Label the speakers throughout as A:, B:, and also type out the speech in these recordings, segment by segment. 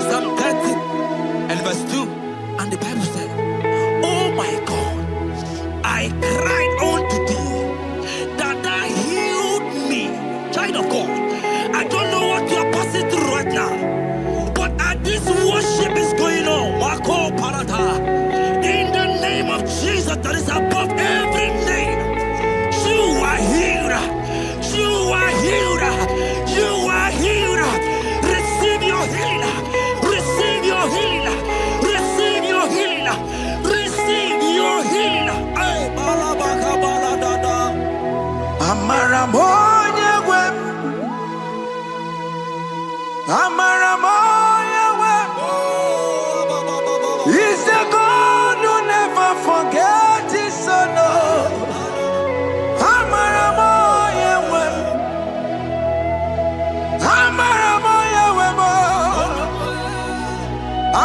A: Psalm 30 and verse 2, and the Bible said, "Oh my God, I cried unto thee, that thou healed me." Child of God, I don't know what you are passing through right now, but as this worship is going on, in the name of Jesus that is above every name, you are healed. You are healed. You are healed. Receive your healing. Receive your healing. Receive your healing. Receive your healing.
B: Amaramoya wem. Amaramoya wem. He's the God who never forgets his son. Amaramoya wem. Amaramoya wem.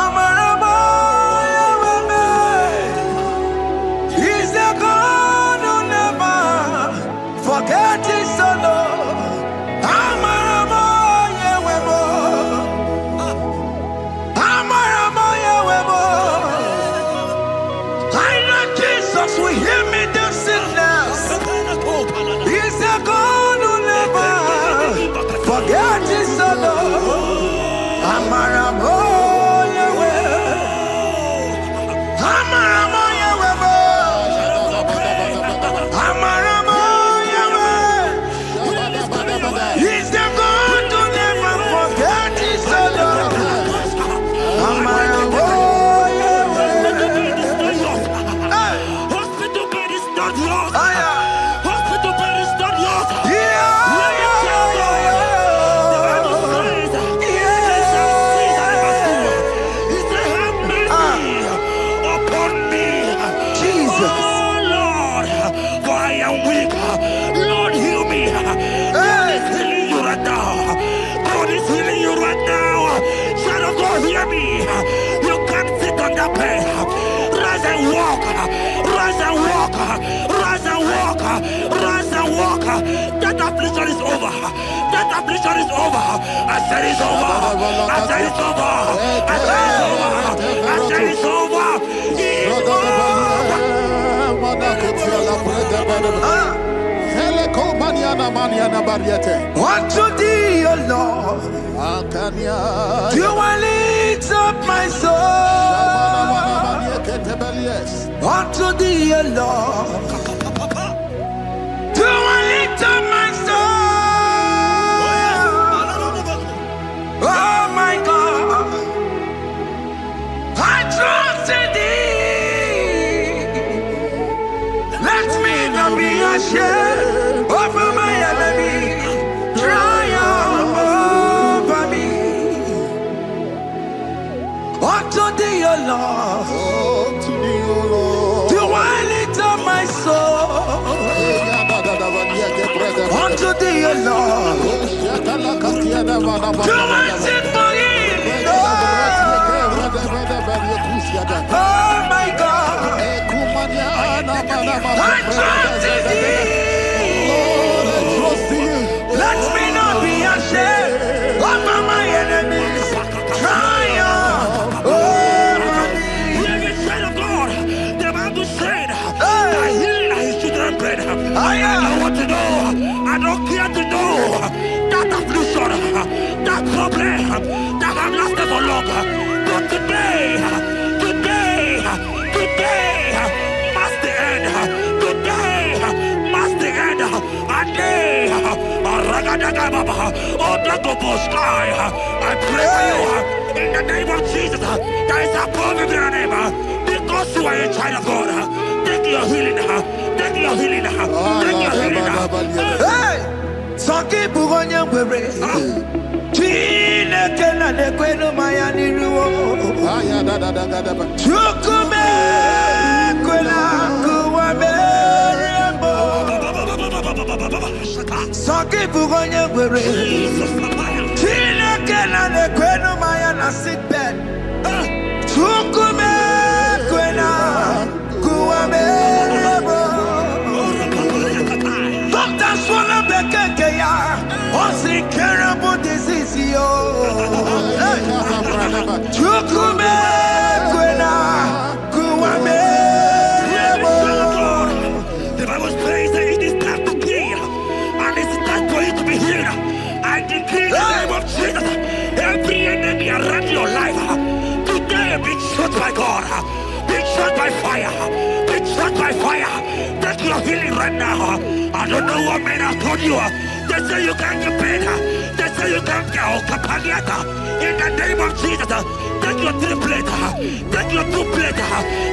B: Amaramoya wem. He's the God who never forgets his son. Amaramoya wem. Amaramoya wem. I know Jesus will hear me the sickness. He's the God who never forgets his son. Amaramoya wem. Amaramoya wem. Amaramoya wem. He's the God who never forgets his son. Amaramoya wem.
A: Hospital bed is not yours.
B: Aya.
A: Hospital bed is not yours.
B: Yeah. Jesus.
A: Oh Lord, for I am weak. Lord, heal me. God is healing you right now. God is healing you right now. Child of God, hear me. You can't sit on that bed. Rise and walk. Rise and walk. Rise and walk. Rise and walk. That affliction is over. That affliction is over. I said it's over. I said it's over. I said it's over. I said it's over. It's over.
B: Unto thee, O Lord, do I lift up my soul. Unto thee, O Lord, do I lift up my soul. Oh my God, I trust in thee. Let me not be ashamed over my enemy. Triumph over me. Unto thee, O Lord, do I lift up my soul. Unto thee, O Lord, do I sing for him. Oh my God, I trust in thee. Let me not be ashamed over my enemies. Triumph over me.
A: Hear the child of God. The Bible said, "I heal his children bread." I want to know. I don't care to know that affliction, that problem, that have lasted for long. But today must the end. Today must the end. And day, I pray for you in the name of Jesus. That is above every name. Because you are a child of God. Take your healing. Take your healing. Take your healing.
B: Hey, Sanki Bugonya Were. Chine Kena de Queno Mayani Ruo. Chukume Quena Kuame. Sanki Bugonya Were. Chine Kena de Queno Mayana sick bed. Chukume Quena
A: by fire. Be struck by fire. Take your healing right now. I don't know what men have told you. They say you can't get better. They say you can't get Kapaniata. In the name of Jesus, take your 3 plate. Take your 2 plate.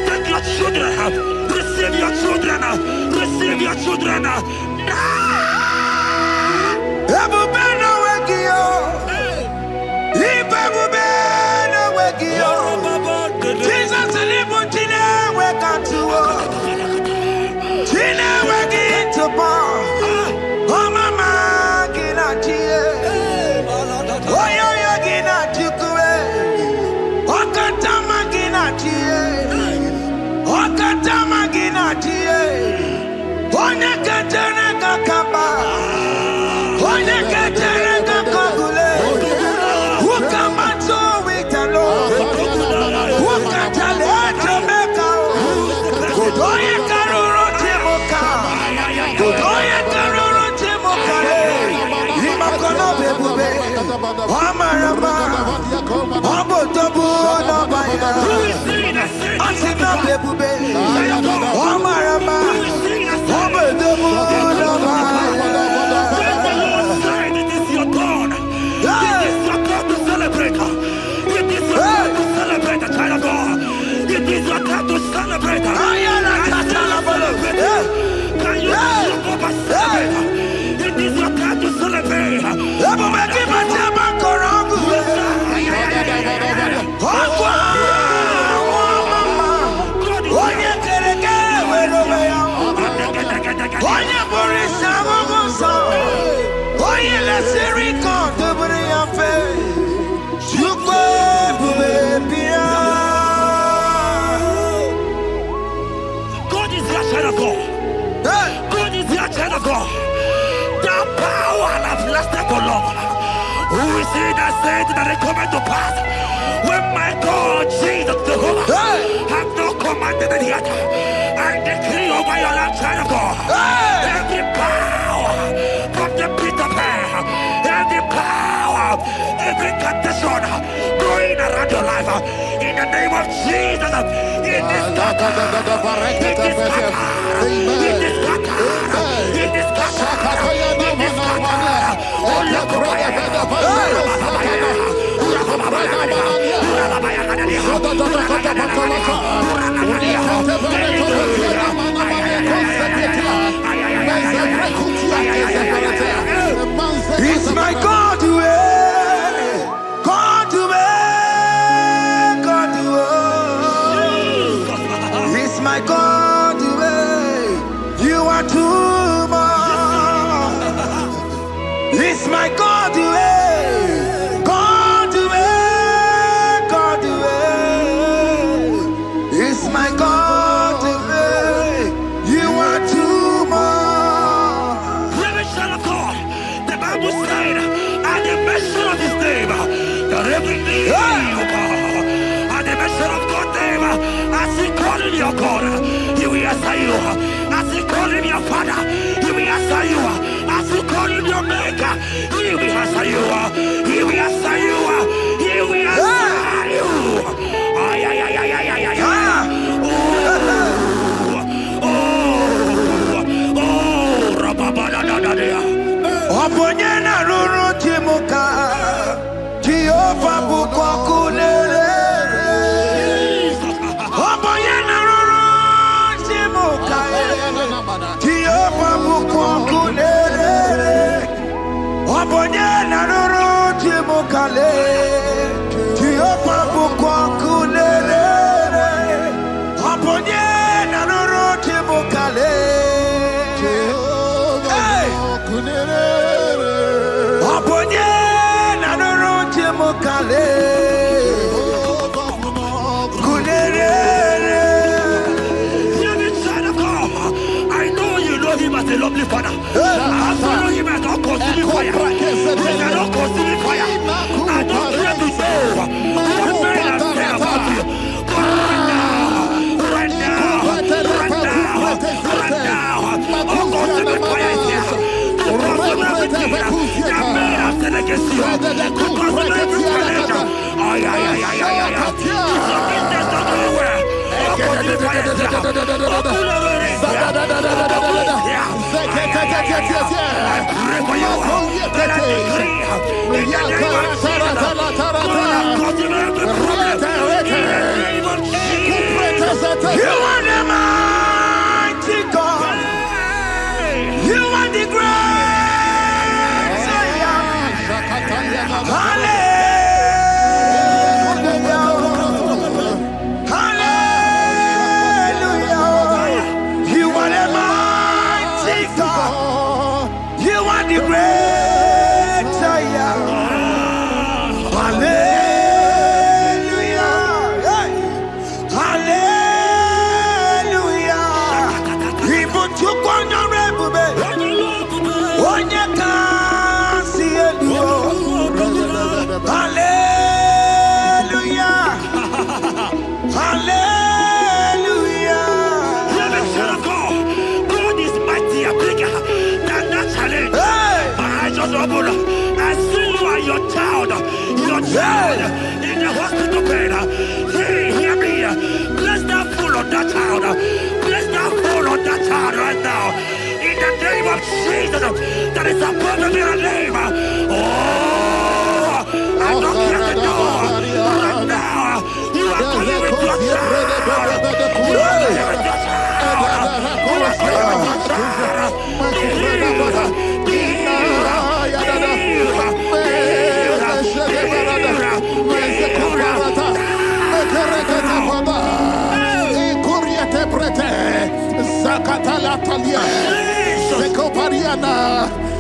A: Take your children. Receive your children. Receive your children.
B: Jesus
A: who is he that said that it cometh to pass when my God Jesus Jehovah have not commanded it yet? I decree over your life, child of God, every power from the pit of hell, every power, every condition going around your life, in the name of Jesus, it is scattered, it is scattered, it is scattered, it is scattered, it is scattered. Oh, look
B: It's my God to God to God to It's my God to you are too much. It's my God to God to God to It's my God to you are too much.
A: Revelation of God. The Bible said, at the mention of his name, that every knee will bow. At the mention of God's name, as he called him your God, he will answer you. As he called him your Father, he will answer you. As he called him your Maker, he will answer you. He will answer you. He will answer you. Ay, ay, ay, ay, ay, ay, ay, ay.
B: Oponyena ruru timuka Jehovah bukokulele Oponyena ruru timuka Jehovah bukokulele Oponyena ruru timuka
A: in the hospital bed. Hear me. Bless that fool on that child. Bless that fool on that child right now. In the name of Jesus, that is above your name. Oh, I knock at the door right now. You are coming with your child. You are coming with your child. You are coming with your child.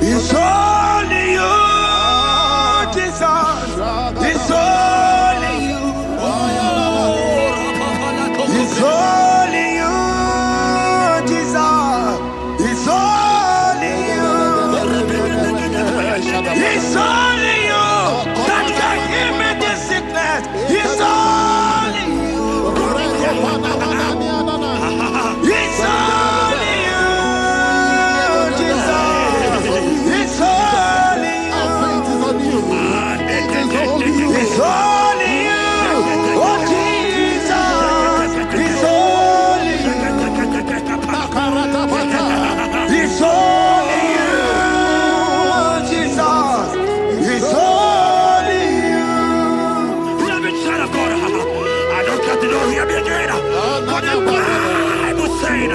B: It's only you, Jesus. It's only you. It's only you, Jesus. It's only you. It's only you that can give me this sickness. It's only you. It's only you, Jesus. It's only you. It's only you. Oh, Jesus. It's only you. It's only you, Jesus. It's only you.
A: Hear me, child of God. I don't got to know. Hear me again. What the Bible saying? I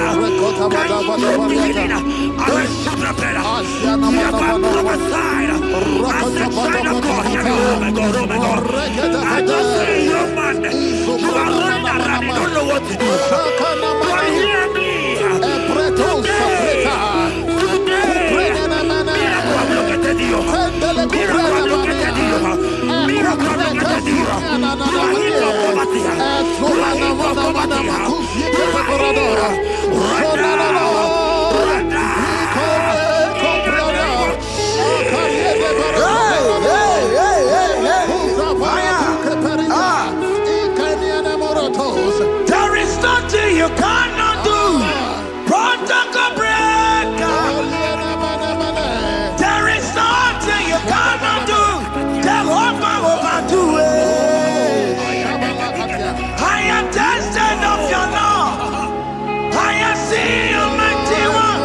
A: will shut up better. You have not prophesied. I said, child of God. Hear me. Oh my God. Oh my God. I just say, young man, you are running around. You don't know what to do. But hear me.
B: There is nothing you cannot do. Protocol breaker. There is nothing you cannot do. Jehovah overdo it. I am tested of your love. I am seeing you, mighty one.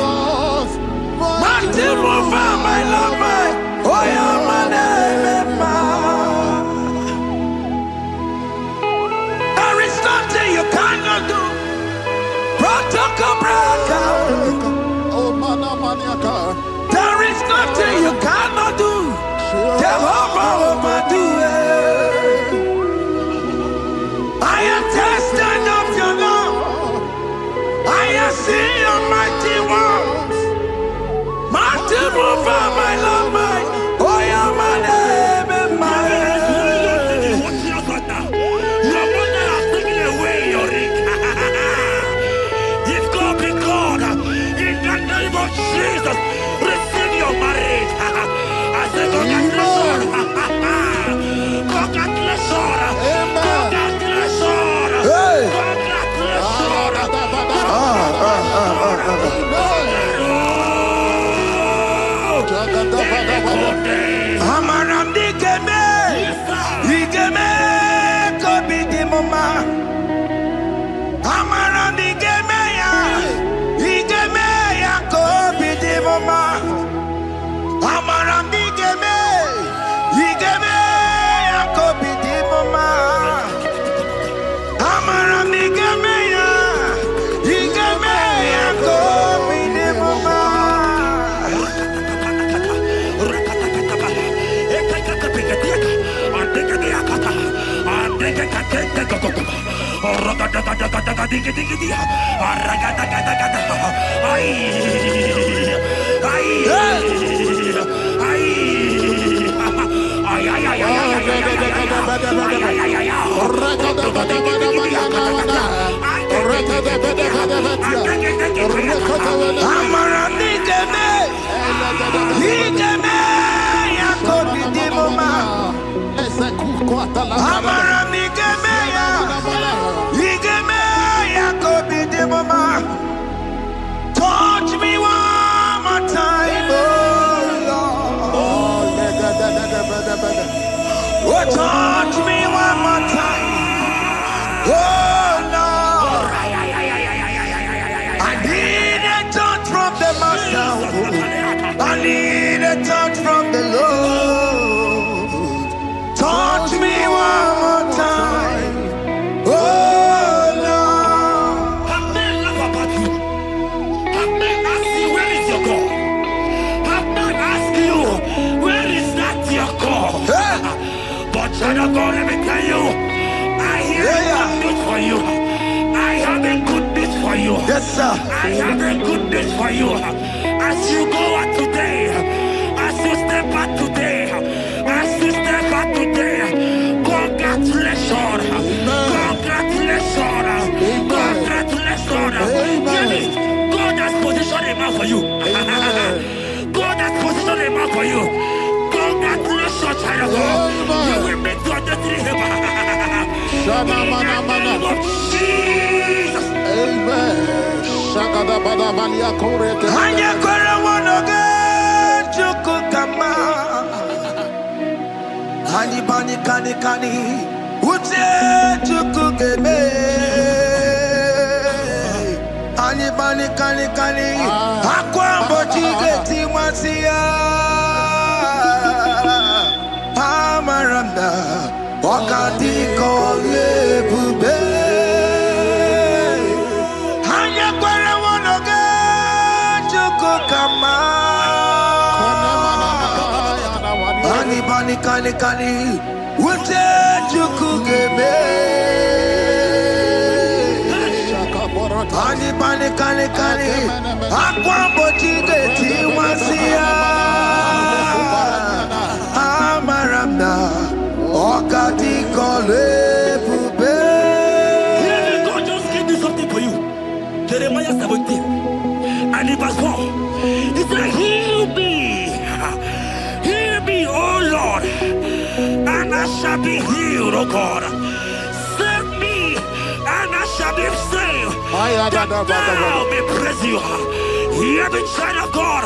B: Mighty mover, my love, my. Oh, yeah, my name, there is nothing you cannot do. Protocol breaker. There is nothing you cannot do. Jehovah overdo it. I am tested of your love. I am seeing your mighty ones. Mighty mover, my love, my. Oh, yeah, my name and my.
A: Your mother has taken away your ring. If God be God, in the name of Jesus, receive your marriage. I say, congratulations. Congratulations. Congratulations.
B: Hey.
A: Congratulations.
B: Amaram digeme, digeme, kobi di mama. Amaram digeme ya, kobi di mama. Amaram digeme, ya, kobi di mama. Amaram digeme ya, kobi di mama. Touch me one more time, oh Lord. Oh touch me one more time. Oh Lord, I need a touch from the Master. I need a touch from the Lord. Touch me one more time. Oh Lord.
A: Have men laugh about you. Have men ask you, where is your God? Have men ask you, where is that your God? But child of God, let me tell you, I hear a good news for you. I have a good news for you.
B: Yes, sir.
A: I have a good news for you. As you go out today, as you step out today, as you step out today, congratulations. Congratulations. Congratulations. Hear me. God has positioned a man for you. God has positioned a man for you. Congratulations, child of God. You will meet your destiny helper. In the name of Jesus.
C: Amen.
B: Hanya kora wanoge chukukama. Hani bani kani kani ute chukugeme. Hani bani kani kani akwa mbochige timwasia. Amaranda wakati kole bube. Hanya kora wanoge chukukama. Hani bani kani kani ute chukugeme. Hani bani kani kani akwa mbochige timwasia. Amaranda wakati kole bube.
A: God just gave me something for you. Jeremiah 17 and in verse 4. He said, heal me, oh Lord, and I shall be healed, oh God. Save me, and I shall be saved, that thou may praise you. Hear me, child of God,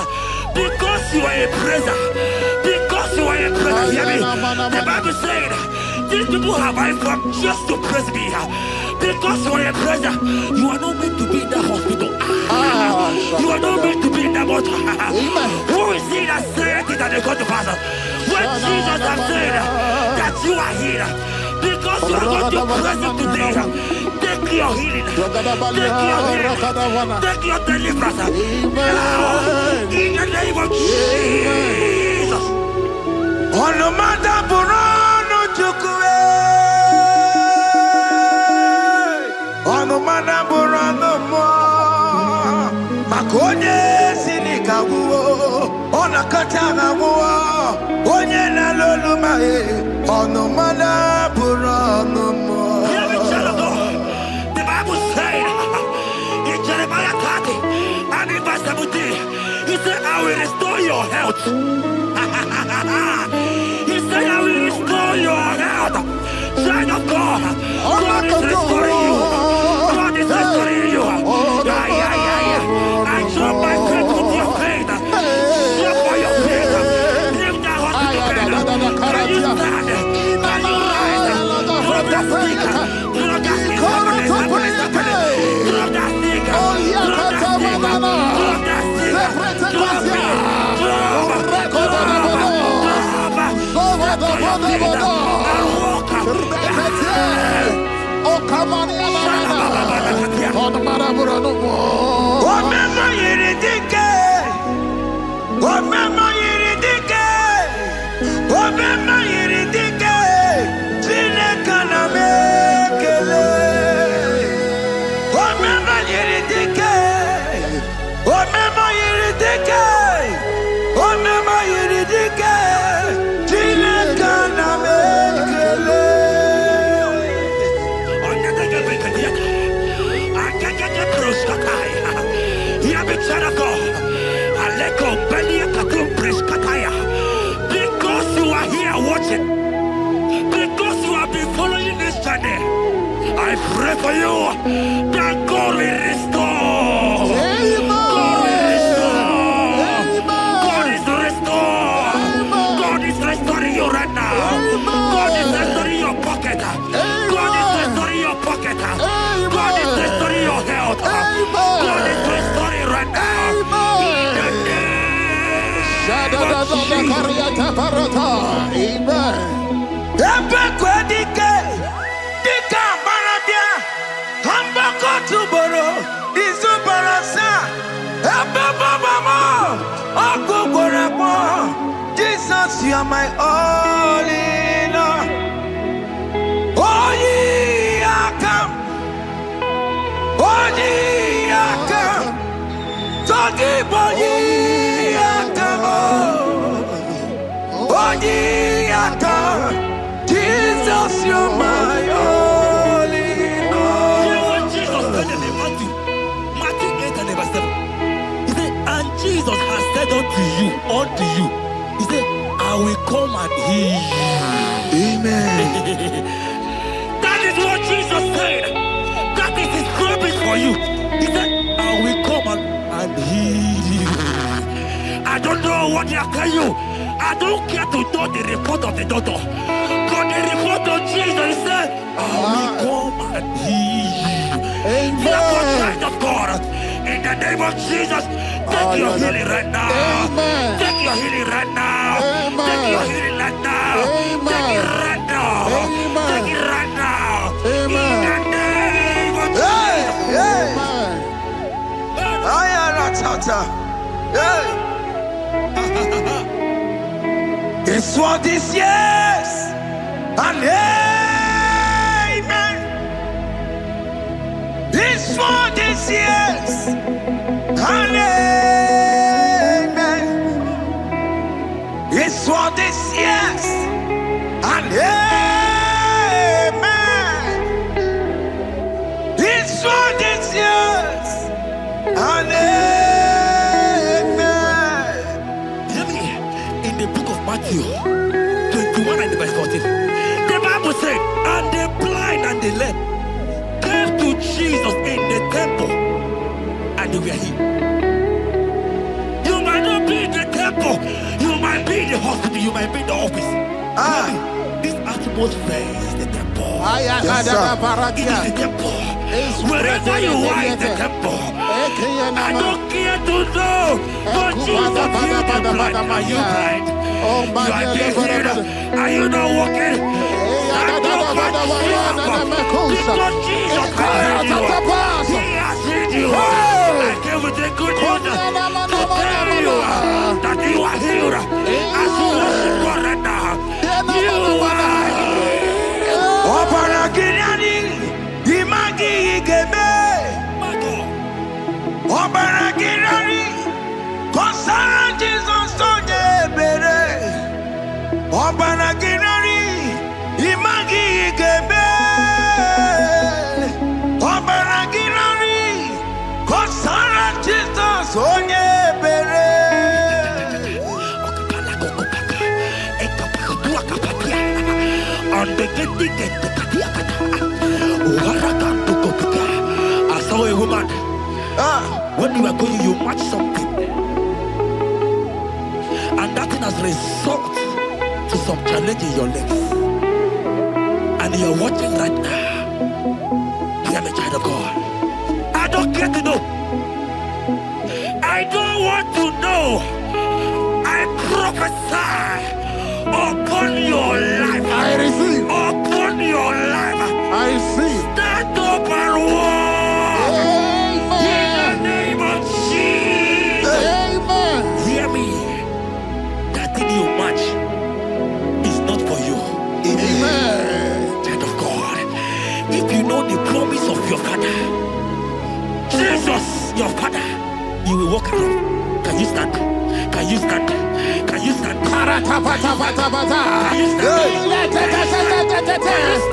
A: because you are a praiser. Because you are a praiser, hear me. The Bible said, these people have I come just to praise me. Because you are a praiser, you are not meant to be in that hospital. You are not meant to be in that water. Who is it that said it and they got to pass? When Jesus has said that you are healed, because you are going to praise him today, take your healing, take your deliverance. Now, in the name of Jesus.
B: On the matter Burano Chukwe. On the matter Burano Mo. Makonye Sinikawu. On a Katana War. Onye Nalolu Mae. On the matter Burano Mo.
A: Hear me, child of God. The Bible said in Jeremiah 30 and in verse 17, he said, I will restore your health. He said, I will restore your health. Child of God, God is restoring you. God is restoring you. I join my faith with your faith. Jump for your faith. Leave that hospital bed. Can you stand? Can you rise? Drop that stick. Drop that stick. Drop that stick. Drop that stick. Drop it. Because you are here watching, because you have been following this journey, I pray for you that God will restore. God will restore. God is restoring you right now. God is
B: Amen.
C: Jesus, you are my all in all. Oh, ye are come. Oh, ye are come. Talking about ye are come. Oh, ye are come. Jesus, you are my all in all.
A: You know what Jesus said in Matthew 8 and verse 7? He said, and Jesus has said unto you, he said, I will come and heal you.
C: Amen.
A: That is what Jesus said. That is his promise for you. He said, I will come and heal you. I don't know what they are telling you. I don't care to know the report of the doctor. But the report of Jesus, he said, I will come and heal you. Therefore, child of God, in the name of Jesus, take your healing right now.
B: Amen.
A: Take your healing right now.
B: Amen.
A: Take your healing right now.
B: Amen.
A: Take it right now.
B: Amen.
A: Take it right now.
B: Amen.
A: In the name of
C: Hey, hey.
B: Amen.
C: I am a tata. Hey. It's what this yes and amen. It's for this yes and amen. It's for this yes and amen. It's for this yes and amen.
A: Hear me. In the book of Matthew 21 and verse 14, the Bible said, and the blind and the lame came to Jesus in the temple, and they were healed. You might not be in the temple, you might be in the hospital, you might be in the office.
C: Ah.
A: This atmosphere is the temple.
C: Yes, sir.
A: It is the temple. Wherever you are in the temple, I don't care to know, but Jesus healed the blind. Are you blind? You are being healed. Are you not walking? Stand up and stand up. Because Jesus has healed you. He has healed you. I came with the good news to tell you that you are healed. As you worship God right now, you are healed.
C: Obaragirani, imagi igebe.
A: My God.
C: Obaragirani, kosara Jesus sonye bere. Obaragirani, imagi igebe. Obaragirani, kosara Jesus sonye bere.
A: I saw a woman. When you are going, you match something, and that thing has result to some challenge in your legs, and you are watching right now. I am a child of God. I don't care to know. I don't want to know. I prophesy upon your life.
B: I receive.
A: Upon your life.
B: I receive.
A: Stand up and walk. In the name of Jesus.
B: Amen.
A: Hear me. That thing you match is not for you.
B: Amen.
A: Child of God. If you know the promise of your father, Jesus, your father, you will walk around. Can you stand? Can you stand? Can you stand? Can you stand? Can you stand? Yes.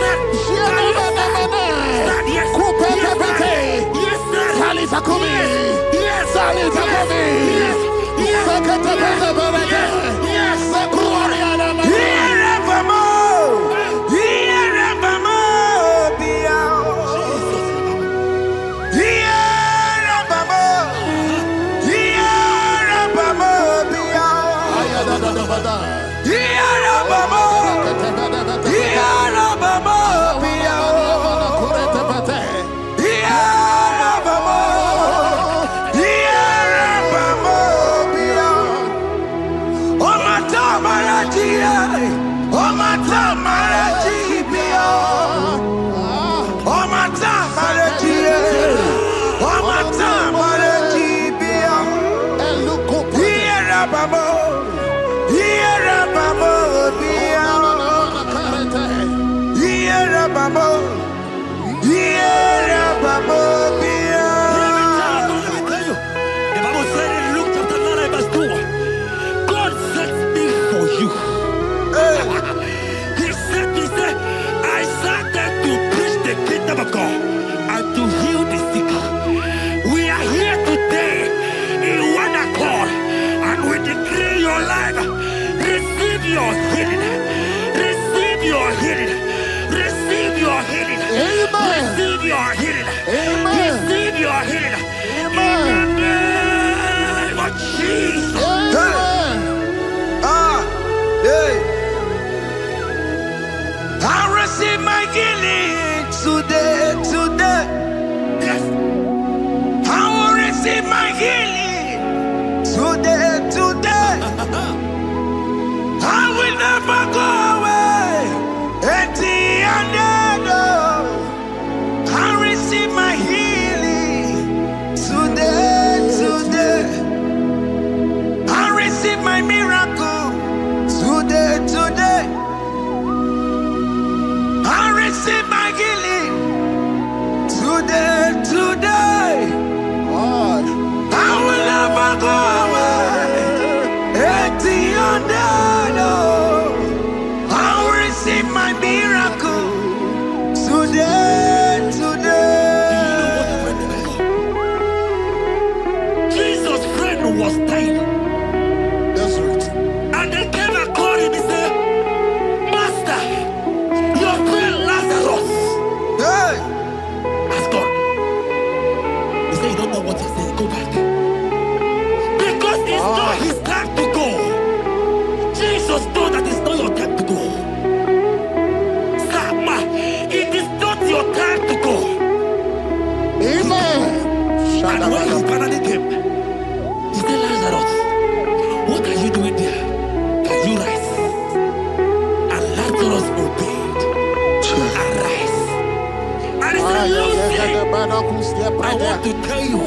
A: want to tell you,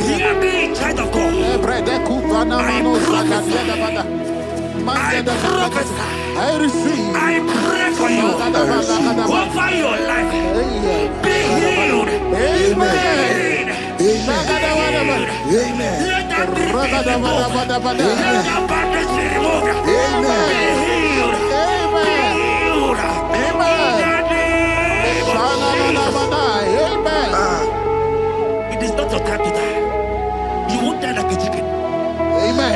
A: hear me, child of God. I prophesy.
C: I receive.
A: I pray for you. Over your life. Be healed.
C: Amen. Amen.
A: Let that be removed. Let that badness be removed.
C: Amen.
A: Be healed. Be healed.
C: Amen.
A: It is not your time to die. You won't die like a chicken.
C: Amen.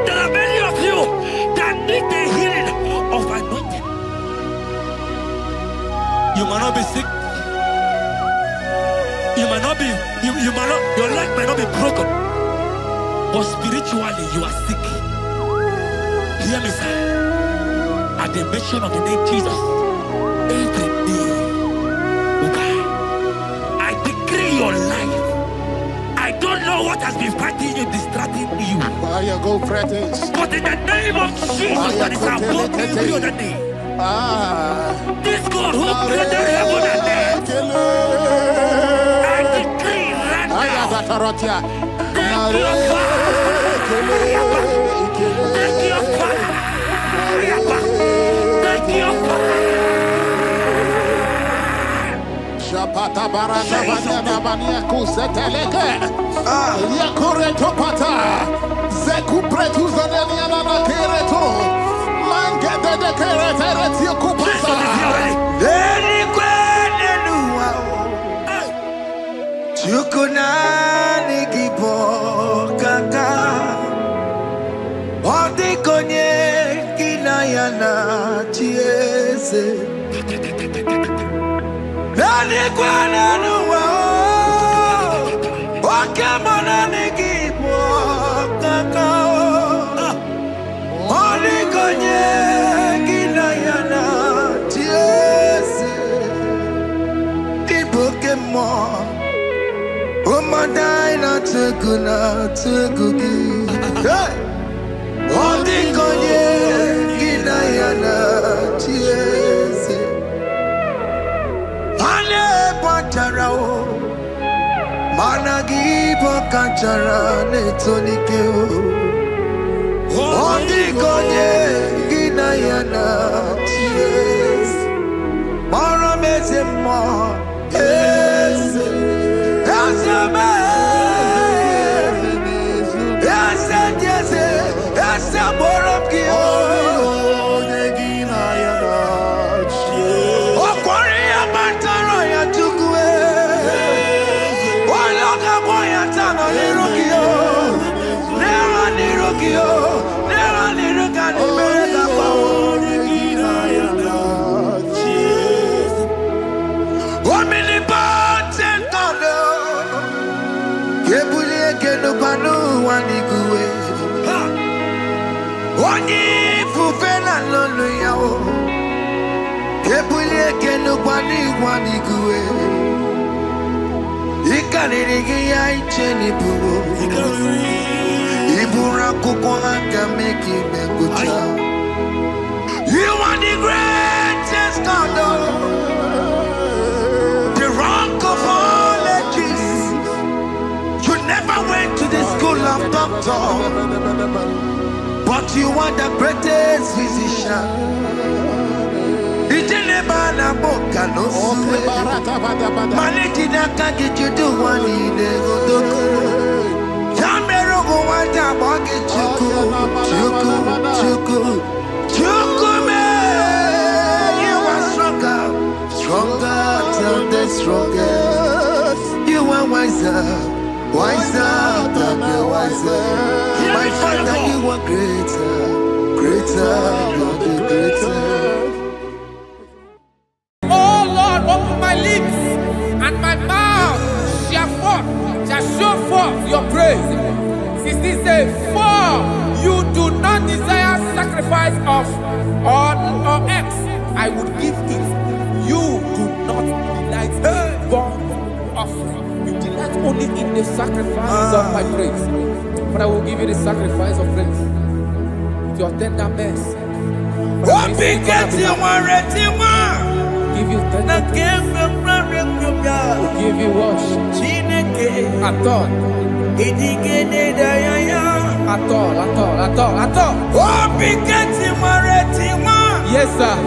A: There are many of you that need the healing of anointing. You might not be sick. You might not be, your leg might not be broken. But spiritually you are sick. Hear me, sir. At the mention of the name Jesus, every day will die. I decree your life. I don't know what has been fighting you, distracting you.
C: But
A: in the name of Jesus, that is above every other name. This God who created heaven and earth, I decree right now, take your fire. Take your fire. Take your fire.
C: Shapata barata banya banya kuseteleke. Yakure topata. Zeku pretu zanenia na kereto. Mangede de kerete retio kupasa.
B: Deni kwene nuwa. Chukuna nikipo kaka. Odi konye kinayana chiese. Deni kwene nuwa. Wakemona nikipo kaka. Odi konye kinayana chiese. Pokemon, oh my dina tegugi. Hey, oh the konye kinayana chiese. Ale patarao, managi pokachara netonike. Oh the konye kinayana chiese. Mara mezema. Yes, yes, yes, yes,
C: Oni fufela lolo yao. Kebulie kenu kwani kuwe. Ikanirigi ya icheni buwo. Ibura kuko anga meki mengucha. You are the greatest God, the rock of all ages. You never went to the school of doctor, but you are the greatest physician. Ijelebana boka no suwe. Malejina kage judu wani negodoku. Yamero go wanda boge chuku. You are stronger than the strongest. You are wiser than the wiser. My Father, you are greater than the greatest.
D: Oh Lord, open my lips and my mouth shall show forth your praise. 16 says, for you do not desire sacrifice of or X, I would give it. You do not delight in burnt offering. You delight only in the sacrifice of my praise. But I will give you the sacrifice of praise with your tender mercy. Give you tender will give you worship. At all. Yes, sir.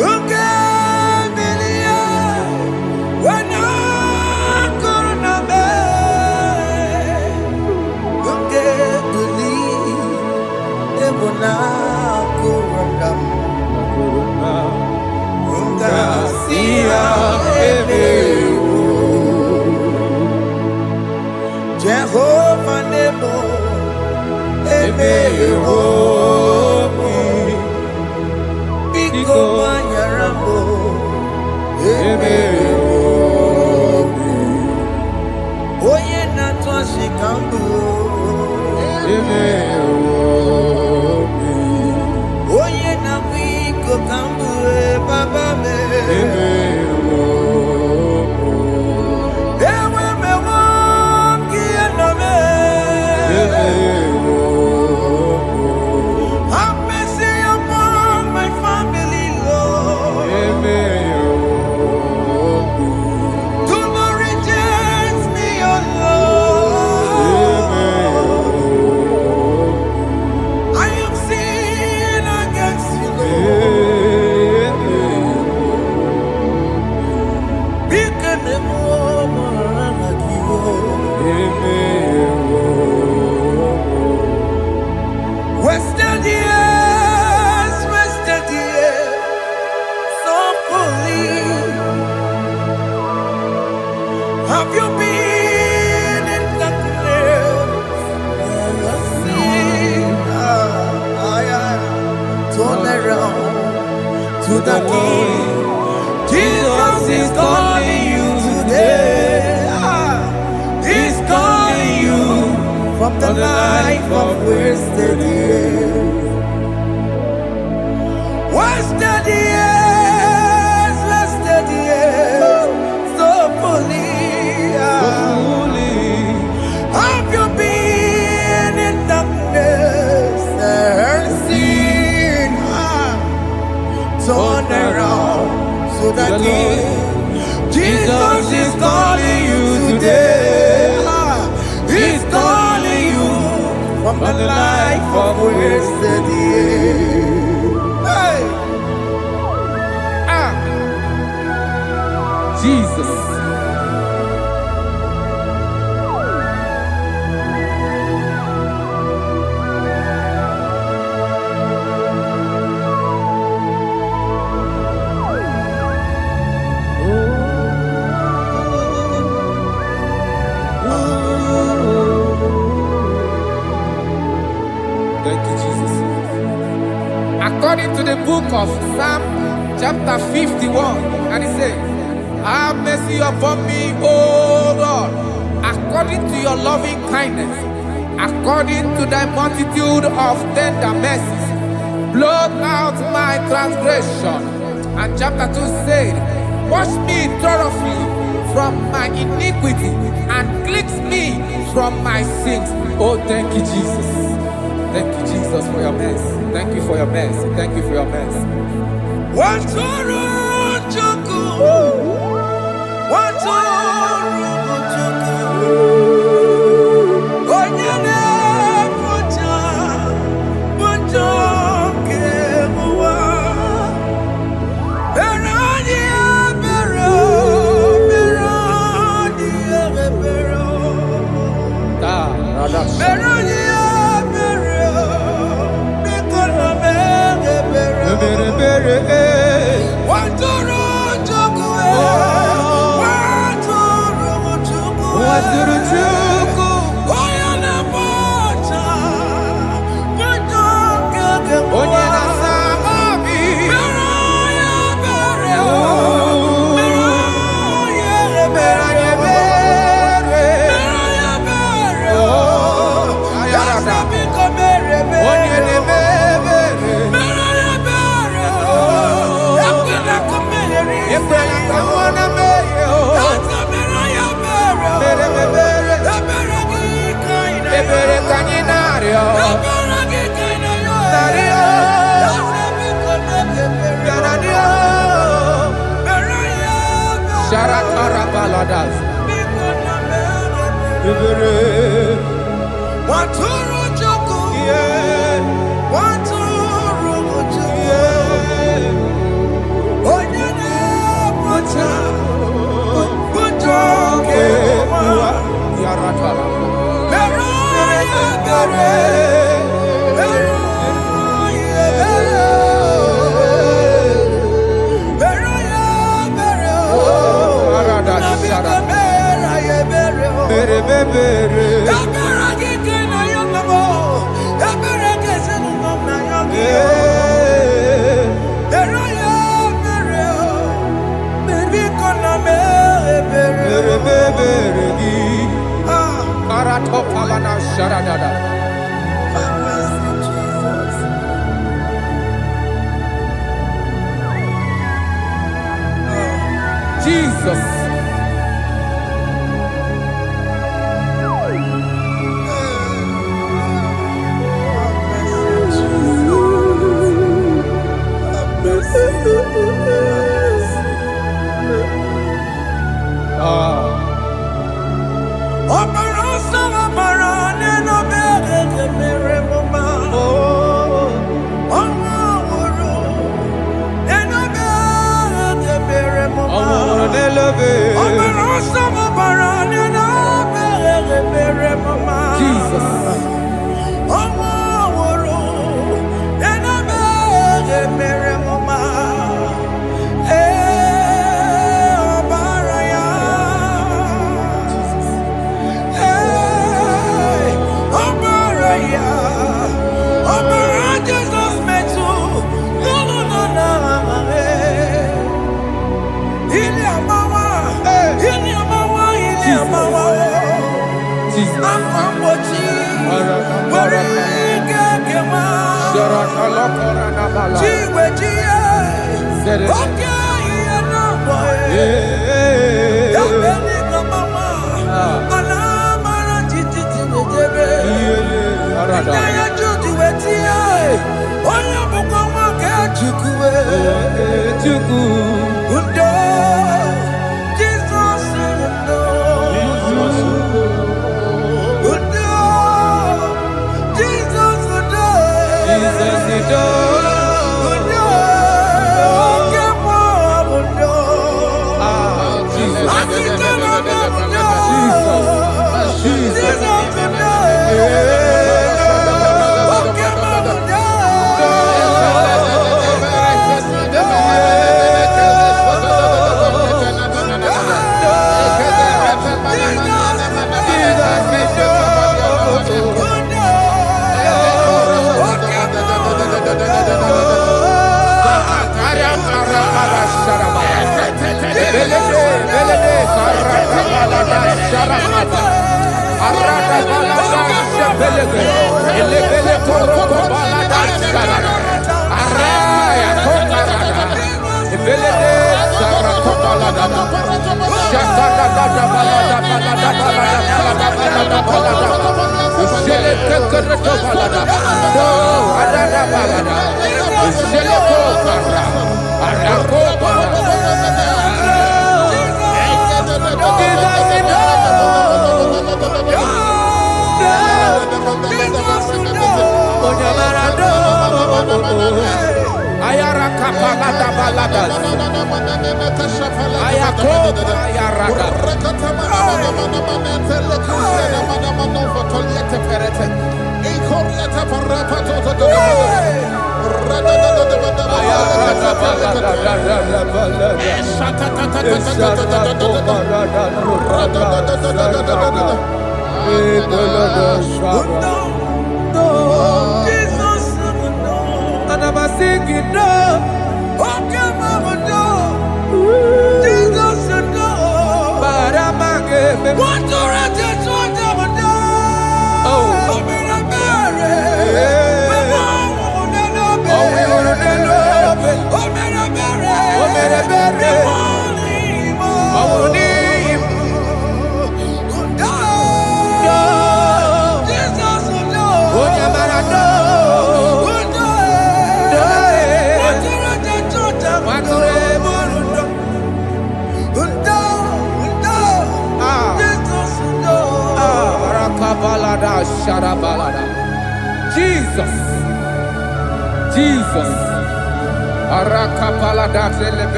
C: Okay. Have you been in the turn around to the King. Jesus is calling you today. He's calling you from the life of wasted years. Wasted years, wasted years, so fully. Have you been in darkness and seen? Turn around to the King. Jesus is calling you today. He's calling you from the life of wasted years. Hey.
D: Jesus. Thank you, Jesus. According to the book of Psalm chapter 51, and it says, have mercy upon me, O Lord, according to your loving kindness, according to thy multitude of tender mercies, blot out my transgression. And chapter 2 said, wash me thoroughly from my iniquity and cleanse me from my sins. Oh, thank you, Jesus. Thank you, Jesus, for your mercy. Thank you for your mercy. Thank you for your mercy.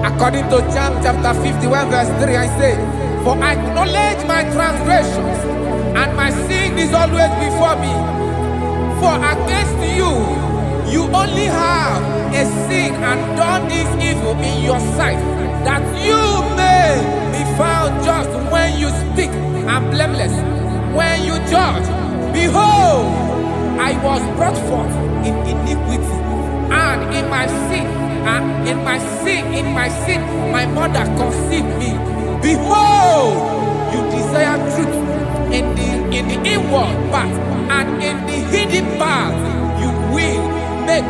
D: According to Psalm chapter 51 verse 3, I say, for I acknowledge my transgressions, and my sin is always before me. For against you, you only have a sin and done this evil in your sight, that you may be found just when you speak, and blameless when you judge. Behold, I was brought forth in iniquity, and in my sin, my mother conceived me. Behold, you desire truth in the inward part, and in the hidden part you will make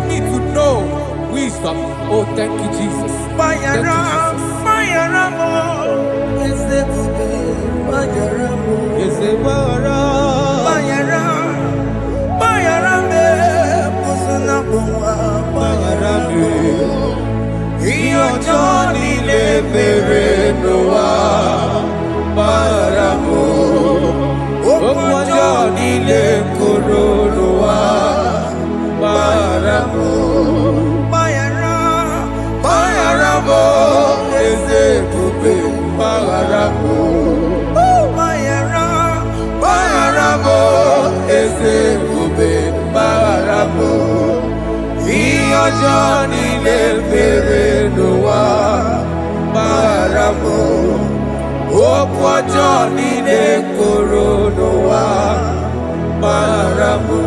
D: me to know wisdom. Oh, thank you, Jesus. Thank you, Jesus.
C: Bayara, Bayara me, Pusuna Bua, Bayara me. Iyo Johnny le bere noa, Bayara mo. Opo Johnny le koro noa, Bayara mo. Bayara, Bayara mo, eze kube, Bayara mo. Bayarabo, eze kube Bayarabo. Iyo Johnny le bere noa Bayarabo. Opo Johnny le koro noa Bayarabo.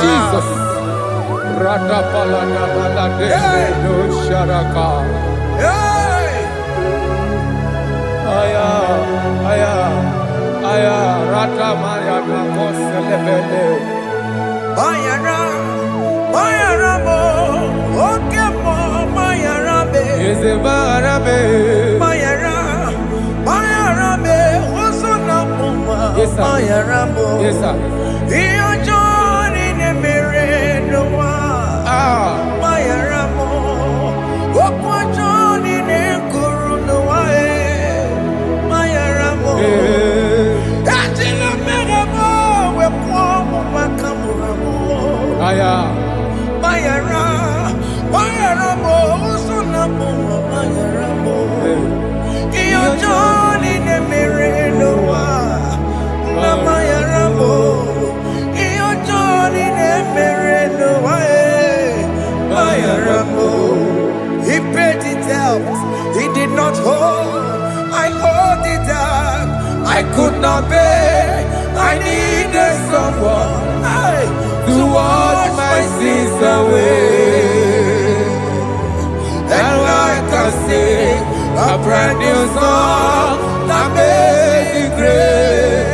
D: Jesus. Rata palada balade no sharaka. Aya, aya, aya. Rata maya na koselebele.
C: Bayara, Bayara mo, oke mo Bayara be.
D: Eze barabe.
C: Bayara, Bayara be, osona mwa.
D: Yes, sir.
C: Bayara mo.
D: Yes, sir.
C: Iyo Johnny ne mere noa. Bayara mo, opo Johnny ne kuru noa Bayara mo. Ati na mere mo, we kwa mo makamura mo.
D: Aya.
C: Bayara, Bayara mo, usuna mo Bayara mo. Iyo Johnny ne mere noa. Na Bayara mo. Iyo Johnny ne mere noa. Bayara mo. He paid it out. He did not hold. I hold it out. I could not pay. I needed someone to wash my sins away. And I can sing a brand new song that made me great.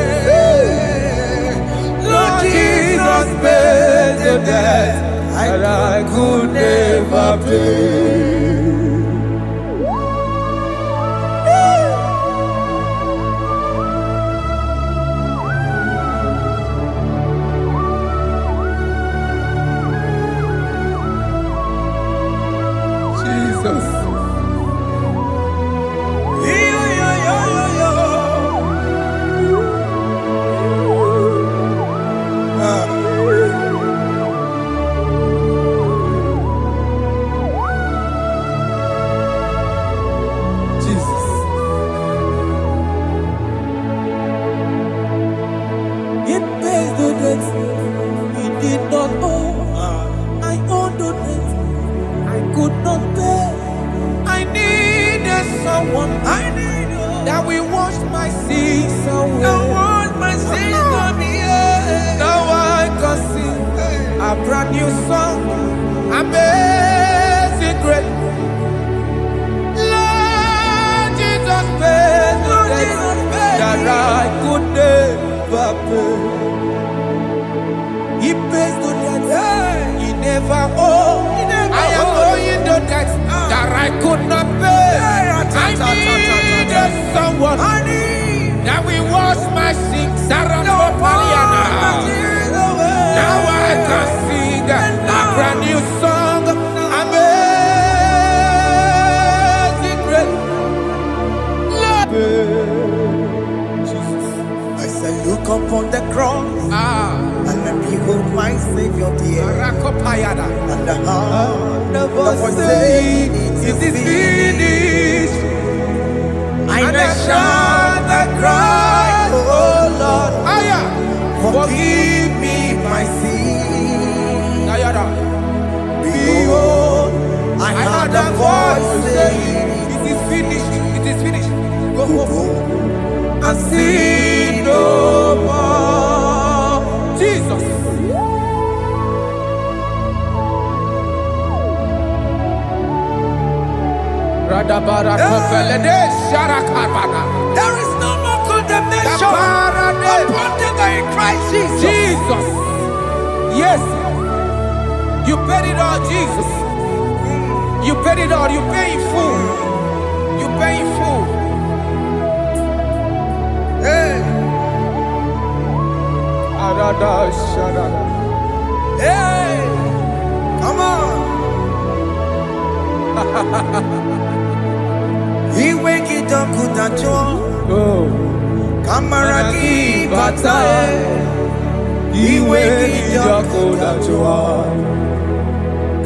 C: Lord Jesus paid the debt that I could never pay.
D: Jesus. Jesus.
C: It pays the debt he did not owe. I owed the debt I could not pay. I needed someone.
D: That we wash my sins away.
C: Now wash my sins away.
D: Now I can sing a brand new song. Amazing grace. Lord Jesus paid the debt that I could never pay. He pays the debt he never owed. I am owing the debt that I could not pay. I needed someone that will wash my sins. Now I can sing a brand new song. Amazing grace. Jesus.
C: I say, look upon the cross and then behold my Savior dear.
D: Rakopayada.
C: And the heart
D: The
C: voice
D: voice
C: say,
D: says, it is finished.
C: I
D: And I
C: shall
D: shout
C: not
D: and cry,
C: oh Lord,
D: Aya.
C: forgive me my sin.
D: Ayada.
C: Behold, I heard a voice saying,
D: it is finished. It is finished. Go
C: go
D: home
C: and sin no more.
D: Jesus. Radabara Kofelede Sharakabana.
C: There is no more condemnation
D: Dabarade.
C: upon them that are in Christ Jesus.
D: Jesus. Yes. You paid it all, Jesus. You paid it all. You pay in full. You pay in full.
C: Hey. Hey. Come on. He wake it up with a joy. Kamaraki batae. He wake it up with a joy.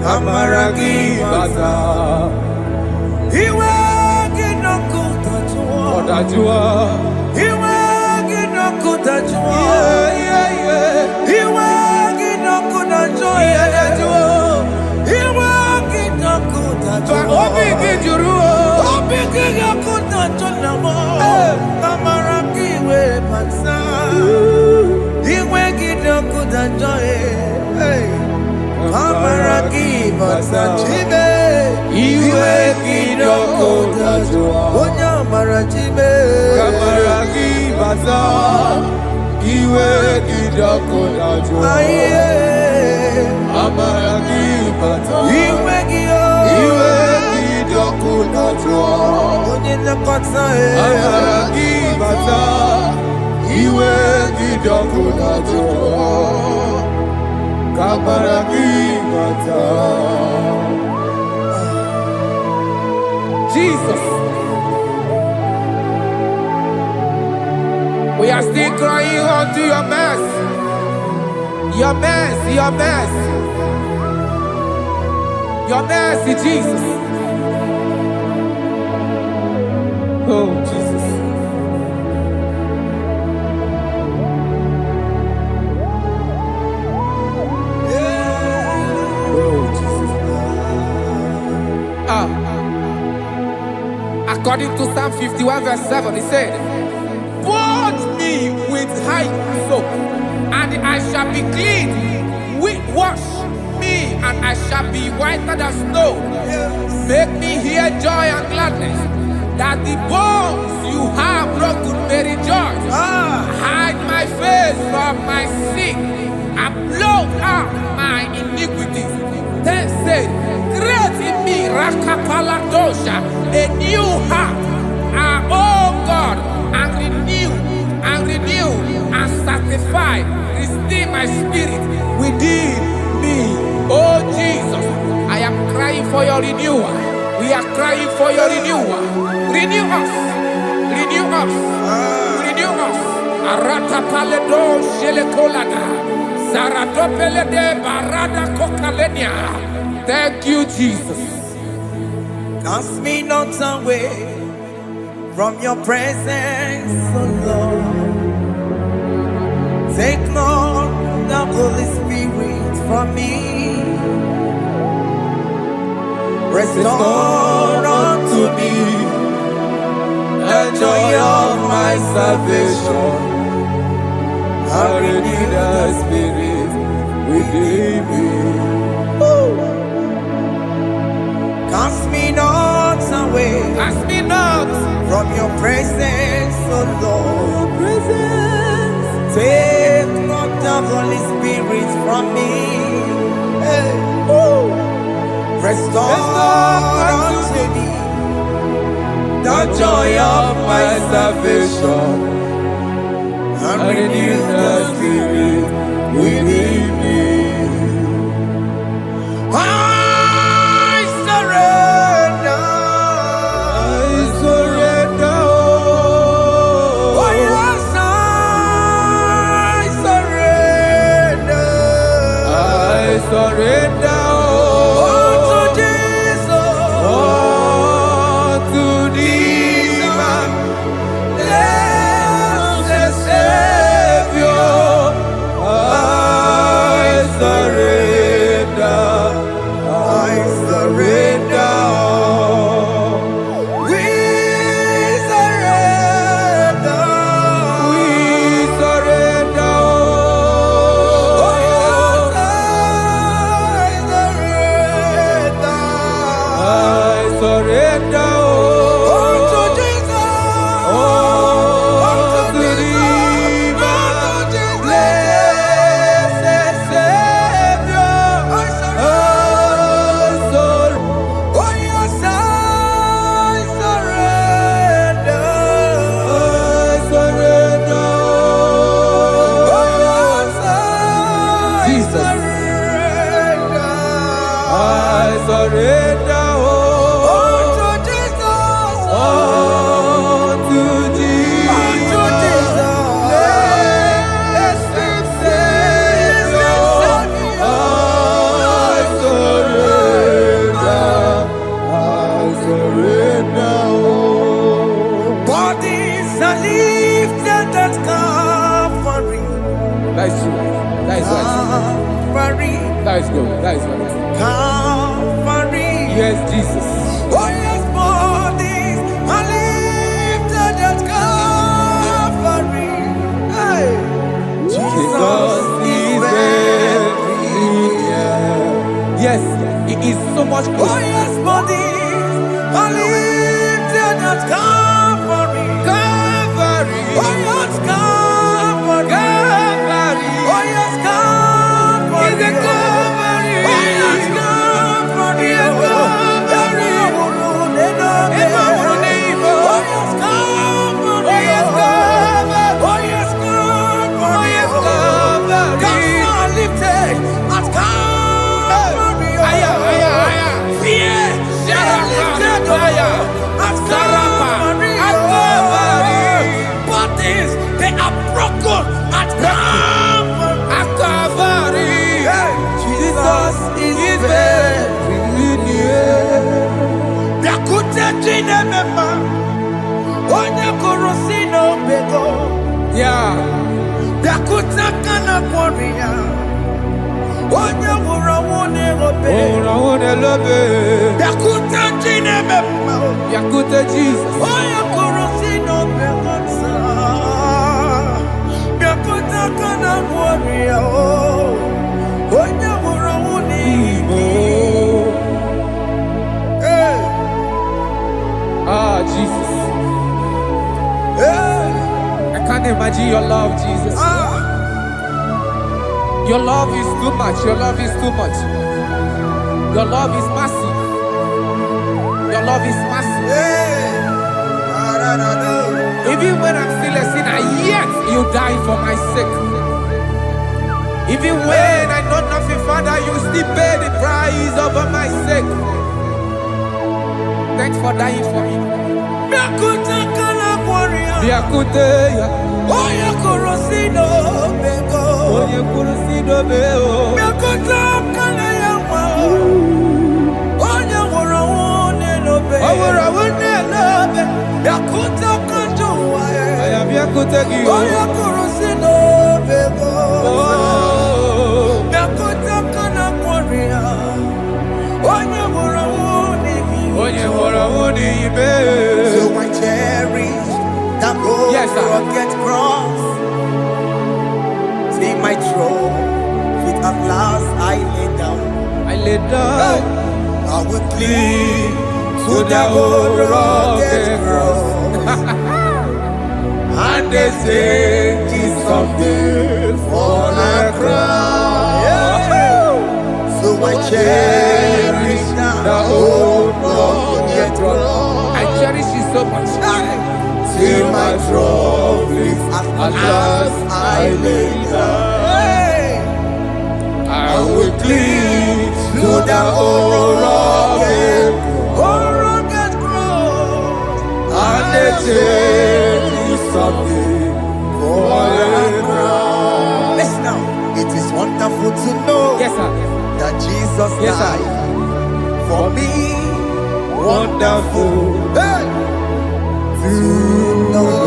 C: Kamaraki batae. He wake it up with a joy. He wake it up with a joy. He wake it up with a joy. He wake it up with a joy. Obi kijuru. Obi kijuru kunachonamo. Kamaraki we pansa. He wake it up with a joy. Kamaraki pansa chibe. He wake it up with a joy. Onya marachibe. Kamaraki pansa. He wake it up with a joy. Kamaraki pansa. He wake it up. He wake it up with a joy. Onya nakatsa. Kamaraki pansa. He wake it up with a joy. Kamaraki pansa.
D: Jesus. We are still crying unto your mercy. Your mercy, your mercy. Your mercy, Jesus. Oh, Jesus. Oh, Jesus. According to Psalm 51 verse 7, he said, "Wash me with hyssop, and I shall be clean. Wash me, and I shall be whiter than snow. Make me hear joy and gladness, that the bones you have broken may rejoice. Hide my face from my sin, and blot out my iniquities. Then say, create in me Rakapaladosha, a new heart, oh God, and renew, and sanctify, restore my spirit within me." Oh Jesus, I am crying for your renewal. We are crying for your renewal. Renew us, renew us, renew us. Arata paledo shelekolada, zaradopelede barada kokalenia. Thank you, Jesus.
C: Cast me not away from your presence, oh Lord. Take not the Holy Spirit from me. Restore unto me the joy of my salvation. And renew the spirit within me. Cast me not away.
D: Cast me not
C: from your presence, oh Lord. Take not the Holy Spirit from me. Hey. Restore unto me the joy of my salvation, and renew the spirit within me. I surrender. Oh yes, I surrender.
D: I surrender.
C: lifted at Calvary.
D: That is true. That is right.
C: Calvary.
D: That is good. That is right.
C: Calvary.
D: Yes, Jesus.
C: Oh yes, bodies are lifted at Calvary. Hey. Jesus is very near.
D: Yes, it is so much
C: Oh
D: closer.
C: yes, bodies are lifted at Calvary.
D: Calvary.
C: Oh yes, Calvary.
D: Calvary.
C: Oh yes, Calvary.
D: Is it Calvary?
C: Oh yes, Calvary.
D: Is it Calvary?
C: Oh yes, Calvary.
D: Oh yes, Calvary.
C: Oh yes, Calvary.
D: Oh yes, Calvary.
C: Gods are lifted at Calvary.
D: Aya, aya, aya.
C: Fear lifted at Calvary. Bodies, they are broken at Calvary.
D: At Calvary.
C: Jesus is very near. Biakute chinemema, onye korosi n'obego.
D: Yeah.
C: Biakute kana kworiya, onye nwụrụ ọnwụ n'erobe.
D: Oh, I love it.
C: Biakute chinemema,
D: Yakute Jesus.
C: onye korosi n'obego nsa. Biakute kana kworiya, onye nwụrụ ọnwụ n'Igbo. Hey.
D: Ah, Jesus.
C: Hey.
D: I can't imagine your love, Jesus. Your love is too much. Your love is too much. Your love is massive. Your love is massive.
C: Hey.
D: Even when I'm still a sinner, yet you died for my sake. Even when I know nothing, Father, you still pay the price over my sake. Thanks for dying for me.
C: Biakute kana kworiya,
D: Biakute ya.
C: onye korosi n'obego.
D: Onye kurusi dobe o.
C: Biakute kana ya nwa, onye nwụrụ ọnwụ n'elobe.
D: Owura wune lobe.
C: Biakute kanju ụwa ya,
D: Aya biakute gi o.
C: onye korosi n'obego.
D: Oh.
C: Biakute kana kworiya, onye nwụrụ ọnwụ n'ihi.
D: Onye hụrụ wune ibe.
C: So I cherish that old
D: Yes, sir.
C: rugged cross. See my throne, feet at last I lay down.
D: I lay down
C: I will cling to that old rugged cross. And they say it's someday for a crown. So I cherish that old rugged cross.
D: I cherish you so much.
C: Till my troubles at last I lay down. I will cling to the old rugged cross, and they tell me something for a crown. Listen now, it is wonderful to know
D: Yes, sir.
C: that Jesus
D: Yes, sir.
C: died for me. Wonderful. Hey! To know.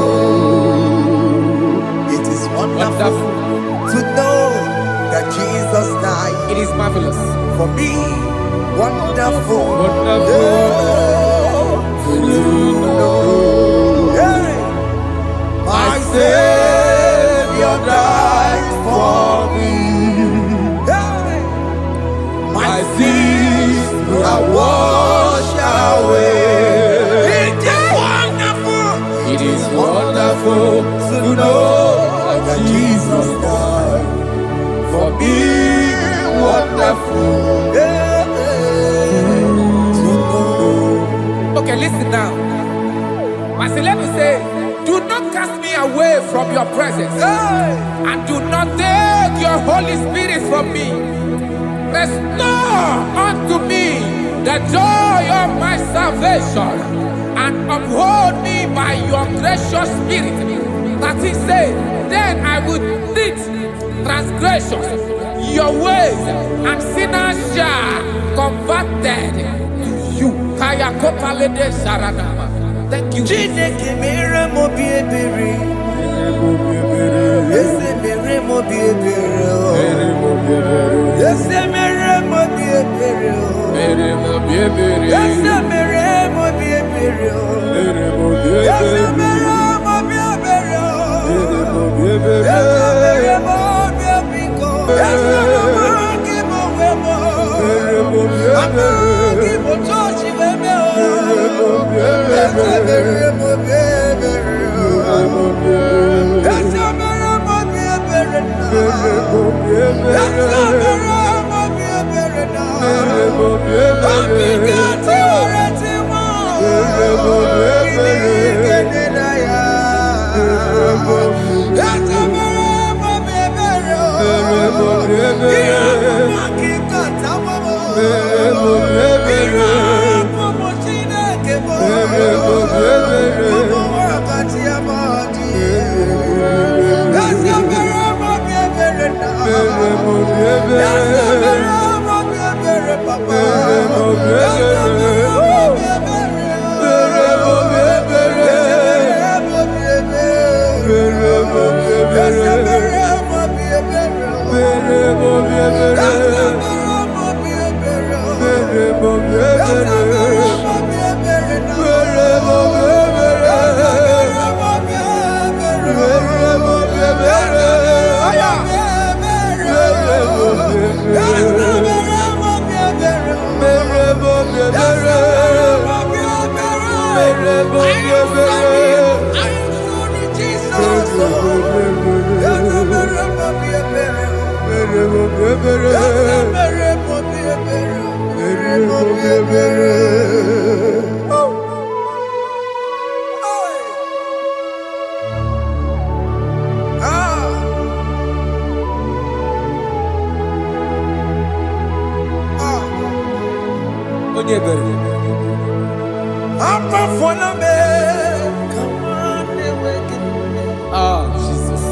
C: It is wonderful to know that Jesus died
D: It is marvelous.
C: for me. Wonderful.
D: Wonderful.
C: To know. Hey. My Savior died for me. Hey. My sins are washed away. It is wonderful.
D: It is wonderful
C: To know that Jesus died
D: for me.
C: wonderful. Yeah, to know.
D: Okay, listen now. Pastor, let me say, do not cast me away from your presence,
C: Hey.
D: and do not take your Holy Spirit from me. Restore unto me the joy of my salvation, and uphold me by your gracious spirit. That is said, then I would teach transgressions your ways, and sinners shall converted to you. Kaya kopalede saranama. Thank you.
C: Chineke mere mo bi ebere. Ese mere mo bi ebere. Ese mere mo bi ebere. Ese mere mo bi ebere. Ese mere mo bi ebere. Ese mere mo bi ebiko. Ese mo ki mo we mo. Ama ki mo chochi we me o. Ese mere mo bi ebere. Ese mere mo bi ebere na. Ese mere mo bi ebere na. Abi gati oreti mo. Kini kene na ya. Ese mere mo bi ebere. Iya mo ki kata mo. Iya mo Chineke mo. Mo wakati ya madi. Ese mere mo bi ebere na. Ese mere mo bi ebere papa. Ese mere mo bi ebere. Ese mere mo bi ebere. Ese mere mo bi ebere.
D: Jesus.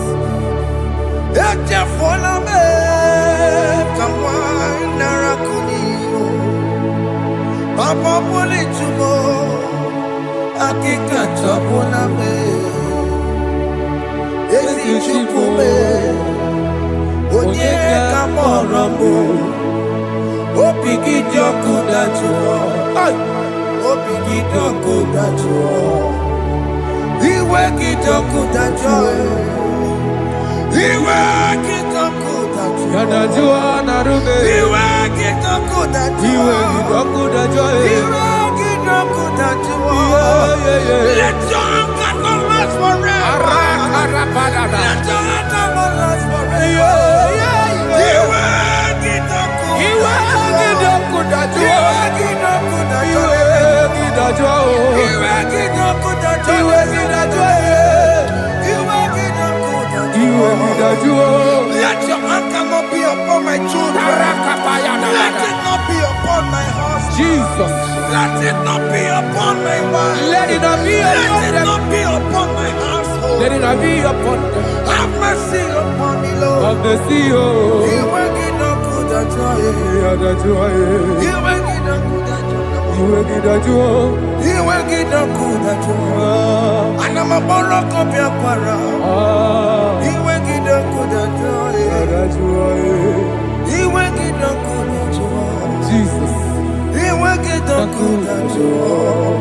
C: Papa poli tumo, akika chapona me. Esi chupume, onye kamoramo. Opiki joku dachuo, opiki joku dachuo. Iwe kijoku dachuo, iwe kijoku dachuo.
D: Yanajua narume.
C: Iwe kijoku dachuo,
D: Iwe kijoku dachuo.
C: Iwe kijoku dachuo. Let your anger not last forever. Let your anger not last forever. Iwe kijoku,
D: Iwe kijoku dachuo.
C: Iwe kijoku dachuo.
D: Iwe kidachuo.
C: Iwe kijoku dachuo.
D: Iwe kidachuo.
C: Iwe kijoku dachuo.
D: Iwe kidachuo.
C: Let your anger not be upon my children. Let it not be upon my husband.
D: Jesus.
C: Let it not be upon my wife.
D: Let it not be
C: Let it
D: upon them.
C: not be upon my household.
D: Let it not be upon them.
C: Have mercy upon me, Lord.
D: Of the CEO.
C: Iwe kijoku dachuo. Iwe kijoku dachuo.
D: Iwe kidachuo.
C: Iwe kijoku dachuo. Anamaboro kopya kwara. Iwe kijoku dachuo. Iwe kijoku dachuo.
D: Jesus.
C: Iwe kijoku dachuo.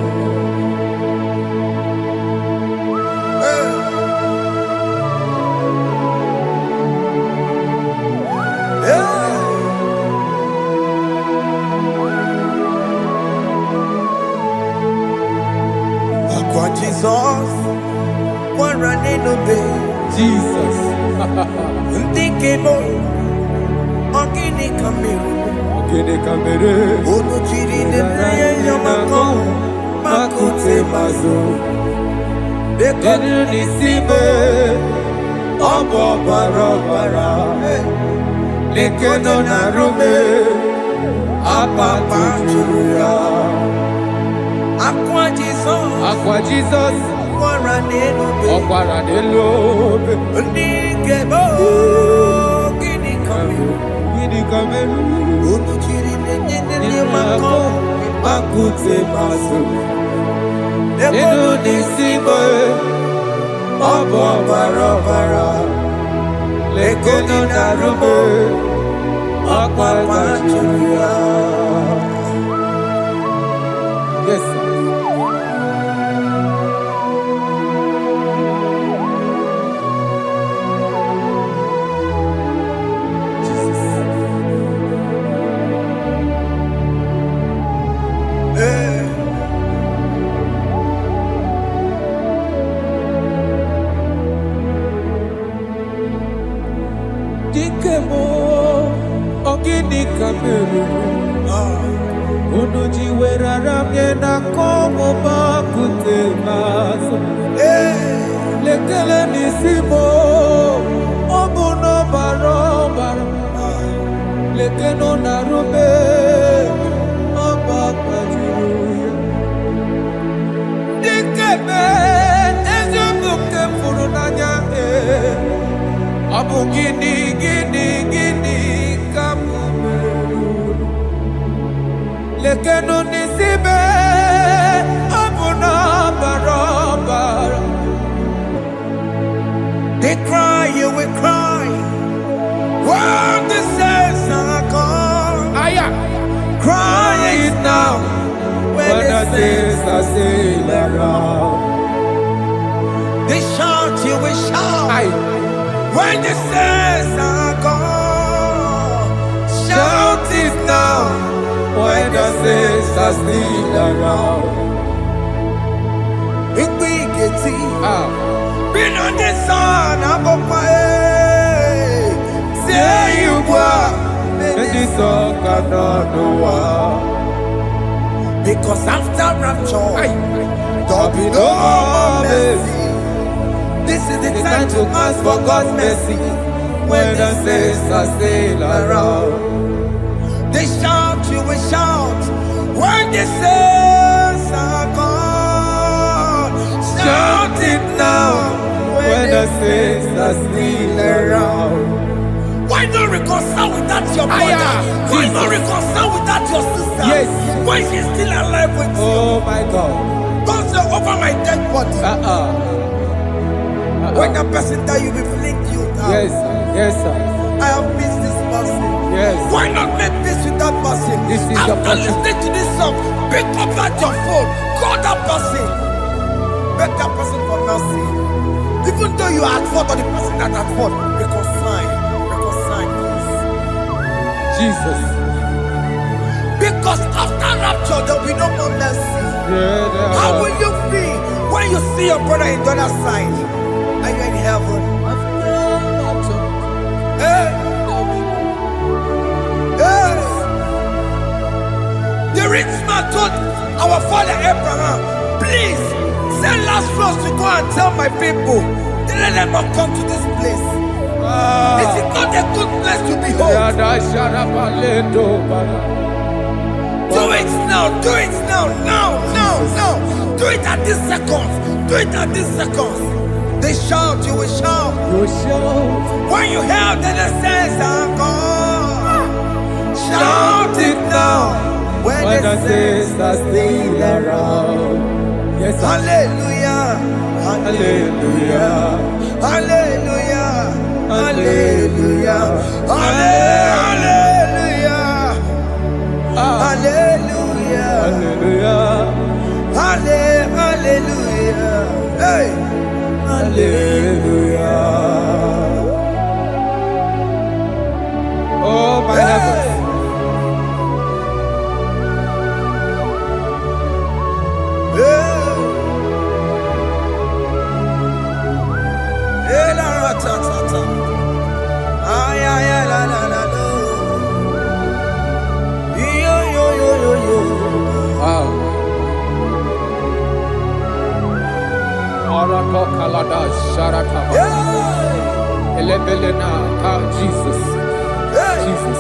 C: Akwa Jesus, one running obey.
D: Jesus.
C: Ndikemo, ogini kamiru.
D: Ogene kamere.
C: Ono chiri nene yamako, makute mazo.
D: Denu nisime. Obo barabara. Lekeno narume. Apa tuya.
C: Akwa Jesus,
D: Aqua Jesus.
C: one running obey.
D: Okwara de lobe.
C: Ndikemo, ogini kamiru.
D: Gini kamere.
C: Ono chiri nene yamako, makute mazo. Inu nisimo Obo bara Lekeno narume Akwa machuya.
D: Yes, sir.
B: Dikemo ogini kameru Unuji werara mjena komo bakute maso Lekele nisimo Obuno barobara Lekeno narume Abakajiruya Dikeme Ezobuke furunanya Abu gini kamumeru Lekeno nisibe Abu na barabara.
C: They cry, you will cry. When the saints are gone, cry it now. When the saints are still around, they shout, you will shout. When the saints are gone, shout it now.
B: When the saints are still around.
C: Igbo been on the sun, I'm up say you were,
B: and this song cannot do
C: because after rapture, there'll be no more mercy. This is the time to ask for God's mercy.
B: When the saints are still around,
C: they shout, you will shout. When the saints are gone, shout it now.
B: When the saints are still around.
C: Why not reconcile with that your brother? Why not reconcile with that your sister?
B: Yes.
C: Why she's still alive with you?
B: Oh my God.
C: Don't say over my dead body. When that person die, you will fling you down.
B: Yes, yes, sir.
C: I have missed this person.
B: Yes.
C: Why not make peace with that person?
B: This is
C: after listening to this song, pick up that your phone, call that person, beg that person for mercy. Even though you are at fault or the person that at fault, reconcile, please.
B: Jesus.
C: Because after rapture, there will be no more mercy. How will you feel when you see your brother in the other side and you're in heaven? Hey. Hey. The rich man told our father Abraham, please send Lazarus to go and tell my people, let them not come to this place. This is not a good place to behold. Do it now, do it now, now. Do it at this second. Do it at this second. They shout, you will shout. When you hear that the saints are gone, shout it now. When the saints are still around.
B: Yes,
C: hallelujah, hallelujah, hallelujah, hallelujah, hallelujah, hallelujah, hallelujah, hallelujah, hey,
B: hallelujah. Oh my heavens. Jesus. Jesus.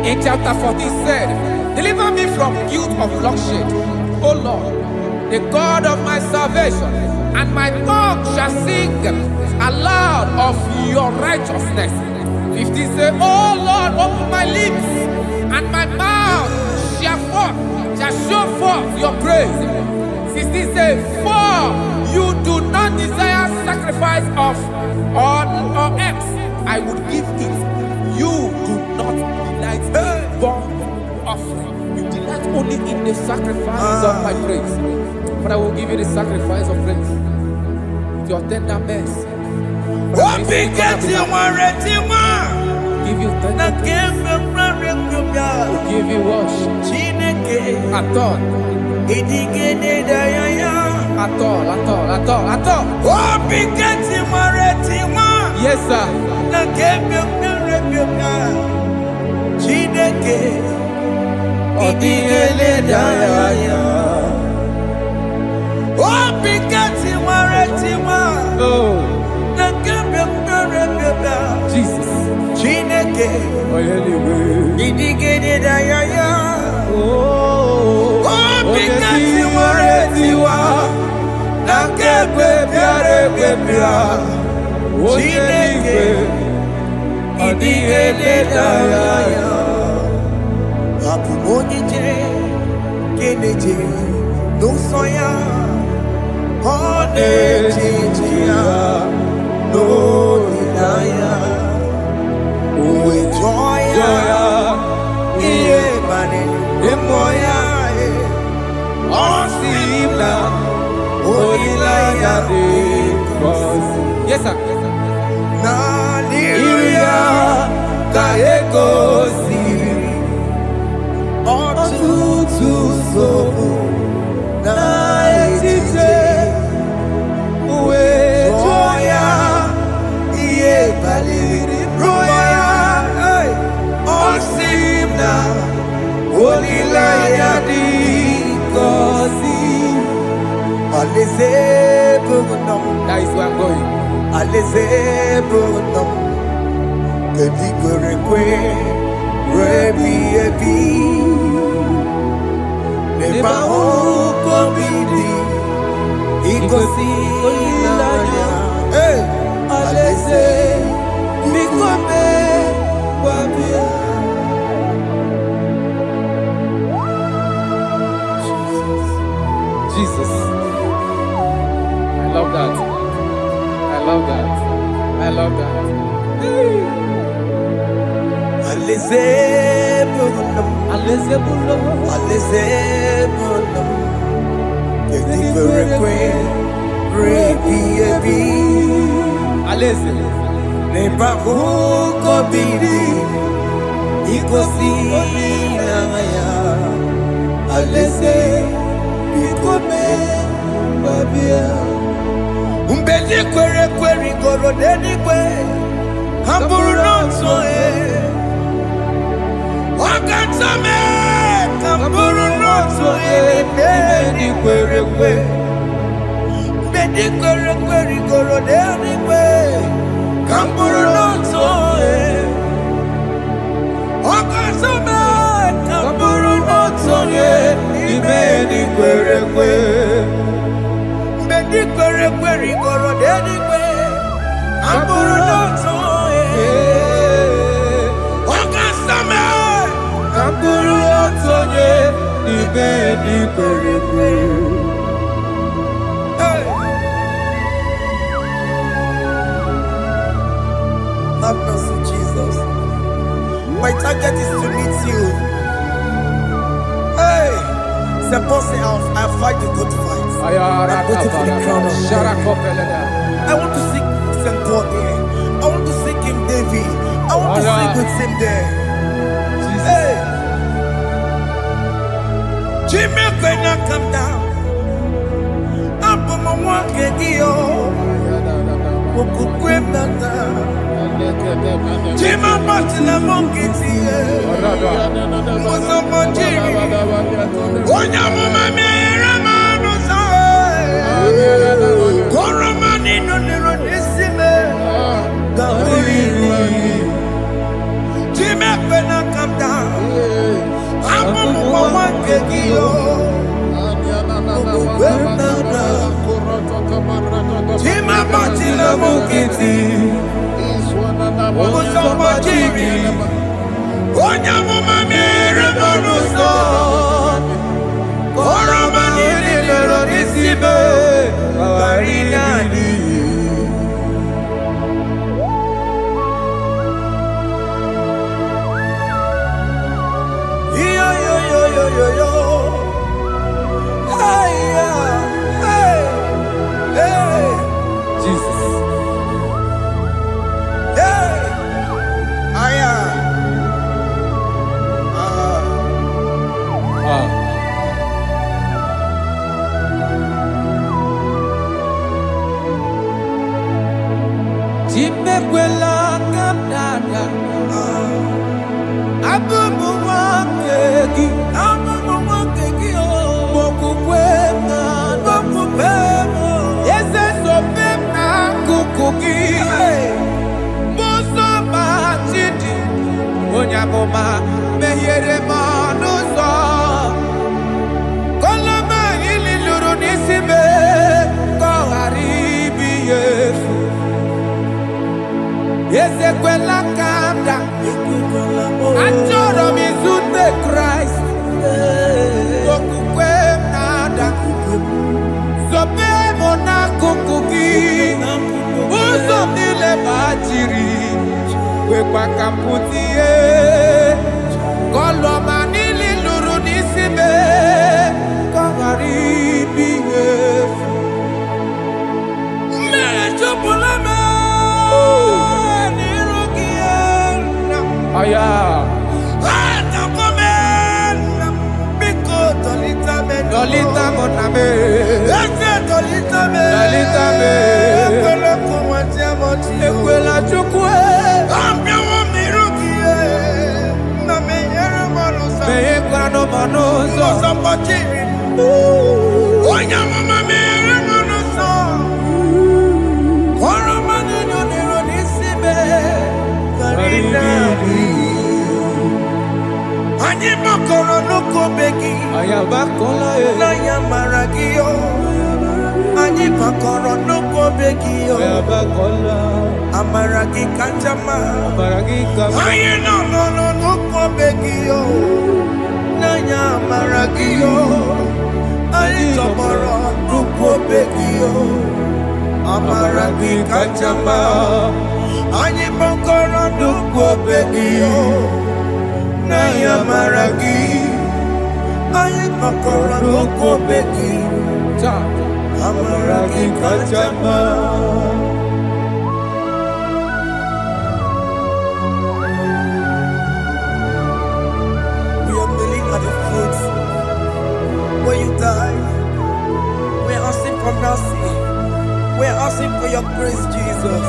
D: In chapter 14 said, deliver me from guilt of bloodshed, O Lord, the God of my salvation, and my tongue shall sing aloud of your righteousness. 15 say, O Lord, open my lips, and my mouth shall show forth your praise. 16 says, for you do not desire sacrifice of or eggs, I would give it. You do not delight in burnt offering. You delight only in the sacrifice of my praise. But I will give you the sacrifice of praise. With your tender mercy. Give you tender will give you worship. At all. Yes, sir. Jesus. Yes, sir. That is where I'm going. Jesus. I love that. I love that. I love that.
C: Have mercy, Jesus. My target is to meet you. Hey, suppose I fight the good fight. I'm waiting for the crown of glory. I want to seek St. God there. I want to seek Him, David. I want to sing with him there. Hey, Jimmy, when I come down, I'm on my walk again. Jima Martina Monkiti, was a Monjiri, Onya Mama Rama Rosa, Goramani no Neronisime, Jimmy, when I come down, I'm on my walk again. Jima Martina Monkiti, onye amụma mere m n'ụzọ oroma niile lụrụ n'isi m ghara ịna n'iyi. Yo. Hey, hey, hey.
D: Jesus.
C: Hey. Aya.
D: Chimekwela kamdada. Abubu wakegi. Mokukwe na mokupemo. Yese sopem na kukuki. Muso machidi. Onyamoma mehiere manuso. Koloma ili luru nisime. Koharibi yefu. Yese kwela kamda. Achoro mizute Christ. Okukwe nada. Sope mona kukuki. Uzo nile bachiri. Wekwa kamputie. Koloma nili luru nisime. Kogaribi yefu. Mechopulame. Aya. Dolita moname. Dolita me. Ekwela chukwe. Meye kwano manuzo.
C: Onyamama mere manuzo. Koromani noniro nisime. Anyị makọrọ n'ụkọ begi.
D: Ayabakola e.
C: N'anya mara gị o. Anyị makọrọ n'ụkọ begi o.
D: Ayabakola.
C: Amara gị kacha mma.
D: Amaragi kama.
C: Anyị nọ n'ụkọ begi o. N'anya mara gị o. Anyị tọgbọrọ n'ụkọ begi o. Amara gị kacha mma. Anyị makọrọ n'ụkọ begi o. N'anya mara gị. Anyị makọrọ n'ụkọ begi. Amara gị kacha mma. We are kneeling at the foot where you died. We are asking for mercy. We are asking for your grace, Jesus.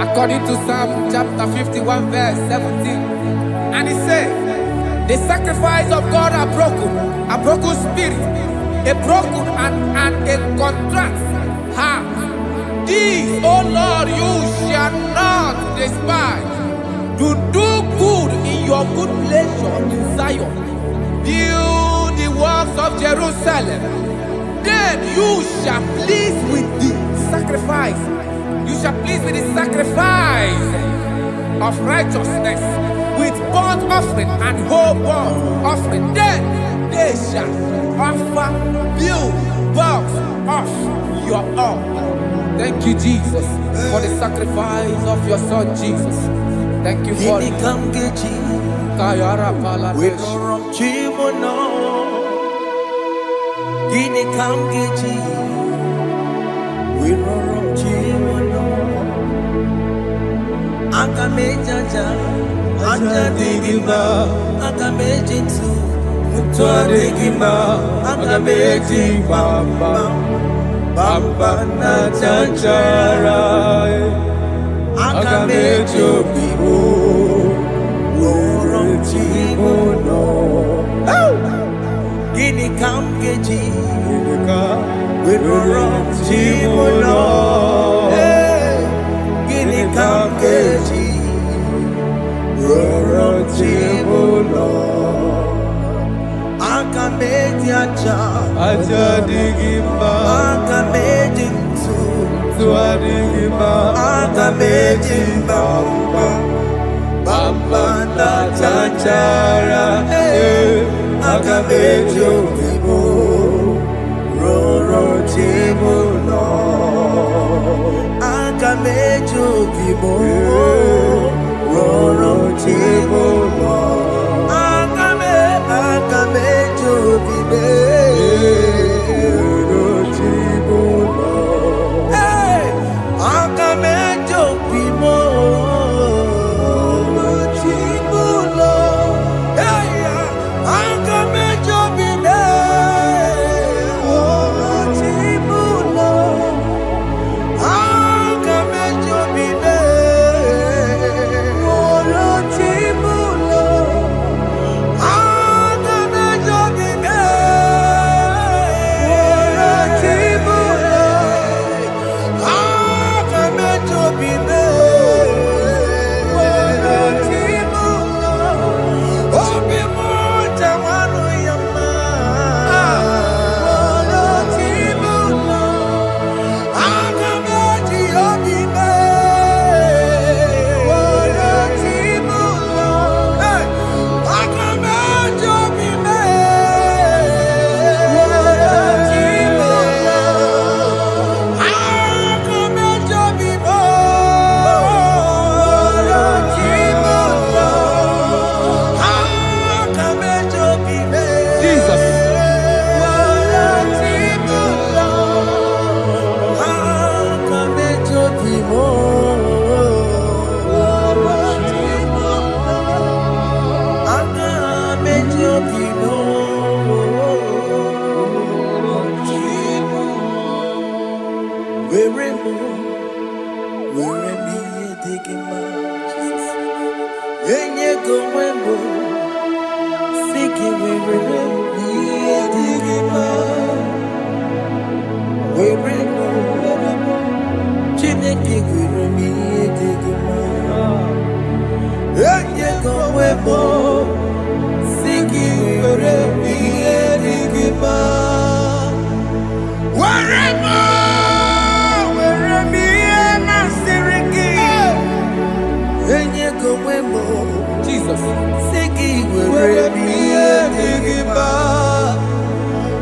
D: According to Psalm chapter 51 verse 17. And he said, the sacrifice of God are broken spirit, a broken and a contrite heart. These, O Lord, you shall not despise. To do good in your good pleasure in Zion. Build the works of Jerusalem. Then you shall please with the sacrifice. You shall please with the sacrifice of righteousness, with burnt offering and whole burnt offering. Then they shall offer build works of your own. Thank you, Jesus, for the sacrifice of your Son, Jesus. Thank you for it. Kayara Paladesh.
C: Akamejaja, Ajadigima, Akamejitu, Mutuadigima, Akameji Bamba, Bamba Najajara, Akamejo Bibo, Worom Chimono, Gini Kamgeji, Worom Chimono. Kamkeji, Roro Chibulo, Akamejiacha,
B: Ajadigimba,
C: Akamejintu,
B: Tuadigimba,
C: Akamejimba, Bamba na
B: Tachara,
C: Akamejo Bibo, Roro Chibuno, Akamejo Bibo, Roro Chibuno, Akamejo Bibe, Roro Chibuno, Akamejo Bibo.
B: Jesus.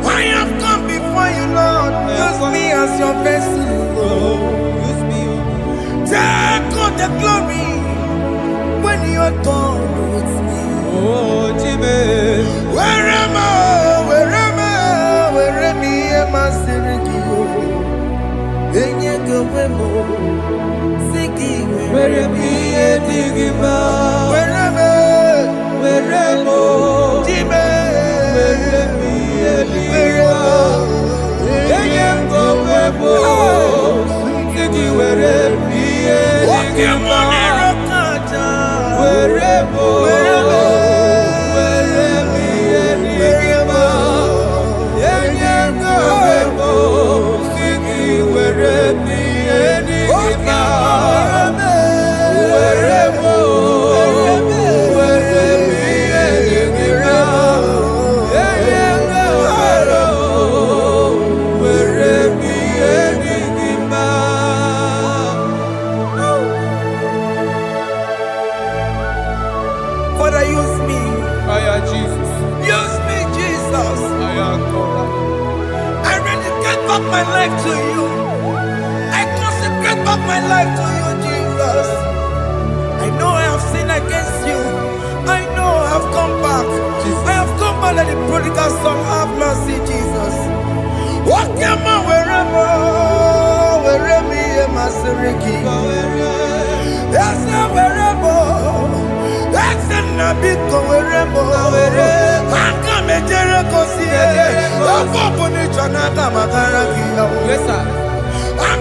C: I have come before you, Lord. Use me as your vessel.
B: Use me.
C: Take all the glory when you are done with me.
B: Oh, Jimmy.
C: Where am I? Where am I? Maserikio. Enye gowemo. Siki
B: Where am I? Digima.
C: Where am I?
B: Where am I?
C: Jimmy.
B: Where am I? Digima. Enye gowemo. Siki where am I? Digima. Where am I?
C: Father, use me.
B: Jesus.
C: Use me, Jesus. I rededicate back my life to you. I consecrate back my life to you, Jesus. I know I have sinned against you. I know I have come back. I have come back like the prodigal son. Have mercy, Jesus. What am I? Wherever me and my Seriki. Yes, wherever. That's a nabiko wherever. Come and Jericho see it.
B: Yes, sir.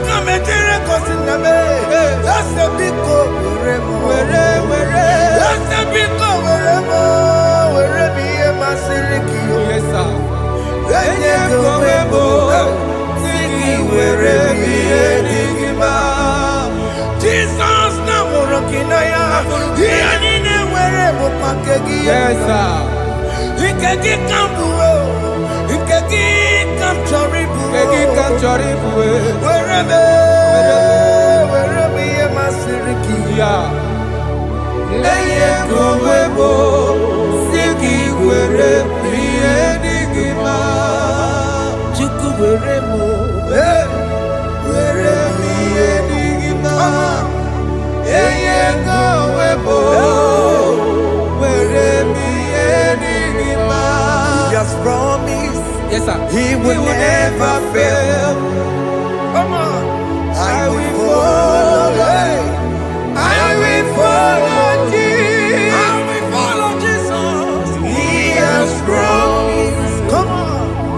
C: Come and Jericho see the man. That's a big go wherever. That's a big go wherever me and my Seriki.
B: Yes, sir.
C: Jesus now rocking aya.
B: Yes, sir.
C: Ikeki kambuo, ikeki kamchoribu, wereme ye masiriki
B: ya.
C: eye kowebo, siki wereme ye digima, chuku weremo, wereme ye digima, eye kowebo, wereme ye digima. He has promised.
B: Yes, sir.
C: He will never fail. Come on. I will follow. I will follow Jesus. I will follow Jesus. He has promised. Come on.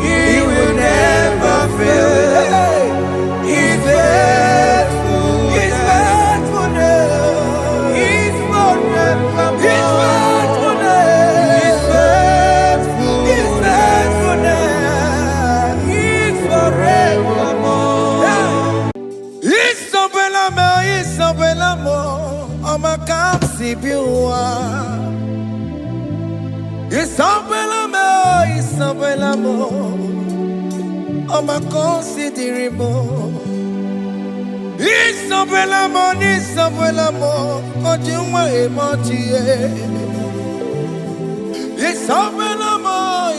C: He will never fail. He's faithful. He's faithful. He's forever. He's faithful. He's faithful. He's faithful. He's forevermore. Isabelamo, I'ma come see you. Isabelamo, I'ma consider more. Isabelamo, Ojuma emoji.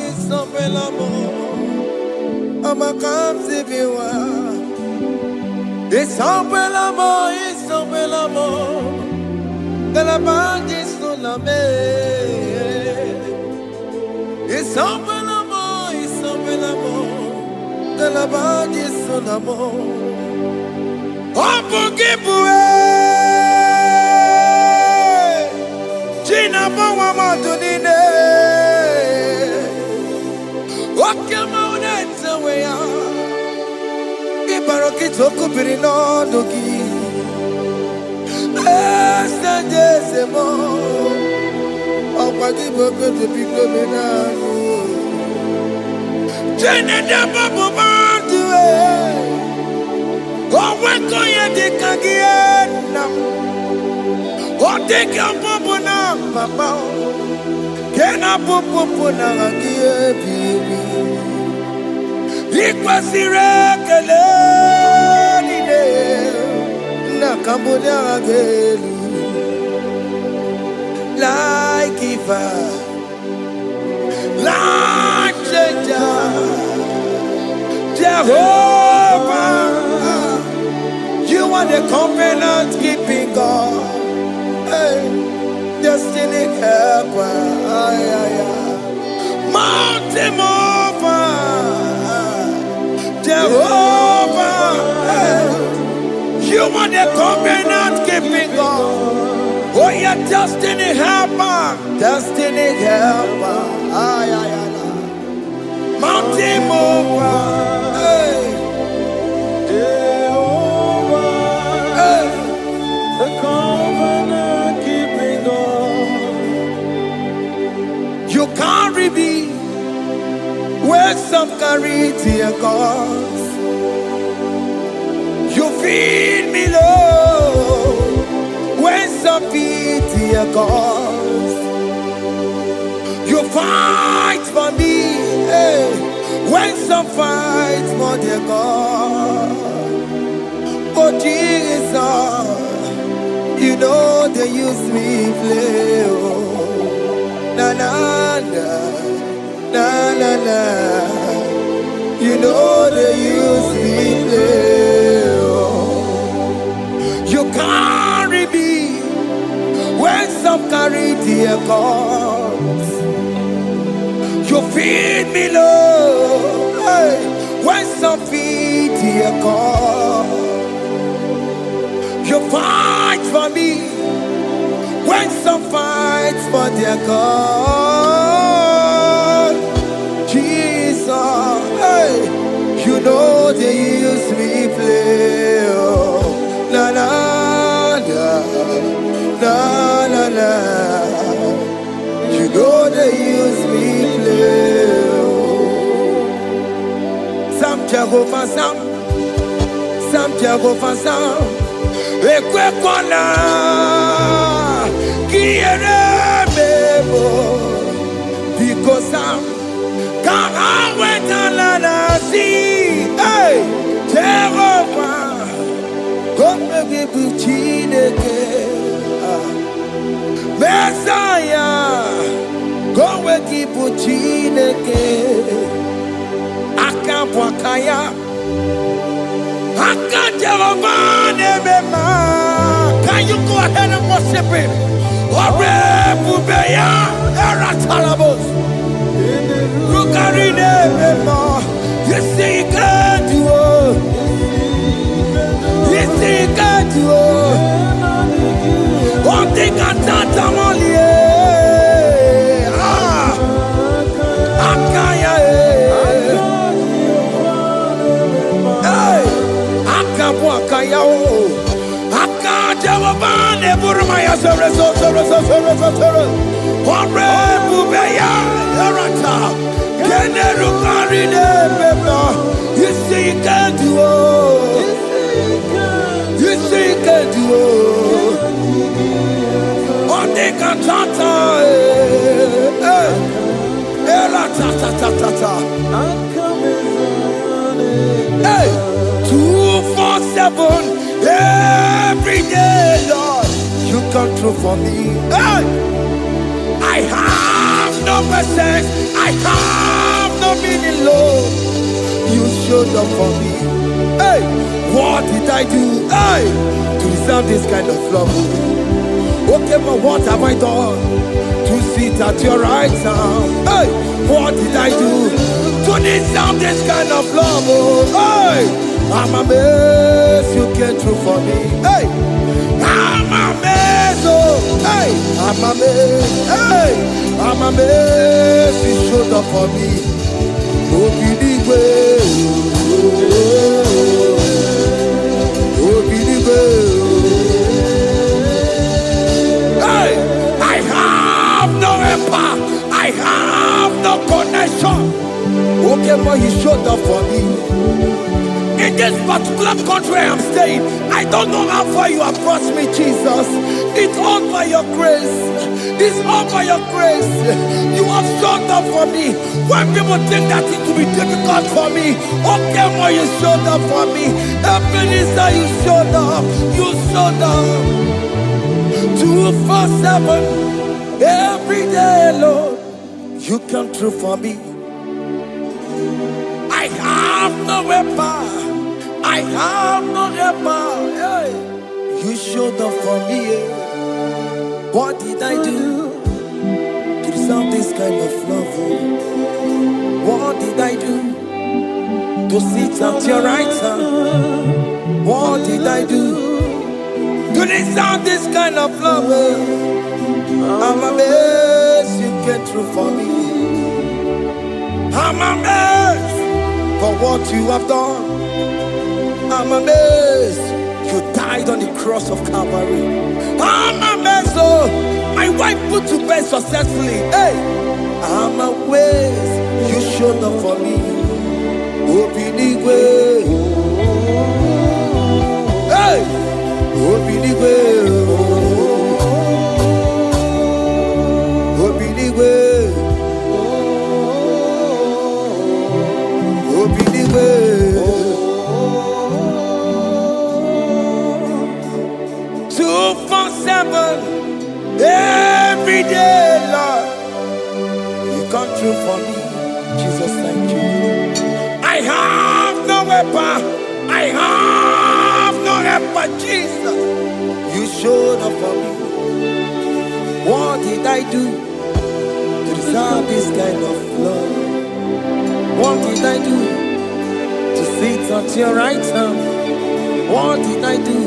C: Isabelamo, I'ma come see you. Isabelamo, de la bande solame. Isabelamo, de la bande solamo. Opugibue, Gina Bawa Madunine, Okamaunenza Wea, Ibarokitoku Birino Dogi. Estadezemo, Opagiboko to Picomino. Jenna Babu Bandue, Owakoya de Kagiana, Oteka Popona, Papa, Kena Popona, Baby. Ikwasirekele, Cambodia gelu like giver, like changer, Jehovah. You are the covenant keeping God, hey, destiny helper, mountain mover, Jehovah. Hey. You are the covenant keeping God. Oh, your destiny helper. Destiny helper. Mountain mover. Hey. Hey. The covenant keeping God. You carry me where some carry tear gods. You feed me, Lord, when some feed your cause. You fight for me, hey, when some fight for their God. Oh Jesus, you know they use me play. Oh. Na na na, na na na. You know they use me play. You carry me when some carry their gods. You feed me, Lord, hey, when some feed their God. You fight for me when some fight for their God. Jesus, hey, you know they use me play. Oh. Na na na na na na. You know they use me play. Some Jehovah, some Jehovah, some. Ekwe kona kiere bebo, biko akaya. Can you go ahead and worship him? You see, you can do it. You see, you can do it. One thing I can't only. Akaya. Hey, Akaya. Akajawabane burmaya sereso. Ore bubeya erata. Keneru karine beba. You see you can do it. You see you can do it. Onde kantata. Erata. Hey, 247 every day, Lord, you come through for me. Hey, I have no message, I have no meaning, Lord. You showed up for me. Hey, what did I do? Hey, to deserve this kind of love? Okay, but what have I done to sit at your right hand? Hey, what did I do to deserve this kind of love? Hey, I'm amazed you came through for me. Hey, I'm amazed. Oh, hey, I'm amazed. Hey, I'm amazed you showed up for me. Oh, believe it. Oh, believe it. Hey, I have no empire. I have no connection. Okay, but you showed up for me. In this particular country I am staying, I don't know how far you have brought me, Jesus. It's all by your grace. It's all by your grace. You have showed up for me. When people think that it will be difficult for me, okay, well, you showed up for me. Ebenezer, you showed up. You showed up. 247 every day, Lord. You come through for me. I have no weapon. I have no weapon. Hey. You showed up for me. What did I do to deserve this kind of love? What did I do to sit at your right hand? What did I do to deserve this kind of love? I'm amazed you came through for me. I'm amazed for what you have done. I'm amazed you died on the cross of Calvary. I'm amazed, oh, my wife put to bed successfully. Hey, I'm amazed you showed up for me. Obinigwe. Hey, Obinigwe. Obinigwe. Obinigwe. 247 every day, Lord. You come through for me, Jesus. Thank you. I have no weapon. I have no weapon, Jesus. You showed up for me. What did I do to deserve this kind of love? What did I do to sit at your right hand? What did I do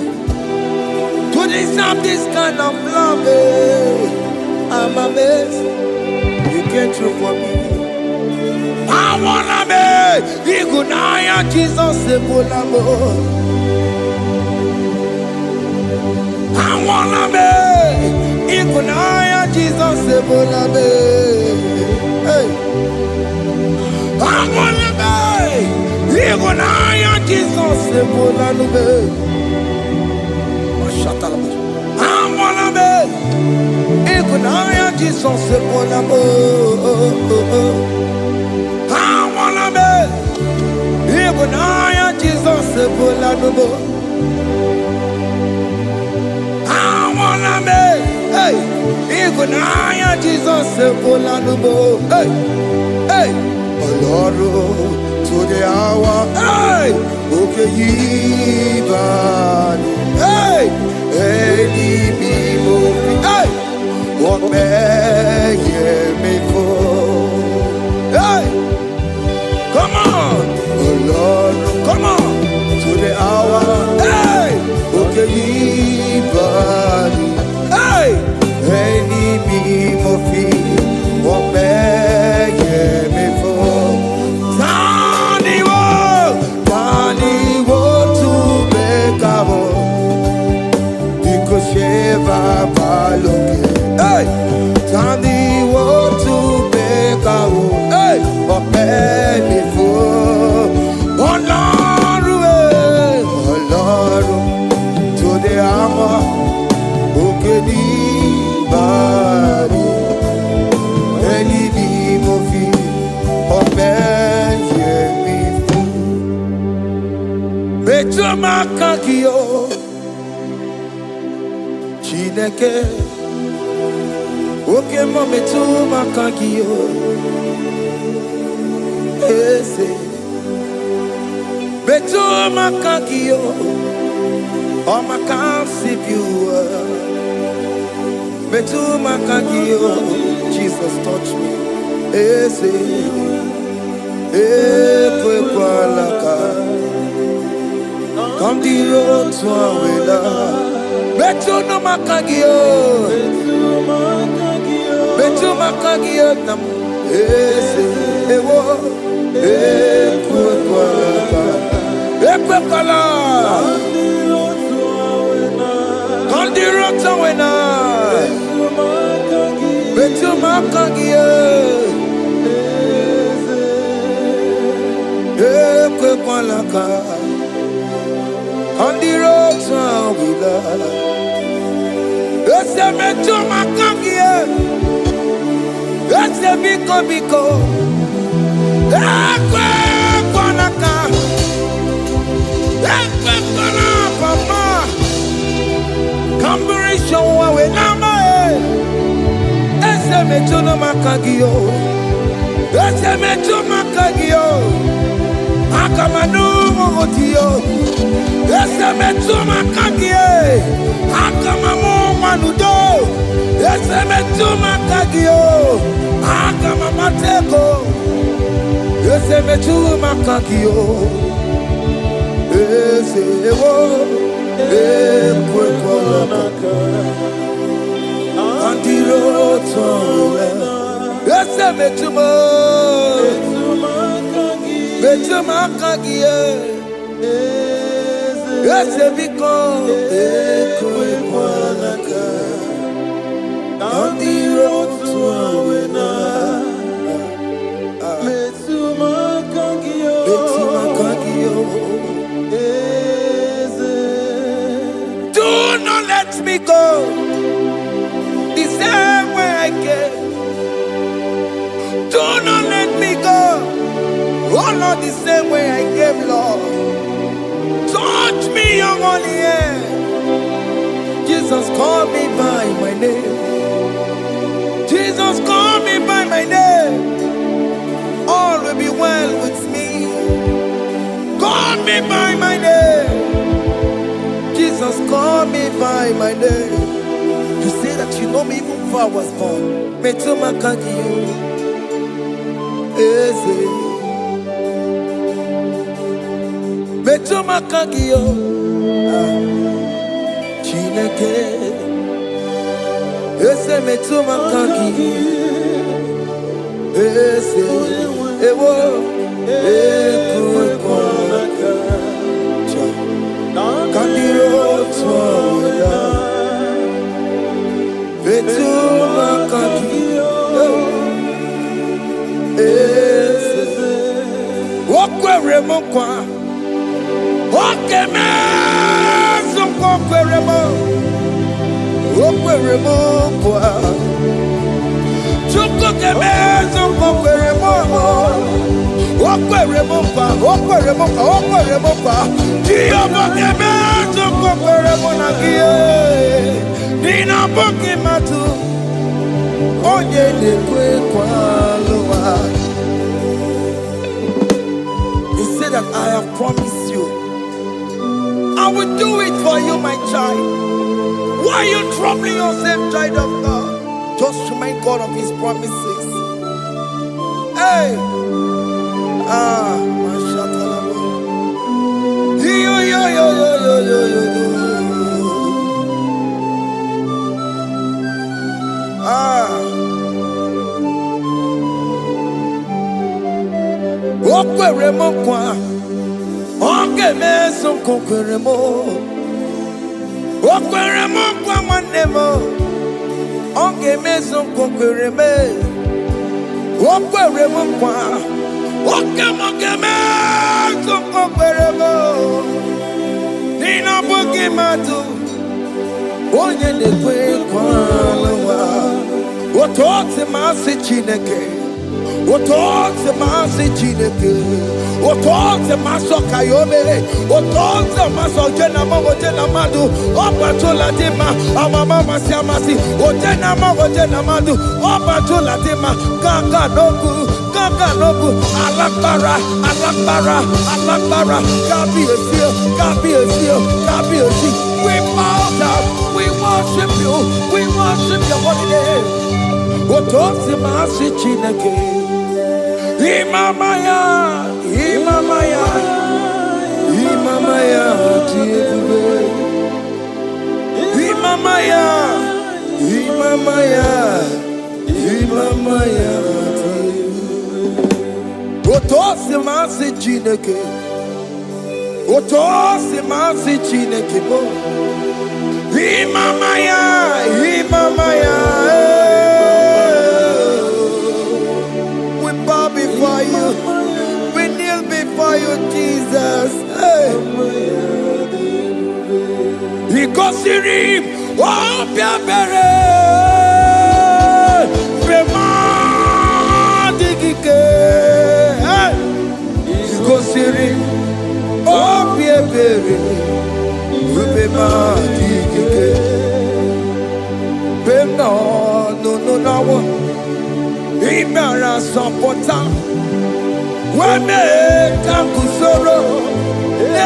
C: to deserve this kind of love? I'm amazed you came through for me. I wanna be Igunaya Jesus Sebulamo. I wanna be Igunaya Jesus Sebulame. Hey, I wanna be Igunaya Jesus Sebulame. I wanna be Igunaya Jesus Sebulamo. I wanna be Igunaya Jesus Sebulamo. I wanna be, hey, Igunaya Jesus Sebulamo. Hey, hey, Oloro to the hour. Hey, okay, yibani. Hey, any people. Hey, what may me for? Hey, come on, oh Lord, come on to the hour. Hey, okay, yibani. Hey, any people. What may me for? Tani wo to make up. Because Sheva Paloke. Hey, Tani wo to make up. Hey, what may me for? Oh Lord, to the hour. Okay, body. Betuma kakio Chineke Oke mo betuma kakio Ese Betuma kakio Oma kansipiwa Betuma kakio Jesus touch me Ese Ekwe kwa laka Come the road to Awela. Betu no makagio. Betu makagio nam. Ese ewo. Ekwe kwala. Come the road to Awela. Betu makagio. Ekwe kwala. On the road to Awila. It's a meto makangie. It's a biko. Ekwe kwanaka. Ekwe kwana papa. Kamburisho wawe nama. It's a meto no makagio. It's a meto makagio. Akamanu motio. Ese metuma kagie, akamamu manudo. Ese metuma kagio, akamamateko. Ese metuma kagio, ese ewo, ekwe kolaka. Andiro tola. Ese metuma kagie. Ese biko ekwe kwanaka Andi rotu awena Betuma kagio Do not let me go the same way I came. Do not let me go. Oh Lord, the same way I came, Lord. Touch me, your holy hand. Jesus, call me by my name. Jesus, call me by my name. All will be well with me. Call me by my name. Jesus, call me by my name. You say that you know me even before I was born. Metuma kagio. Eze. Betuma kagio. Chineke. Ese metuma kagio. Ese ewo. Ekwe kwanaka. Kandiro tuawela. Betuma kagio. Ese. Okwere mokwa. Okeme soko kweremo. Okweremo kwa. Chuko keme soko kweremo. Okweremo kwa. Diyo keme soko kweremo na kie. Nina boki matu. Onye lekwe kwa loa. that I have promised you. I will do it for you, my child. Why are you troubling yourself, child of God? Just remind God of His promises. Hey! Mashatalabo. Yo, yo, yo, yo, yo, yo, yo, yo. Okweremo kwa Ogemeso kokweremo Okweremo kwa manemo Ogemeso kokwereme Okweremo kwa Ogemeso kokweremo Nina bugimatu Onye nekwe kwa lewa Otote masi chineke Otote masi chineke Otote maso kayome Otote maso jena madu Opatola dima Amama siamasi Ojena madu Opatola dima Gaga nobu Alakbara Gabi esio We bow down We worship you your holy name Otote masi chineke Imamaya Otosi masi chineke bo Imamaya We bow before you We kneel before you Jesus Ikosirim Opiabere Bemadikike Ikosirim Opiabere Bemadikike Beno no Imara Sopota Wame Kakusoro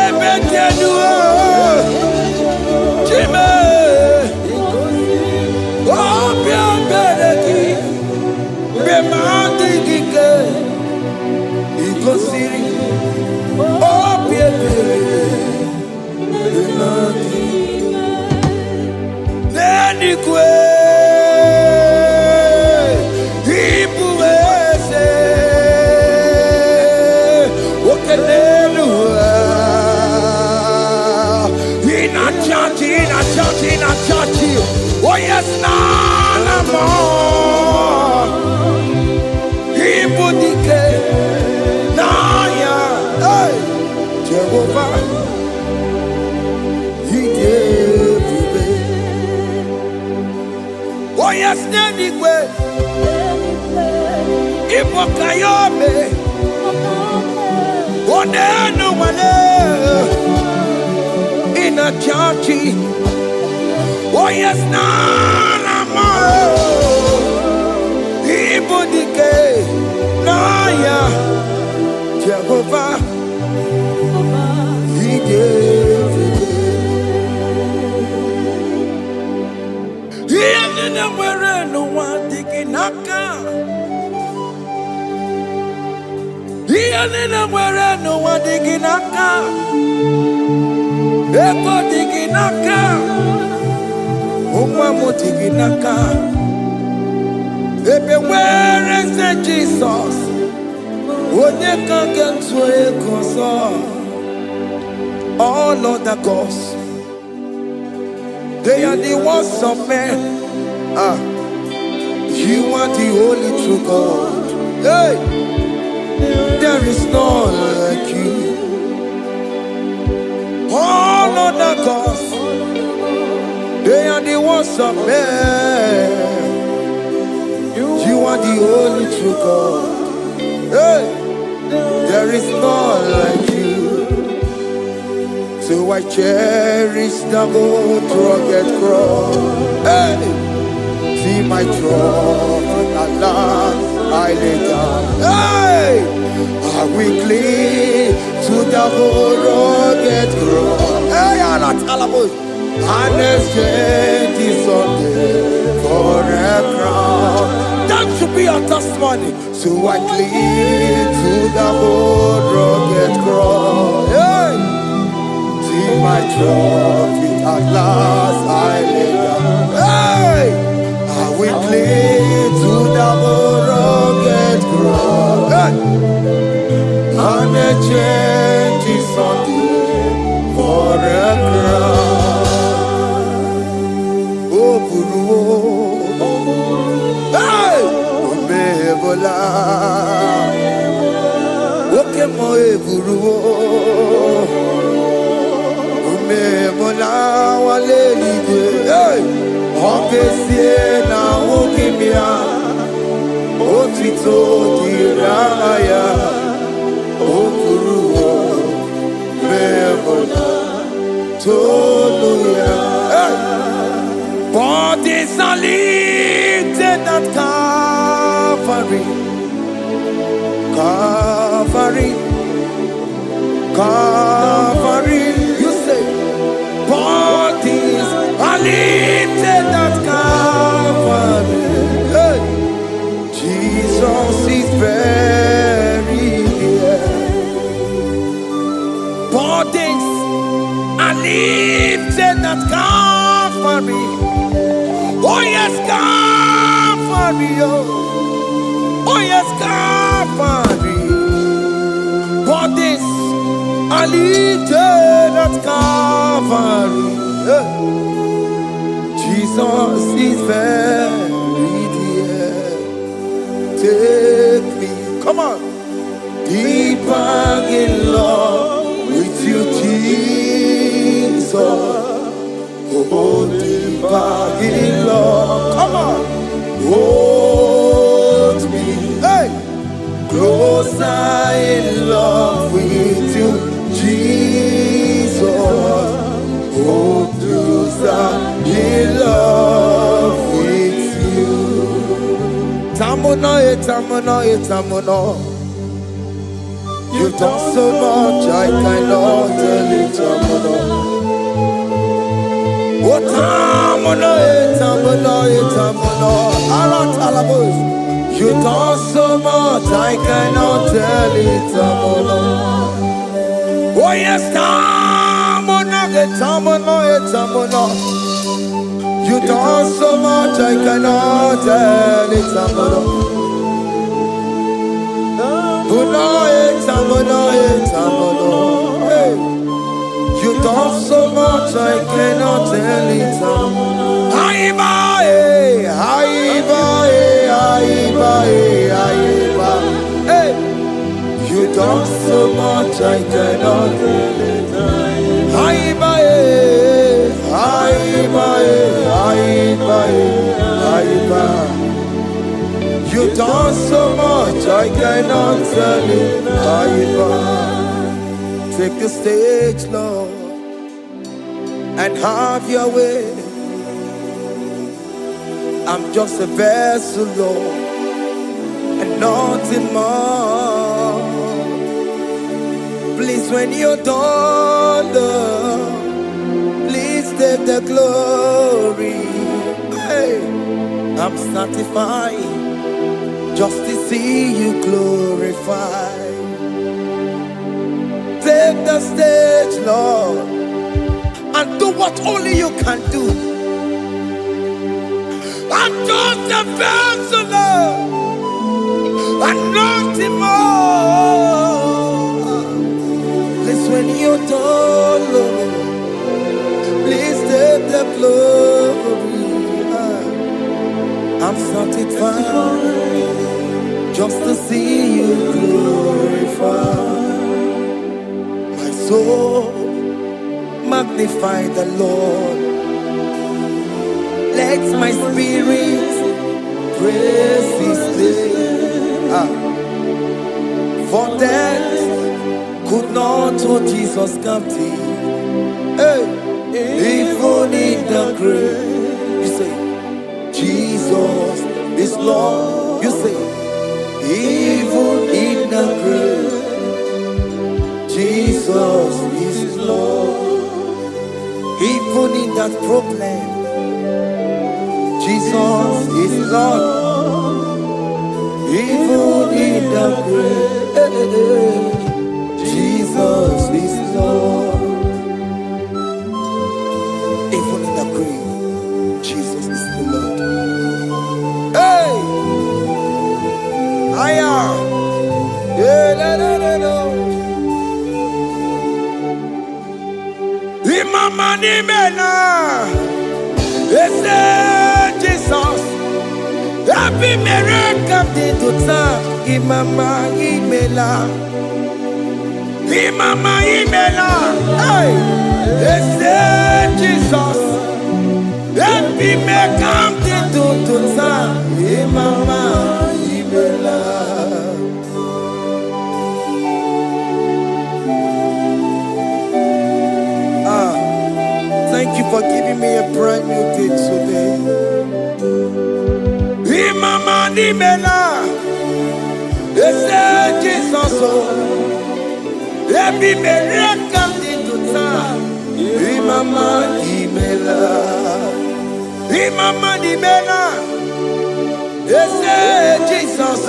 C: Ebetenua Chime Obia Bereki Bemandi Gike Ikosiri Obia Bereki Nenikwe Oh yes, nana more. Ibudike, naya, hey, Jehovah, He gave me. Oh yes, nanigwe, Ibokayome, oh nenu mane, in a churchy. Oh yes, nana more. Ibudike, naya, Jehovah, He gave it. He didn't wear no one digging naka. He didn't wear no one digging naka. Ebo digging naka. Tiginaka. Where is the Jesus? All other gods, they are the works of men. You are the only true God. Hey, there is none like you. All other gods, they are the ones of men. You are the only true God. Hey, there is none like you. So I cherish the gold rugged cross. Hey, see my throne, Allah, I lay down. Hey, I will cling to rugged cross. Hey, and exchange is Sunday for a crown. That should be your testimony. So I cling to the rugged cross. Hey, till my trophy at last I lay down. Hey, I will cling to the rugged cross. Hey, and exchange is Sunday for a crown. Oh, Guru, hey, Omebola, okay, my Guru, Omebola, wale libe, hey, Okesie na okimia, Otito diraya, oh, Guru, Omebola. Bodies are lifted at Calvary, Calvary, Calvary. You say, bodies are lifted at Calvary. Hey. Jesus is buried here. Bodies are lifted at Calvary. Oh yes, Calvary. Oh yes, Calvary. Bodies are lifted at Calvary. Jesus is buried here. Take me, come on, deeper in love with you, Jesus. Oh, deeper in love. Come on. Hold me. Hey. Closer in love with you, Jesus. Oh, closer in love with you. Tamono, tamono, tamono. You've done so much, I cannot tell it, tamono. Oh, tamono, tamono, alatalabos. You done so much, I cannot tell it, tamono. Oh yes, tamono, tamono. You done so much, I cannot tell it, tamono. Oh no, tamono, hey. You done so much, I cannot tell it. Hey, you done so much, I cannot tell it. You done so much, I cannot tell it. Take the stage, Lord, and have your way. I'm just a vessel, Lord, and nothing more. Please, when you're done, Lord, please take the glory. Hey, I'm satisfied just to see you glorified. Take the stage, Lord, and do what only you can do. I'm just a vessel, Lord, and nothing more. Please, when you're done, Lord, please take the glory. I'm satisfied just to see you glorified. My soul magnify the Lord. Let my spirit praise His name. For death could not hold Jesus captive. Hey, even in the grave, you say, Jesus is Lord. You say, even in the grave, Jesus that problem. Jesus is Lord. Even in the grave, Jesus is Lord. Even in the grave, Jesus is the Lord. Hey! I am. Imama ni mena, Jesus. Happy miracle to time. Imama imela, Imama imela. Hey, Jesus. Happy miracle to time. Imama imela. Thank you for giving me a brand new day today. Imama ni mena, Jesus. Every miracle to time. Imama ni mena, Imama ni mena, Jesus.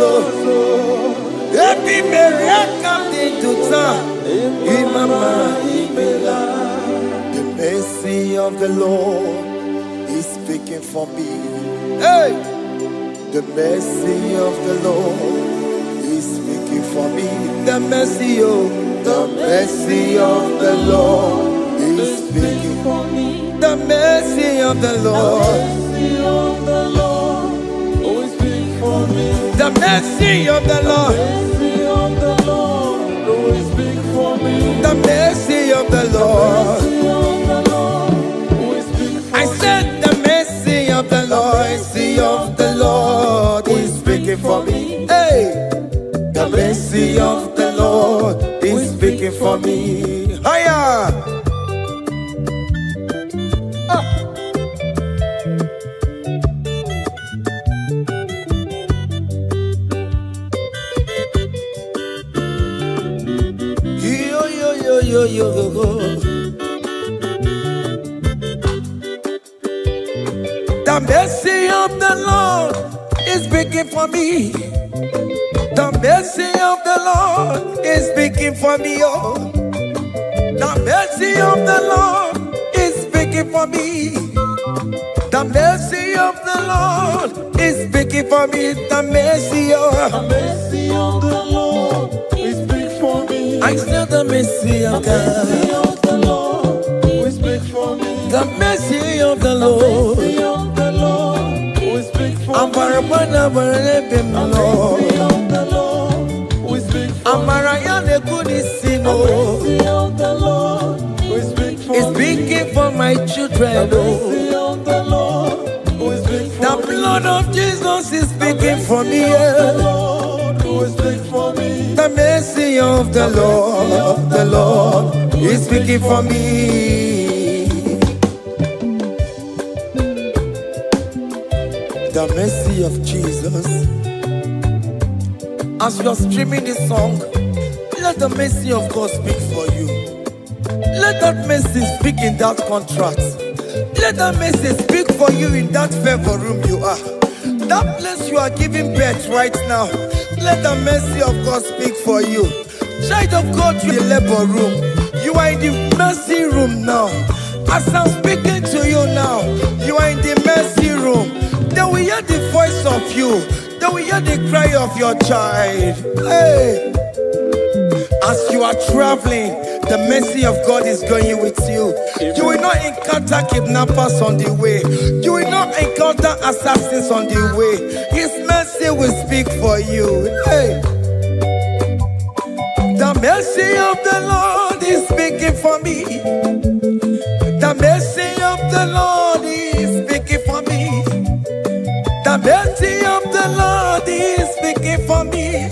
C: Every miracle to time. Imama ni mena. The mercy of the Lord is speaking for me. Hey! The mercy of the Lord is speaking for me. The mercy of the Lord is speaking for me. The mercy of the Lord always speak for me. The mercy of the Lord always speak for me. The mercy of the Lord. I said the mercy of the Lord is speaking for me. Hey, the mercy of the Lord is speaking for me. Hiya! Yo. The mercy of the Lord is speaking for me. The mercy of the Lord is speaking for me. Oh, the mercy of the Lord is speaking for me. The mercy of the Lord is speaking for me. The mercy of
E: the Lord is speaking for me.
C: I still the mercy of God.
E: The mercy of the Lord will speak for me.
C: The mercy of the Lord. Amara bana barebe mlo. Amara yane kunisino. It's speaking for my children. The blood of Jesus is speaking for me. The mercy of the Lord is speaking for me. The mercy of Jesus. As you are streaming this song, let the mercy of God speak for you. Let that mercy speak in that contract. Let that mercy speak for you in that favor room you are. That place you are giving birth right now. Let the mercy of God speak for you. Child of God, you in the labor room. You are in the mercy room now. As I'm speaking to you now, you are in the mercy room. They will hear the voice of you. They will hear the cry of your child. Hey. As you are traveling, the mercy of God is going with you. You will not encounter kidnappers on the way. You will not encounter assassins on the way. His mercy will speak for you. Hey. The mercy of the Lord is speaking for me. The mercy of the Lord is speaking for me. The mercy of the Lord is speaking for me.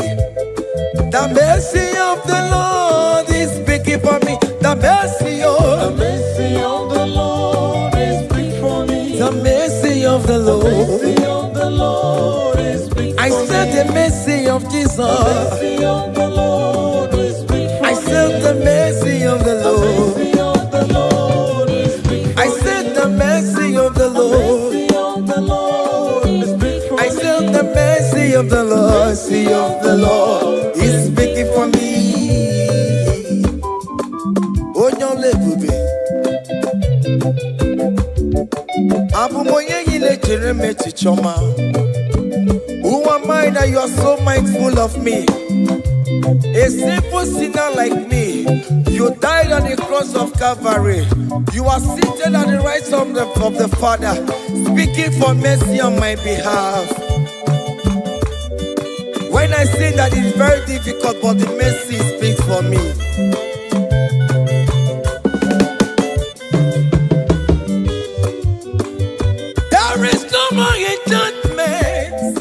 C: The mercy of the Lord is speaking for me. The mercy of
E: the Lord is speaking for me.
C: The mercy of the Lord.
E: The mercy of the Lord is speaking for me.
C: I said the mercy of Jesus.
E: The mercy of the Lord is speaking for me.
C: I said the mercy of the Lord.
E: The mercy of the Lord is speaking for me.
C: I said the of the Lord is speaking for me. Onyole bube. Abumoye yile jereme chichoma. Who am I that you are so mindful of me? A simple sinner like me, you died on the cross of Calvary. You are seated at the right side of the Father, speaking for mercy on my behalf. When I say that it's very difficult, but the mercy speaks for me. There is no more enchantment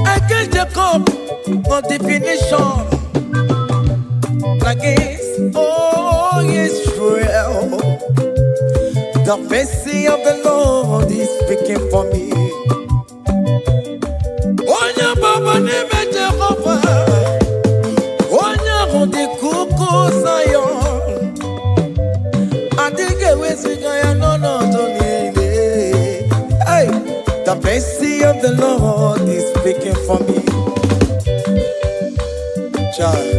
C: against Jacob, no definition against Israel. The mercy of the Lord is speaking for me. Onya baba neme Jehovah, onya hodi kuku Zion. Adige wesigaya no donile. Hey, the mercy of the Lord is speaking for me. Child.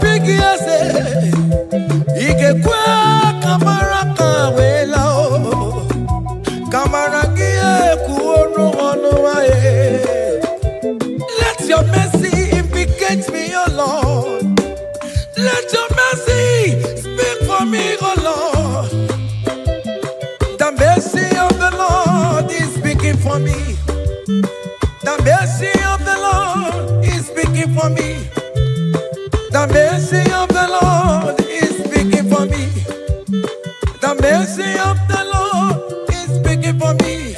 C: Big yes, Ike kwa kamara kawela o, kamara kie kuonu wae. Let your mercy implicate me, O Lord. Let your mercy speak for me, O Lord. The mercy of the Lord is speaking for me. The mercy of the Lord is speaking for me. The mercy of the Lord is speaking for me. The mercy of the Lord is speaking for me.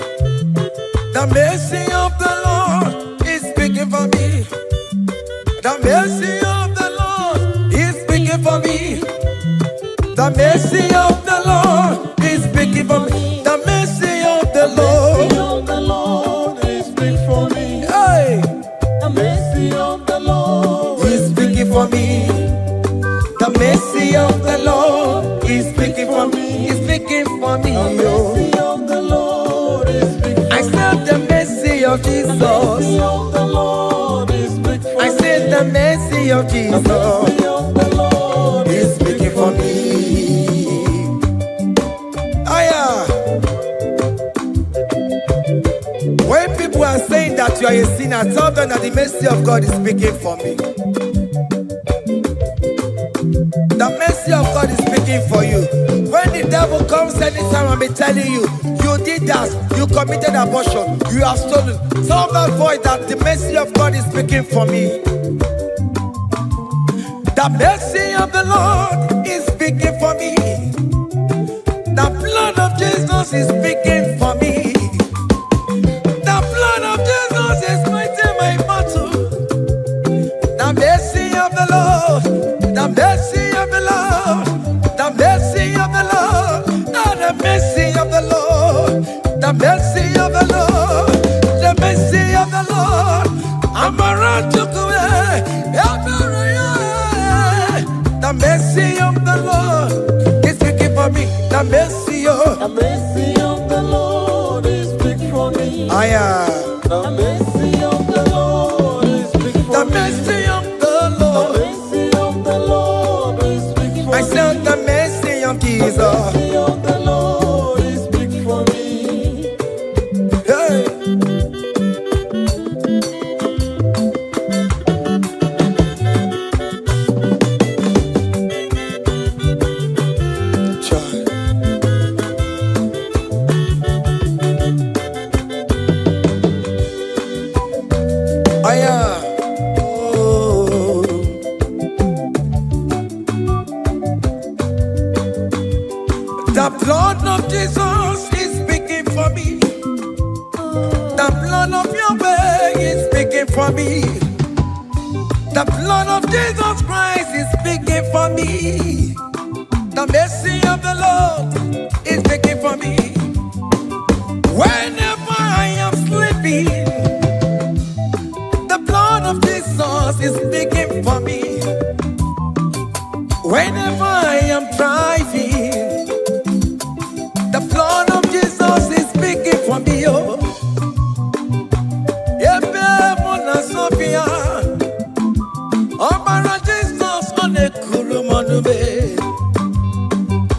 C: The mercy of the Lord is speaking for me. The mercy of the Lord is speaking for me. The mercy of the Lord is speaking for me. The mercy of the Lord
E: is speaking for me.
C: Hey.
E: The mercy of the Lord
C: is speaking for me. The mercy of the Lord is speaking for me. Is speaking for me.
E: The mercy of the Lord is speaking for me.
C: I said the mercy of Jesus.
E: The mercy of the Lord is speaking for me.
C: I said the mercy of Jesus.
E: The mercy of the Lord
C: is speaking for me. Aya. When people are saying that you are a sinner, tell them that the mercy of God is speaking for me. The mercy of God is speaking for you. When the devil comes anytime and be telling you, you did that, you committed abortion, you have stolen, tell that voice that the mercy of God is speaking for me. The mercy of the Lord is speaking for me. The blood of Jesus is speaking for me. The blood of Jesus is fighting my battle. The mercy of the Lord, the mercy of the Lord, the mercy of the Lord, the mercy of the Lord, the mercy of the Lord, the mercy of the Lord. I'm around to go. The mercy of the Lord is speaking for me. The mercy of
E: the Lord is speaking for me.
C: I am.
E: The mercy of the Lord is speaking for
C: The
E: me.
C: mercy of the Lord.
E: The mercy of the Lord is speaking for me.
C: I said the mercy of
E: The
C: Jesus.
E: mercy of the Lord is speaking for me.
C: Hey. Child. I am. Oh. The blood of Jesus is speaking for me. The blood of Yahweh is speaking for me. The blood of Jesus Christ is speaking for me. The mercy of the Lord is speaking for me. Whenever I am sleeping, the blood of Jesus is speaking for me. Whenever I am driving, the blood of Jesus is speaking for me. Oh, Ebe Mona Sophia, Obara Jesus on a Kulumanube.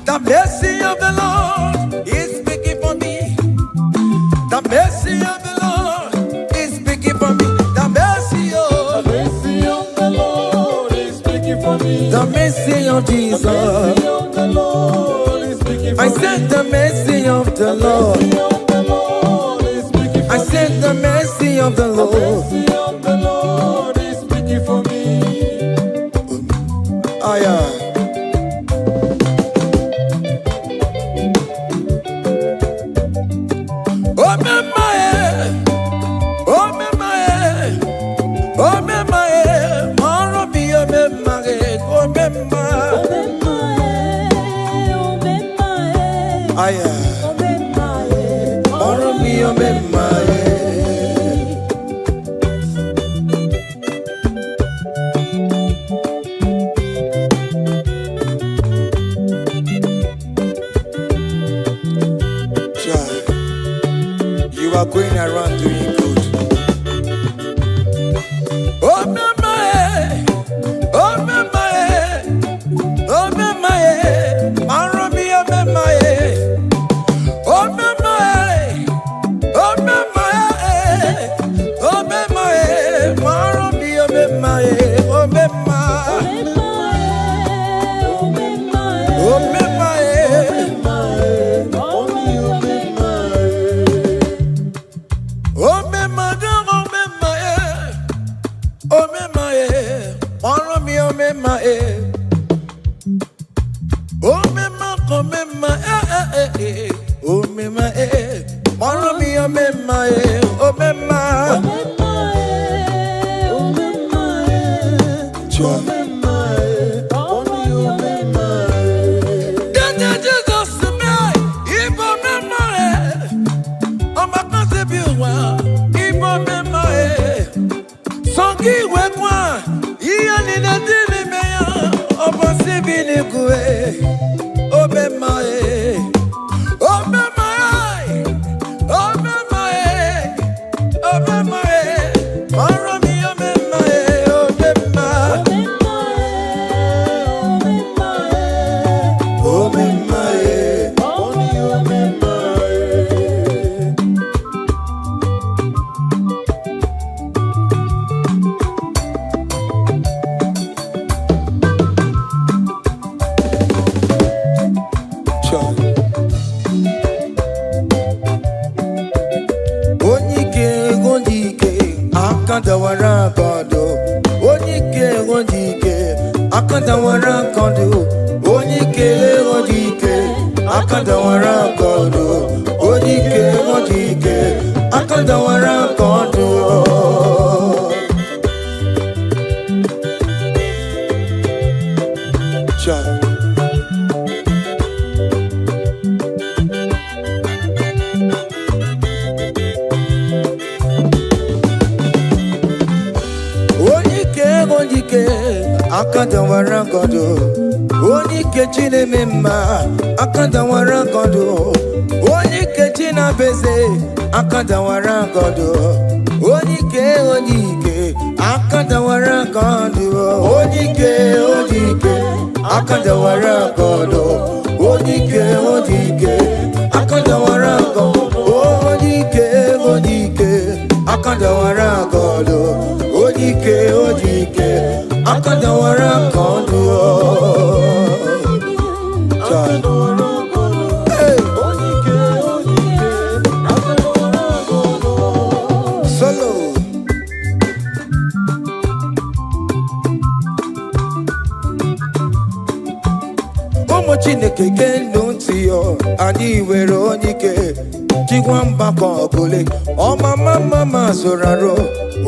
C: The mercy of the Lord is speaking for me. The mercy of the Lord is speaking for me. The mercy of
E: the Lord is speaking for me.
C: the mercy of Jesus.
E: The mercy of the Lord is speaking for
C: I
E: me.
C: said the mercy of the Lord.
E: The Lord is speaking for
C: I said the mercy of the Lord.
E: me. The Lord is speaking for me.
C: Aya. Oh me my, oh me my, oh me my, maro bi oh me my, oh me my. Aya. Maro bi oh me my. You are going around doing good. Oh my, oh my, oh my, Marobi, oh my, oh my, oh my, oh my, Marobi, oh my, oh my, oh my. Oh me madam, oh me my, oh me my, oh me oh me my, oh me ma, oh me ma, oh me ma, oh me oh me my, oh me ma, then Jesus to me, if oh me my, oh my concept Ibo me mae, songi we kwa, iya ni na dili me ya, obo si bini kue, obe mae, obe mae, obe mae, obe mae, maro mi obe mae, obe mae, obe mae, obe mae. Akandawara kondo, onyike onyike. Akandawara kondo, onyike onyike. Akandawara kondo, onyike onyike. Akandawara kondo. Cha. Akandawara kondo, onyike chine mema. Akandawara kondo, onyike china beze. Akandawara kondo, onyike onyike. Akandawara kondo, onyike onyike. Akandawara kondo, onyike onyike. Akandawara kondo, onyike onyike. Akandawara kondo, onyike onyike. Akandawara kondo. Hey. Solo. Omo Chineke genu ntị yo, anyị were onyike. Chigwa mbaka ọbụle, ọmama mama zoraro.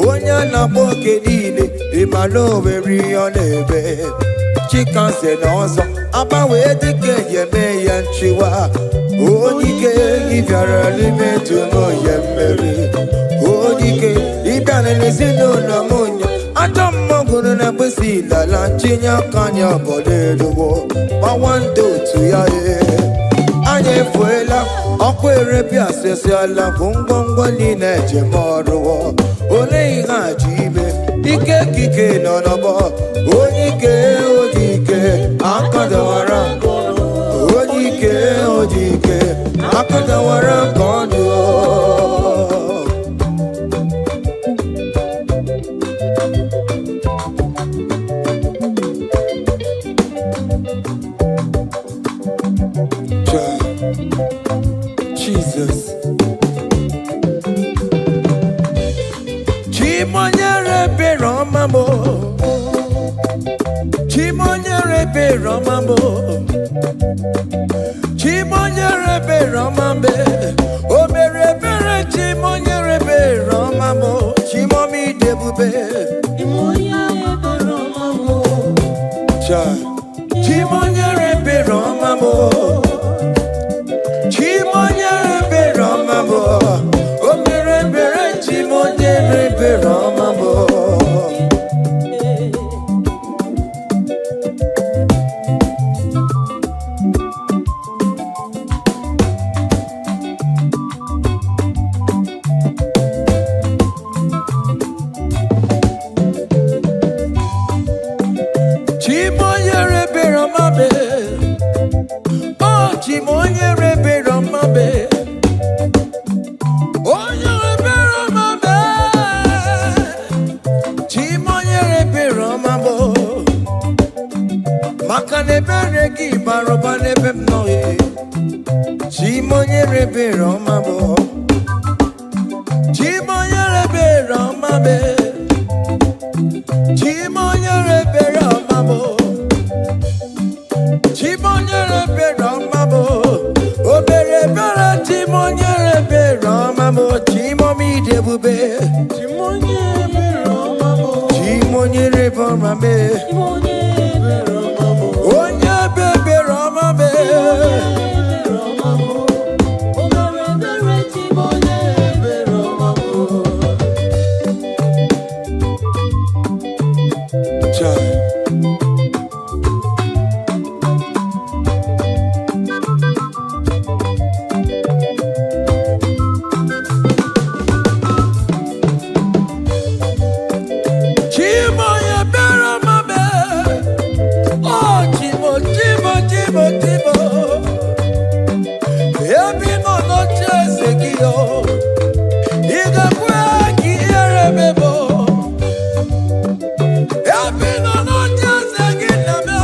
C: Onye a na-agba oke niile, ịma na o nwere ihe ọ na-eme. Chikanse na ọzọ, agbanwe dịka eme ya nchiwa. Onyike ị bịara n'ime ndụ m ya mmeri. Onyike ị bịara n'ezinụlọ m nya. Ajọ mmọnwụ Unu na bisi la chinya kanya boleluwo. Mawando to ya Anye fuela Okwere pia sesi ala Kungongwa ni neje maruwa Ole inga jibe Ike kike nanaba Onike odike Akadawara Onike odike Akadawara kondo Jesus. Chimonyere be Romamo. Chimonyere be Romamo. Chimonyere be Romambe. O mere bere chimonyere be Romamo. Chimomi debube. Chimonyere be Romamo. Chimonyere be Romamo. Chimonyere be Romamo. O mere bere chimonyere be Romamo. Chimonyere be Romame. Oh, chimonyere be Romame. Oh, nyere be Romame. Chimonyere be Romamo. Makane bere ki baroba nebe mnoye. Chimonyere be Romamo. Chimonyere be Romame. Chimonyere be Romamo. Chimonyere be Romamo. O bere bere chimonyere be Romamo. Chimomi debube. Chimonyere be Romamo. Chimonyere be Romame. Chimonyere be Romamo. Onye be Romame. Romamo. O bere bere chimonyere be Romamo. Chai. Chimoye be Romame. Oh, Chimo. Ebi no chese kiyo. Iga kwe ki erebebo. Ebi no chese kiname.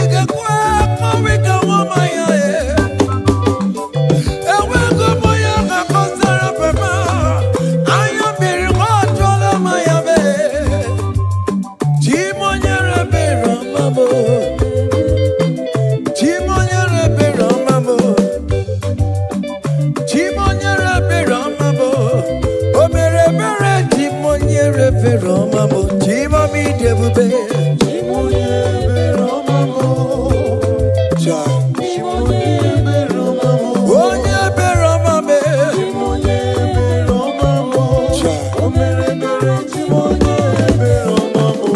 C: Iga kwe mawika wamaya e. Ewe gomoya kakosara pema. Aya biri wachola maya be. Chimonyere be Romamo. Chimonyere be Romamo. Chimonyere be Romamo. O mere bere chimonyere be Romamo. Chimomi debube. Chimonyere be Romamo. Chimonyere be Romamo. Onye be Romame. Chimonyere be Romamo. O mere bere chimonyere be Romamo.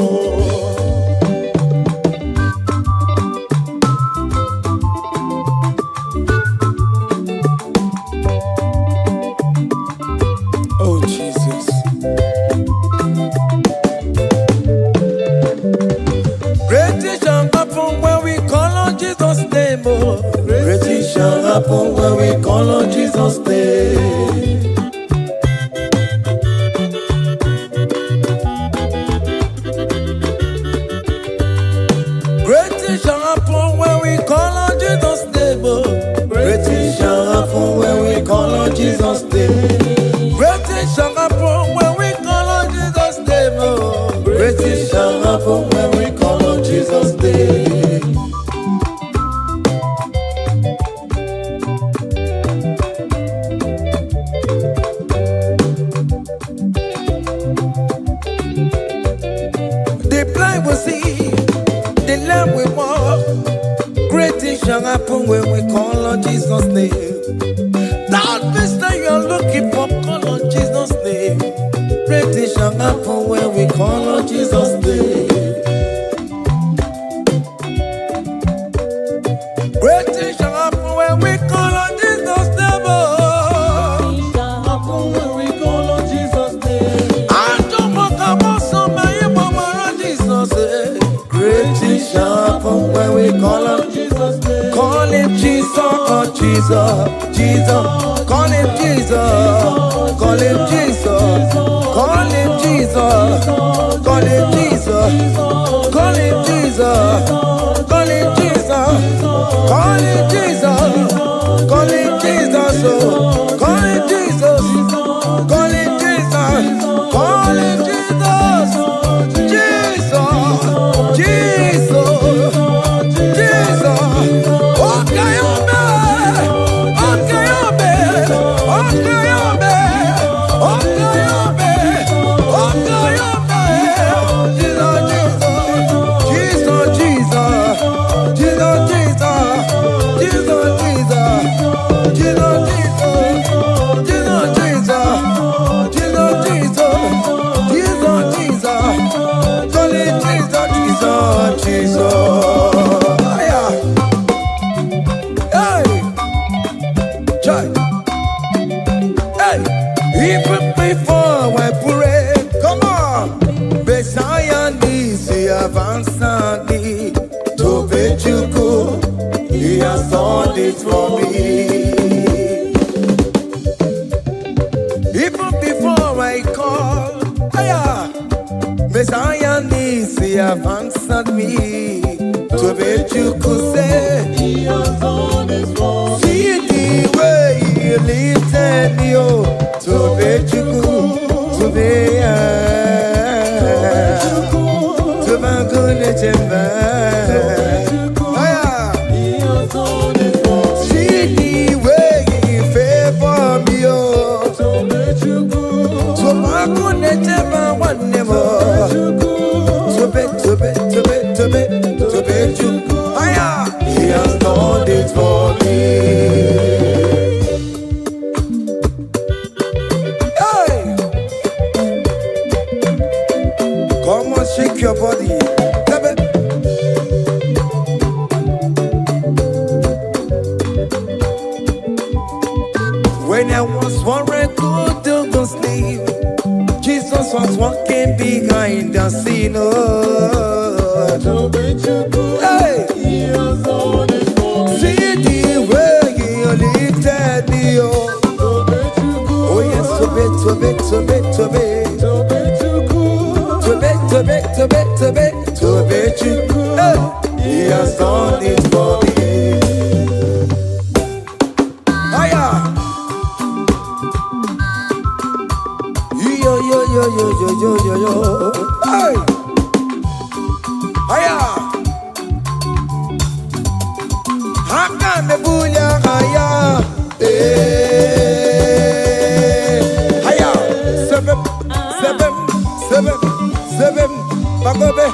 C: Oh, Jesus. Great things shall happen when we call on Jesus' name. Oh, great things shall happen when we call on Jesus' name. Great things shall happen when we call on Jesus' name. Oh, great things shall happen when we call on Jesus' name. Great things shall happen when we call on Jesus' name. Oh, great things shall happen when we call on Jesus' name. The blind will see, the lame will walk. Great things shall happen when we call on Jesus' name. That means that you're looking for, call on Jesus' name. Great things shall happen when we call on Jesus' name. Jesus, Jesus, call him Jesus, call him Jesus, call him Jesus, call him Jesus, call him Jesus, call him Jesus, call him Jesus, call him Jesus, call him Jesus, call him Jesus, call him Jesus, Jesus, Jesus. Even before I pray, come on, Messiah needs to have answered me. To bet you go, he has done it for me. Even before I call, Messiah needs to have answered me. To bet you could say, he has done it for me. See the way he lifted me, oh. To bet you go, to be to my goodness and see the way he favor me, oh. To bet you go, to my goodness and one never. To bet you go, he has done it for me. Shake your body. When I was worried, couldn't sleep, Jesus was walking behind the scene. Hey. See the way he lifted me. Oh yes, to bet. To bet you, he has done it for me. Hiya, yo. Hey, hiya, haka me bunya hiya, hiya, seven, bagobe.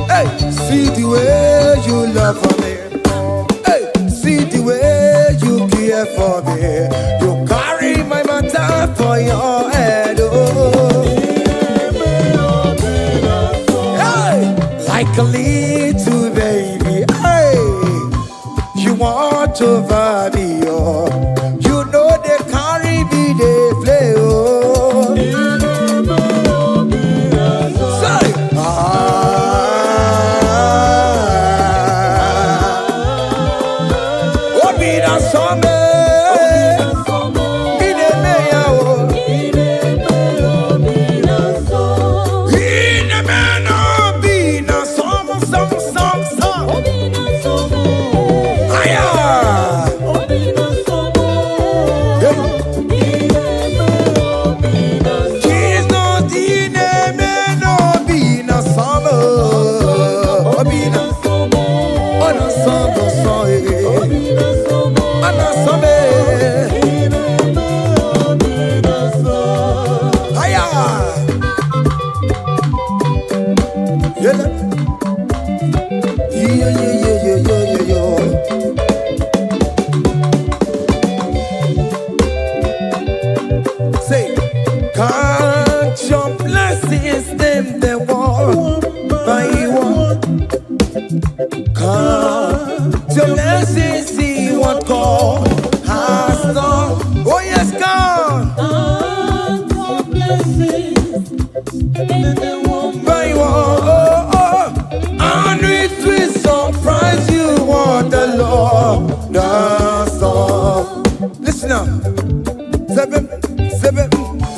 C: Hey, see the way you love for me. Hey, see the way you care for me. You carry my matter for your head. Oh. Hey, like a little baby. Hey, you want over me. Oh. You know they carry me, they play. Oh. Say, oh, be that summer. Say, count your blessings, them they walk by one.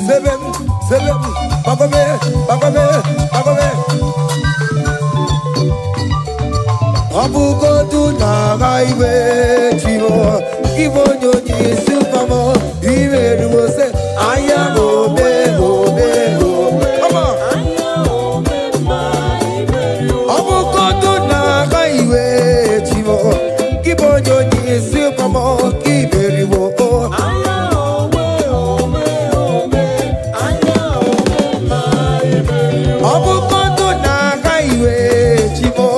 C: seven, bagome, bagome, bagome. Abugodu na highway, Chivo, Ivo Nyoni, Silvamo, Iveru say, I am Obe, Obe, Obe. Come on. Abugodu na highway, Chivo, Ivo Nyoni, Silvamo, Iveru. Abugodu na highway, Chivo.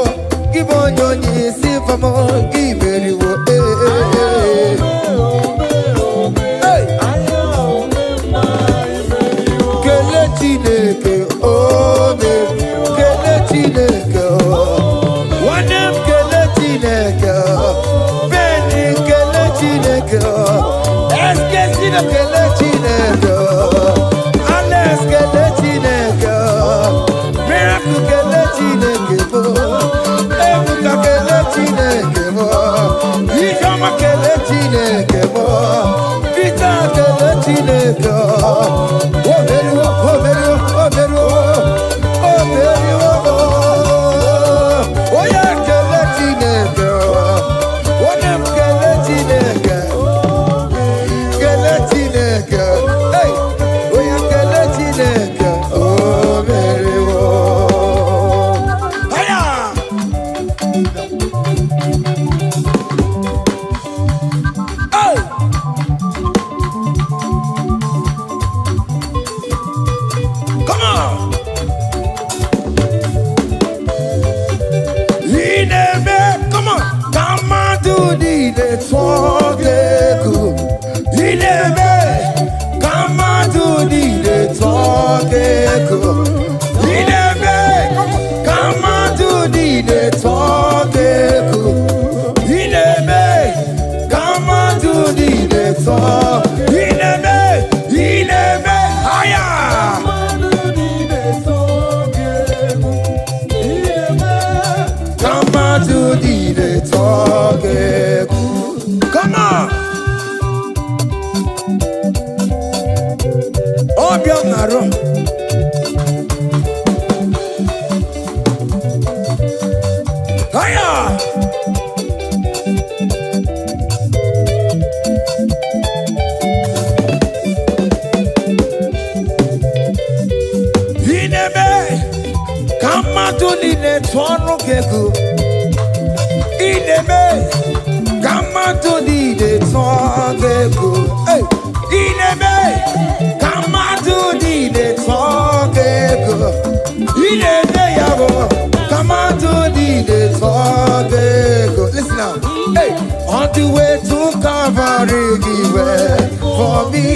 C: Listen now. Hey, on the way to Calvary, give way for me.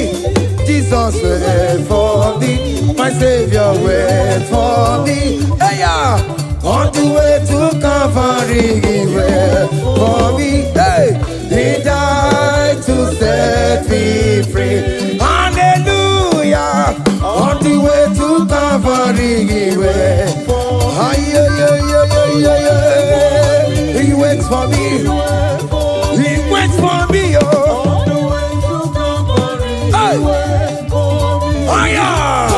C: Jesus wait for me. My Savior wait for me. Hey, yeah. On the way to Calvary, give way for me. Hey, He died to set me free. Hallelujah. On the way to Calvary, give way. He waits for me. He waits for me, oh. Hey. Oh, yeah.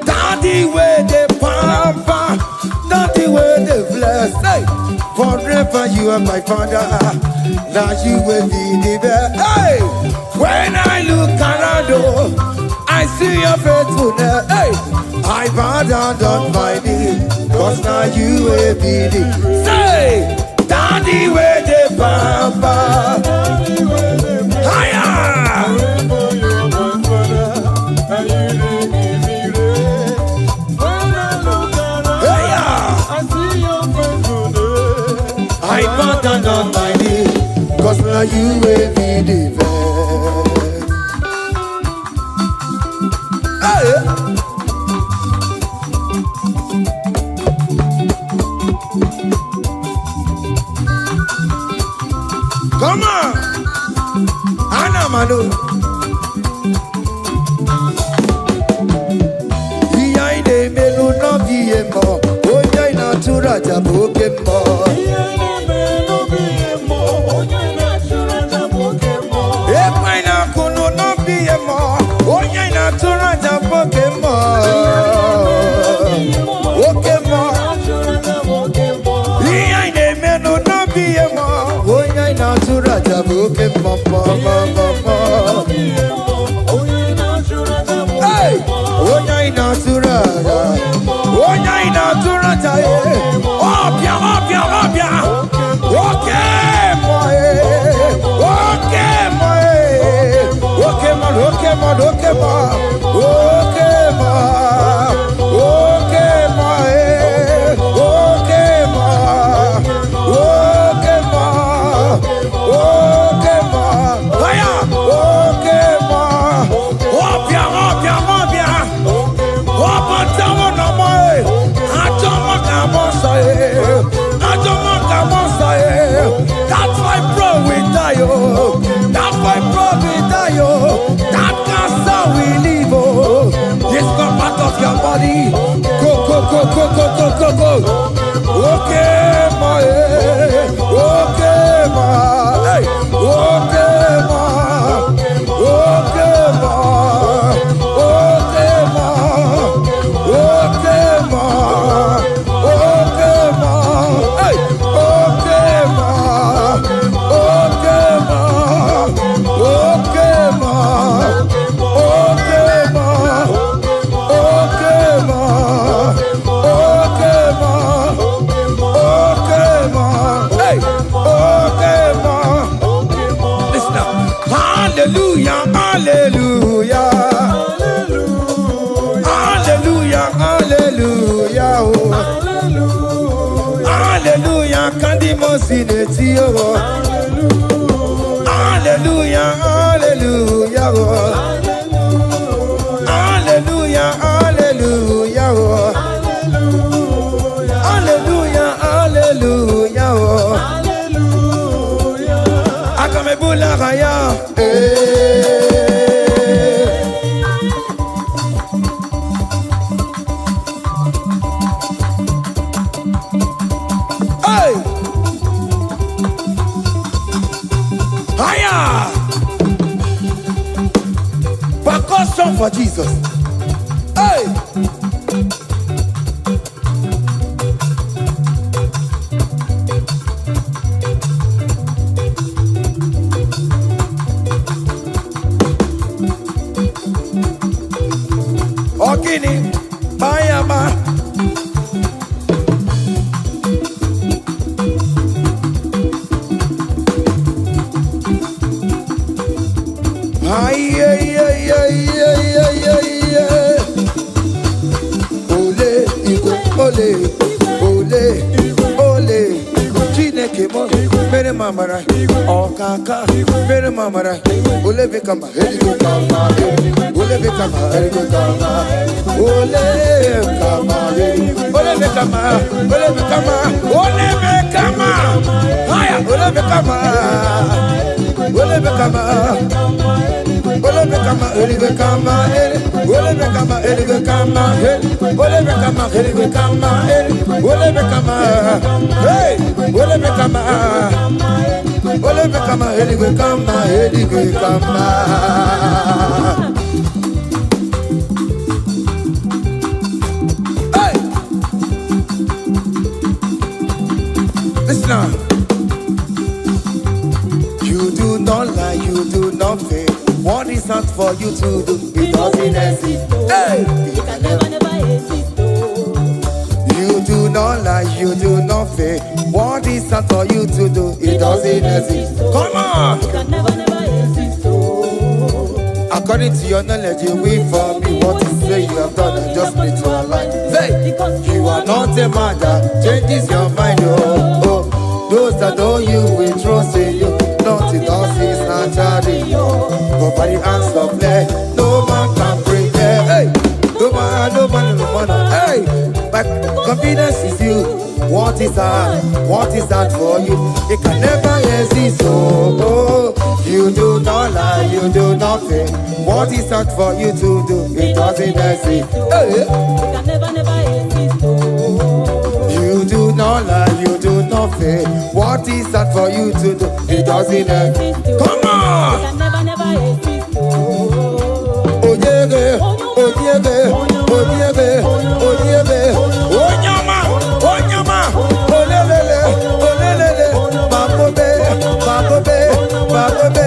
C: Daddy, where the pampa, daddy, where the bless. Hey. Forever you are my father. Now you will be the best. Hey. When I look around, I see your faithfulness. Hey. I bow down on my knees, cause now you will be the. Say, Daddy, where the pampa. Higher. I bow down on my knees, cause now you will be the best. Hey. Come on, Anamano. Behind the melu no biemo, oya na tura jabokemo. Behind the melu no biemo, oya na tura jabokemo. Hey, onya inatura, onya inatura taye. Opia, opia, opia. Okay, boy. Okay, boy. Okay, man. Okay, man. Okay, man. Okay, man. Okay, man. Okay, man. Okay, man. Okay, man. Aya. Okay, man. Opia, opia, opia. Opa, tawo no more. Atomo kamosaye. Atomo kamosaye. That's why bro we die, oh. That's why bro we die, oh. That cancer we live, oh. It's not part of your body. Go, go, go, go, go, go, go, go. Okay, my, okay, my, hey, okay, my, okay, my, okay, my, okay, my, okay, my, hey, okay, my, okay, my, okay, my, okay, my, okay, ma, okay, ma, okay, ma, hey, okay, ma. Listen now. Hallelujah, hallelujah, hallelujah, hallelujah, oh. Hallelujah, Kandi Mosineti, oh. Hallelujah, hallelujah, oh. Hallelujah, hallelujah, oh. Hallelujah, hallelujah, oh. Akamebula raya, hey, haya, percussion for Jesus. Hey! Ogini, Bayama. Ay, ay, ay, ay, ay, ay, ay, ay. Ole, Igbo, ole, ole, ole. Chineke mo, mere mamara, okaka, mere mamara. Ole bekama, heligo kama, ole bekama, heligo kama, ole kama, ole bekama, ole bekama, ole bekama. Haya, ole bekama, ole bekama. Ole bekama, ele bekama, ele. Ole bekama, ele bekama, ele. Ole bekama, ele bekama, ele. Ole bekama, hey. Ole bekama, ole bekama, ele bekama, ele bekama. Hey. Listen now. You do not lie, you do not fail. What is not for you to do? It doesn't exist. Hey!
F: It can never exist.
C: You do not lie, you do not fail. What is not for you to do? It doesn't exist. Come on!
F: It can never exist.
C: According to your knowledge, you will for me. What you say you have done, I just need to align. Say, you are not a mother. Changes your mind, oh, oh. Those that know you will trust in you. Nothing else is naturally. But by the hands of flesh, no man can break them. Hey, no man, no man, no man. Hey, but confidence is you. What is that? What is that for you? It can never exist. Oh, oh. You do not lie, you do not fail. What is that for you to do? It doesn't exist. Hey.
F: It can never exist.
C: You do not lie, you do not fail. What is that for you to do? It doesn't exist. Come on!
F: It can never exist.
C: Oh yeah, oh yeah, oh yeah, oh yeah, Onyama, Onyama, Olelele, Olelele, Babobe, Babobe, Babobe,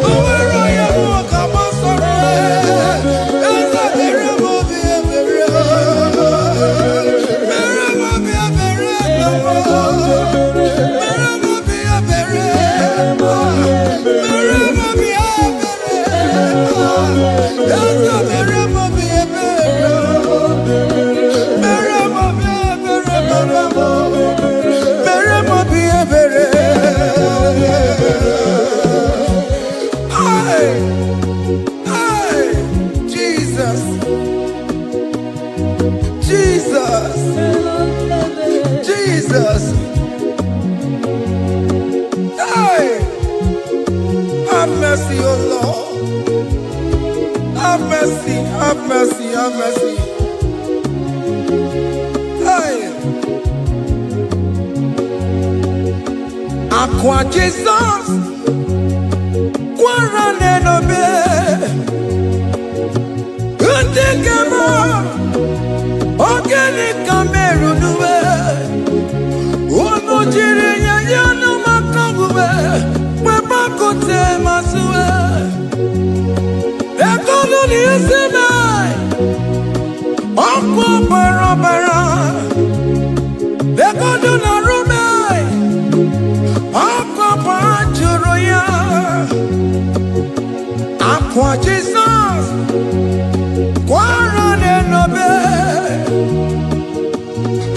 C: Hey, Jesus. Jesus. Jesus. Hey, have mercy, oh Lord. Have mercy, have mercy, have mercy. Hey, Aqua Jesus, Quarane no be, Undekema, Organic Cameroon. Ono jiri ya no makangube, Papa kote masue. Ekolo ni eseme, Onko bara. Ekolo na rume, Onko panjuro ya. Aqua Jesus, Quarane no be,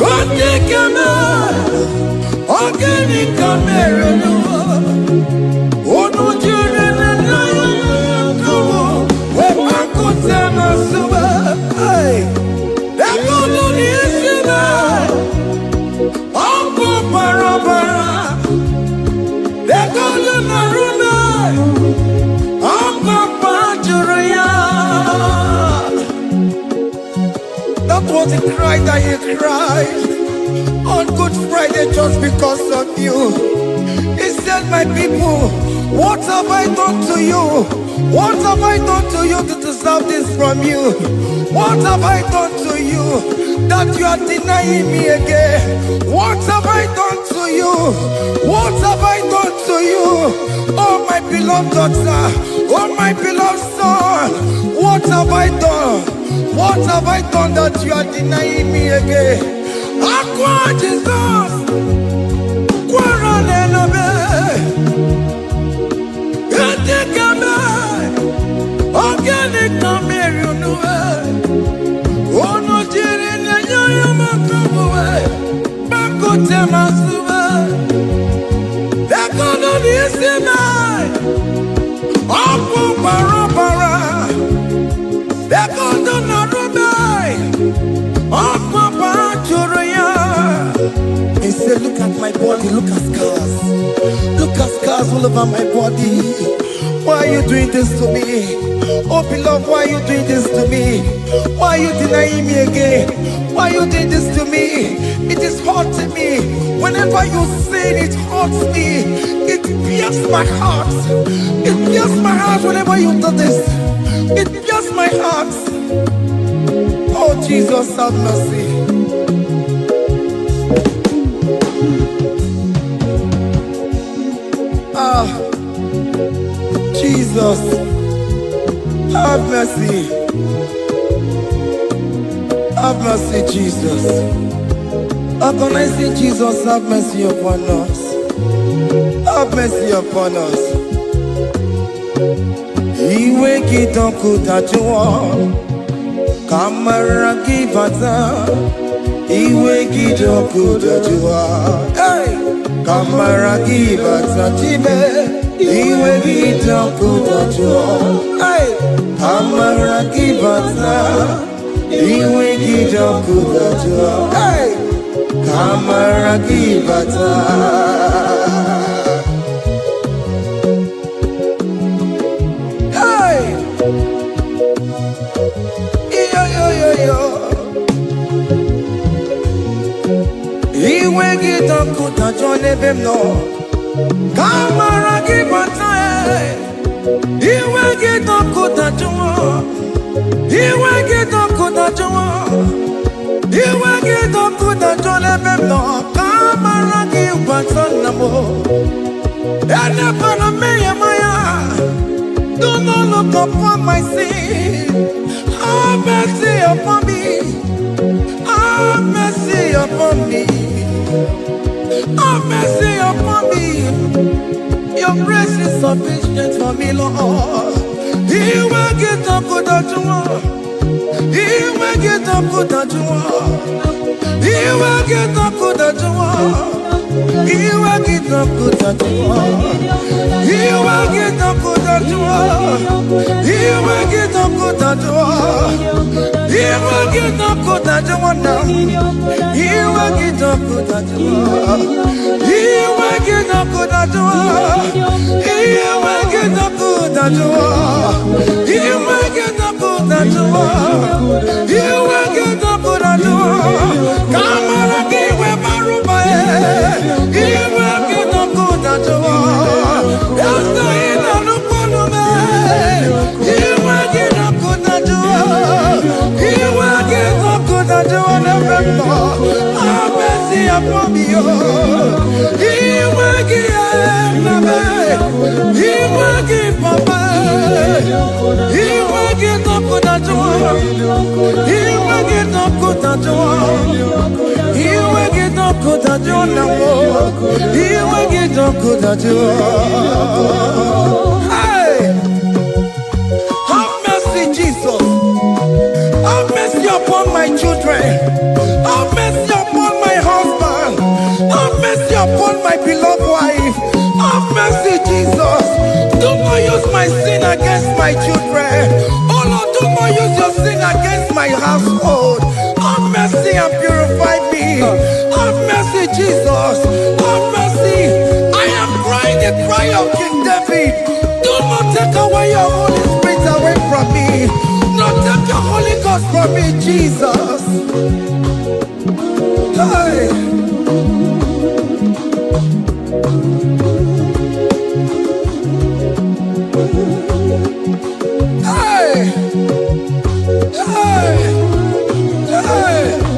C: Undekema, Organic Cameroon. Ono jure na yo we pakote masube. Hey, ekolo ni esime, onko bara. Ekolo na rume, onko panjuro ya. That was the cry that you cried on Good Friday just because of you. He said, my people, what have I done to you? What have I done to you to deserve this from you? What have I done to you that you are denying me again? What have I done to you? What have I done to you? Oh, my beloved daughter, oh, my beloved son, what have I done? What have I done that you are denying me again? Aqua Jesus, Quarane no be, Undekema, Organic Cameroon. Ono jiri na yo makangube, Bakote masube. Ekolo ni esime, Onko bara. Ekolo na rume, Onko panjuro ya. He said, look at my body, look at scars. Look at scars all over my body. Why are you doing this to me? Oh beloved, why are you doing this to me? Why are you denying me again? Why are you doing this to me? It is hurting me. Whenever you sin, it hurts me. It pierces my heart. It pierces my heart whenever you do this. It pierces my heart. Oh Jesus, have mercy. Jesus, have mercy. Have mercy, Jesus. How can I say, Jesus, have mercy upon us? Have mercy upon us. Iwe kitoko tajuwa, kamara kibata. Iwe kitoko tajuwa, hey, kamara kibata chibe. Iwe kitoko tajuwa, hey, kamara kibata. Iwe kitoko tajuwa, hey, kamara kibata. Iwe kitoko tajuwa nebem no, kamara kibata. Iwe kitoko tajuwa, iwe kitoko tajuwa, iwe kitoko tajuwa nebem no, kamara kibata namo. Ene pana meye maya, do not look upon my sin. Have mercy upon me. Have mercy upon me. Have mercy upon me. Your grace is sufficient for me, Lord. He will get up good at you. He will get up good at you. He will get up good at you. Have mercy, Jesus. Have mercy upon my children. Have mercy upon my husband. Have mercy upon my beloved wife. Have mercy, Jesus. Do not use my sin against my children. Oh Lord, do not use your sin against my household. Have mercy and purify me. Have mercy, Jesus. Have mercy. I am crying the cry of King David. Do not take away your Holy Spirit away from me. Not take your Holy Ghost from me, Jesus. Hey. Hey. Hey. Hey.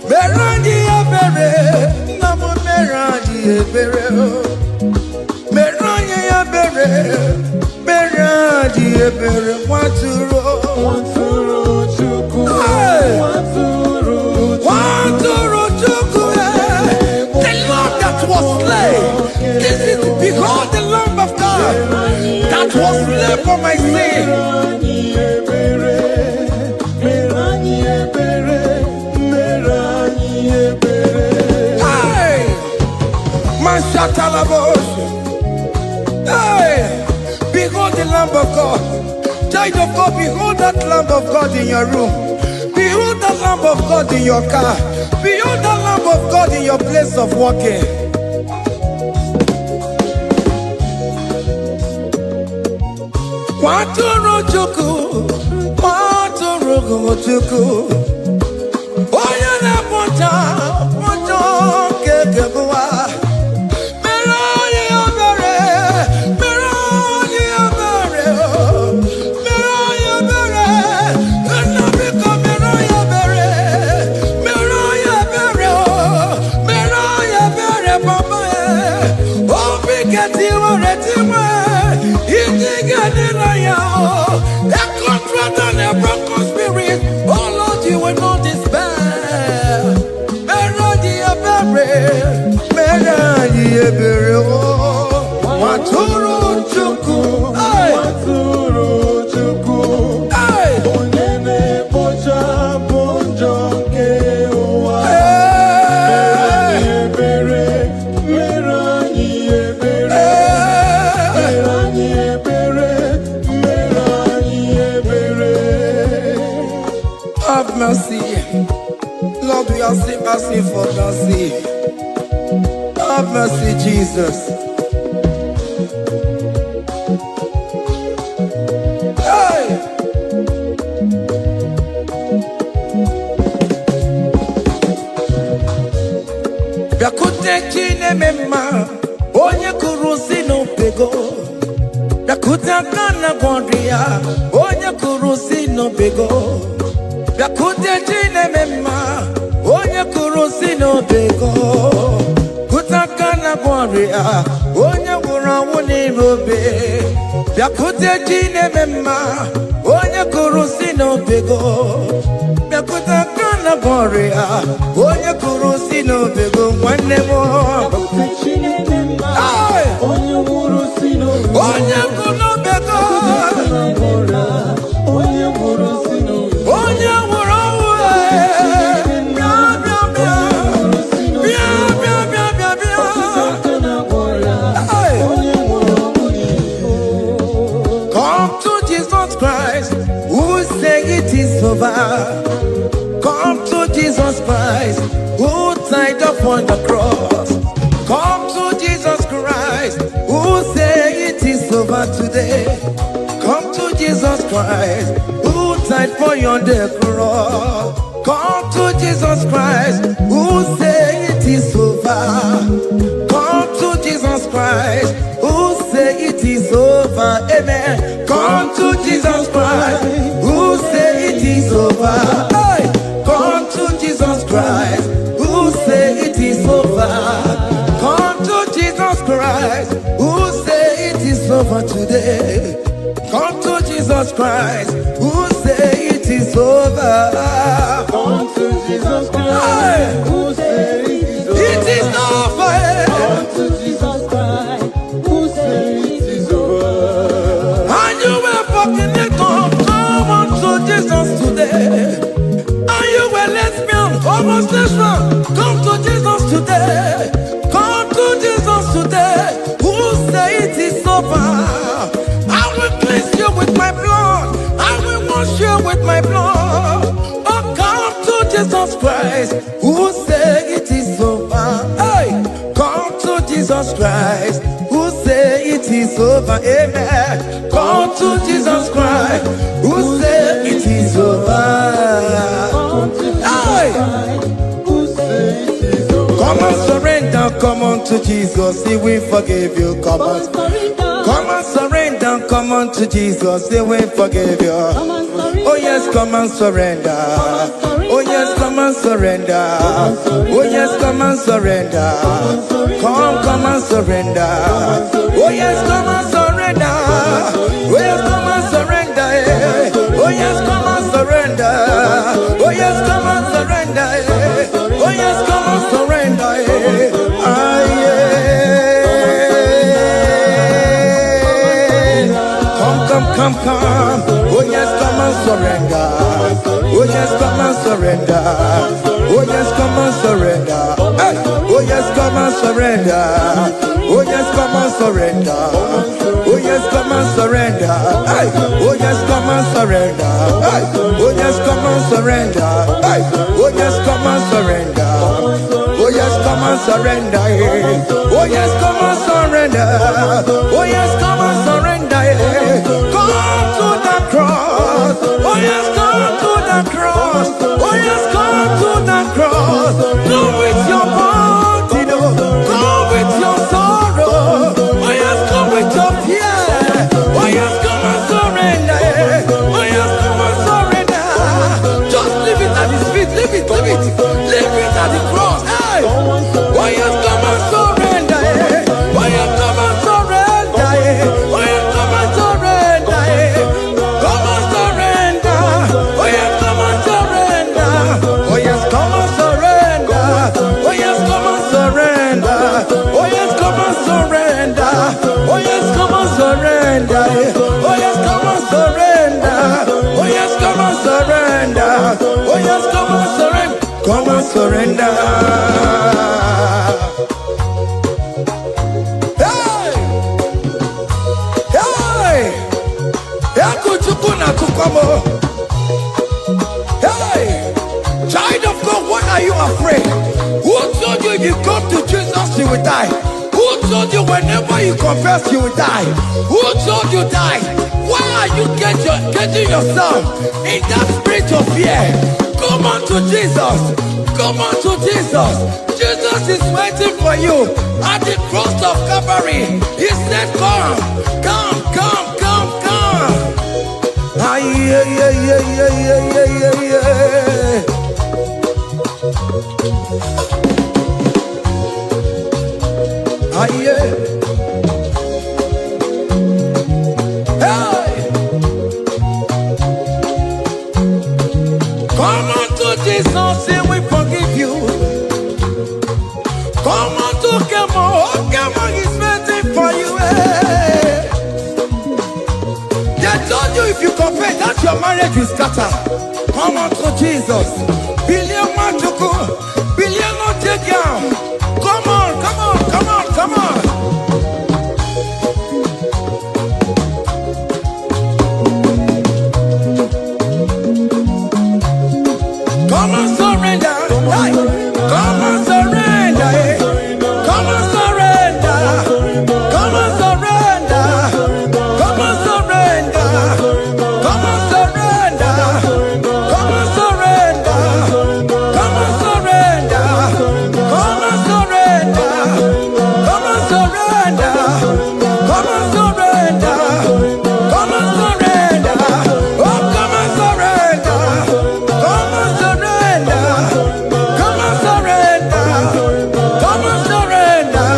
C: Merandi ebere, namo merandi ebere. Merandi ebere, merandi ebere. Waturo chuku, waturo chuku. The Lamb that was slain. This is behold the Lamb of God that was slain for my sin. Hey, Mashatalabos. Hey, behold the Lamb of God. Child of God, behold that Lamb of God in your room. Behold the Lamb of God in your car. Behold the Lamb of God in your place of working. Waturo chuku, waturo chuku. Oya na poncha, poncha kekebuwa. Meroni obere, meroni obere, meroni obere. Enabiko meroni obere, meroni obere, meroni obere papa. Obi keti oretiwe, itigani na yao. A contract and a broken spirit. Oh Lord, you will not despair. Meradi ebere, waturo chuku, waturo chuku, onyene bocha bonjo kewa. Meradi ebere, have mercy, Lord, we are still asking for mercy. Have mercy, Jesus. Hey! Yakute chine mema, onye kurusi no pego. Yakuta kana gondria, onye kurusi no pego. Yakute chine mema, onye kurusi no pego. Kutakana warrior, onye wura wuni robe. Yakute chine mema, onye kurusi no pego. Yakutakana warrior, onye kurusi no pego. One more. Onye kurusi no pego. Onye kurusi no pego. Onye wura come to Jesus Christ, who say it is over. Come to Jesus Christ, who died upon the cross. Come to Jesus Christ, who say it is over today. Come to Jesus Christ, who died for you on the cross. Come to Jesus Christ, who say it is over. Come to Jesus Christ, who say it is over. Amen. Come to Jesus Christ, who say it is over. Hey. Come to Jesus Christ, who say it is over. Come to Jesus Christ, who say it is over today. Come to Jesus Christ, who say it is over. Come to Jesus Christ, who say it is over. It is over. Come to Jesus Christ, who say it is over. And you were fucking it up. Come on to Jesus today. And you were lesbian, homosexual. Come to Jesus today. Come to Jesus today. Who say it is over. I will cleanse you with my blood. I will wash you with my blood. Oh, come to Jesus Christ, who say it is over. Hey, come to Jesus Christ, who say it is over. Amen. Come to Jesus Christ, who say it is over. Hey, come and surrender. Come on to Jesus, He will forgive you. Come on. Come and surrender, come on to Jesus, He will forgive you. Oh yes, come and surrender. Oh yes, come and surrender. Oh yes, come and surrender. Come and surrender. Oh yes, come and surrender. Oh yes, come and surrender. Oh yes, come and surrender. Oh yes, come and surrender. Oh yes, come and surrender. Come. Oh yes, come and surrender. Oh yes, come and surrender. Oh yes, come and surrender. Hey. Oh yes, come and surrender. Oh yes, come and surrender. Oh yes, come and surrender. Hey. Oh yes, come and surrender. Hey. Oh yes, come and surrender. Hey. Oh yes, come and surrender. Oh yes, come and surrender. Oh yes, come and surrender. Oh yes, come and surrender. Come to the cross. Oh yes, come to the cross. Oh yes, come to the cross. Go with your body, go with your sorrow. Oh yes, come with your fear. Oh yes, come and surrender. Oh yes, come and surrender. Just leave it at his feet. Leave it at the cross. Hey. Oh yes, come and surrender. Oh yes, come and surrender. Oh yes, come and surrender. Come and surrender. Oh yes, come and surrender. Oh yes, come and surrender. Oh yes, come and surrender. Oh yes, come and surrender. Oh yes, come and surrender. Oh yes, come and surrender. Oh yes, come and surrender. Oh yes, come and surrender. Come and surrender. Hey! Hey! Hey! Child of God, why are you afraid? Who told you if you come to Jesus you will die? Who told you whenever you confess you will die? Who told you die? Why are you getting yourself in that spirit of fear? Come on to Jesus. Come on to Jesus. Jesus is waiting for you at the cross of Calvary. He said, come. Ah, yeah. Ah, yeah. Hey! Come on to Jesus, and we forgive you. Come on to come on, he's waiting for you. Hey. They told you if you confess that your marriage will scatter. Come on to Jesus. Billion Machuku, billion not take down. Come on. Come and surrender. Hey. Come and surrender. Come and surrender. Come and surrender. Come and surrender. Come and surrender. Come and surrender. Come and surrender. Come and surrender. Come and surrender. Come and surrender. Come and surrender. Oh, come and surrender. Come and surrender. Come and surrender. Come and surrender.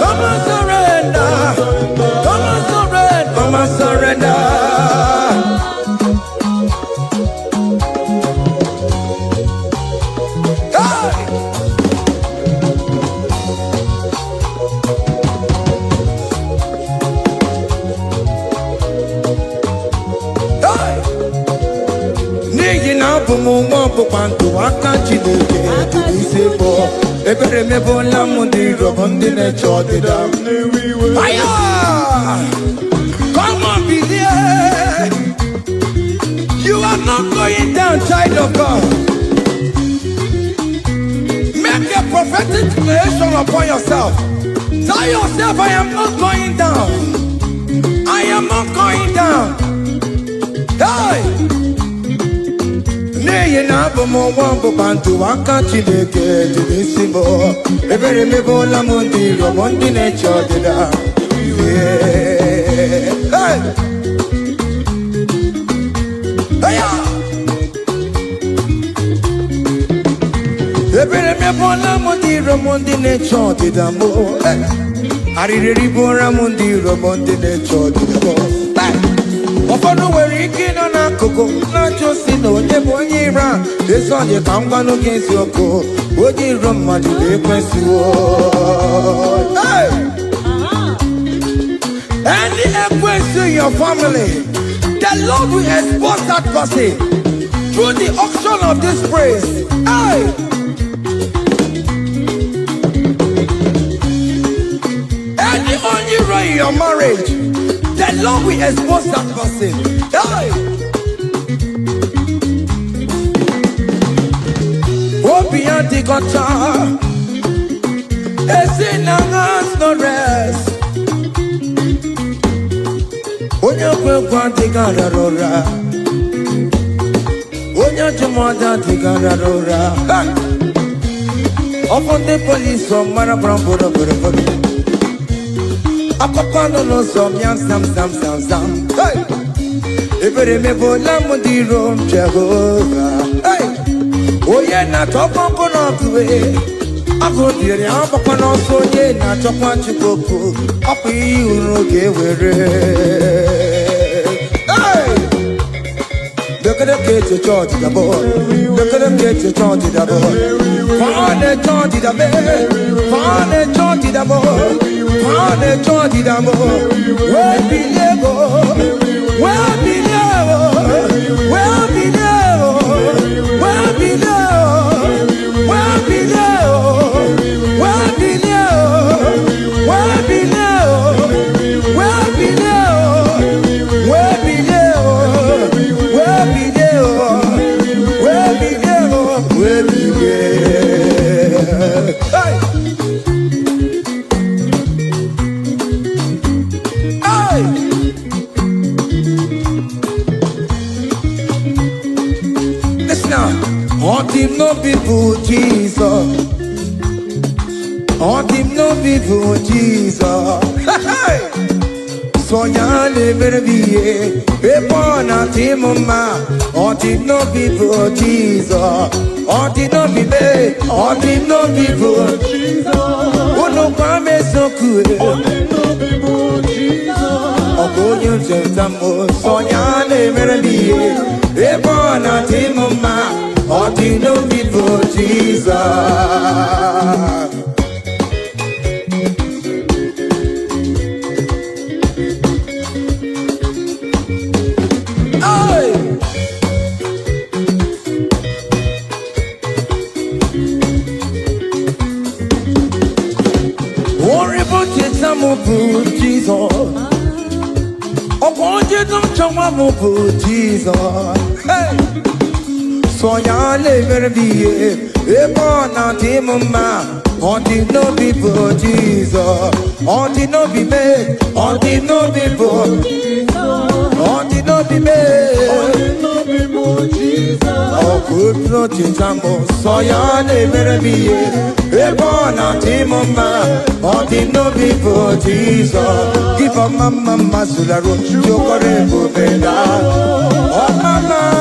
C: Come and surrender. Come and surrender. Come and surrender. Hey! Hey! N'ihi na abụ m nwa ọkpụkpa ndụ aka Chineke dị isi bụ ebere mebola m ndị rọbọ ndị na-eche ọdịda m. Aya! Come on, believe. You are not going down, child of God. Make a prophetic declaration upon yourself. Tell yourself, I am not going down. I am not going down. Hey! N'ihi na abụ m nwa ọkpụkpa ndụ aka Chineke dị n'isi m. Ebere mebola m ndị rọbọ ndị na-eche ọdịda. Hey! Hey! Ebere me bona mundi romundi ne choti damo. Aririri bora mundi romundi ne choti damo. Ofonu were ike no na koko na josi no ebonyi ra. Eso je kangwa no gensi oko. Oji roma di ekwensi wo. Any ekwensi in your family, the Lord will expose that person through the auction of this praise. Any only in your marriage, the Lord will expose that person. Beyond the gutter, it's in our hands, no rest. When you go to the garora, when you to mother the garora, upon the police from Marabram, Akopano no some young sam. If you remember Lamudiro, Jehovah. Oh yeah, na top on way. I go dear, I'm up on also, yeah, na top on Chipoku. Up you no get look at the kids to charge the boy. Look at the kids to charge the boy. Find the charge the boy. Find the charge the boy. Find the charge the boy. Where be level? Where be level? Where be level? Where be level? Where be level? Where be level? Where be level? Where be level? Where be Haunting no people, Jesus. Haunting no people, Jesus. So ya never be a born a team of ma. Haunting no people, Jesus. Haunting no people, haunting no people, Jesus. Oh no, come so cool. Haunting no people, Jesus. Oh, go you just a more. So ya never be a born a team of ma. Haunting no people, Jesus. Jesus, oh, won't you don't show my Jesus? Hey, so ya never be a born out in my haunting no people, Jesus. Haunting no be made, haunting no people, haunting no be made, haunting no people, Jesus. Oh, good nothing, so ya never be a born out in my haunting no people, Jesus. Give a mama Sularo, Jokorebo Beda. Oh, mama,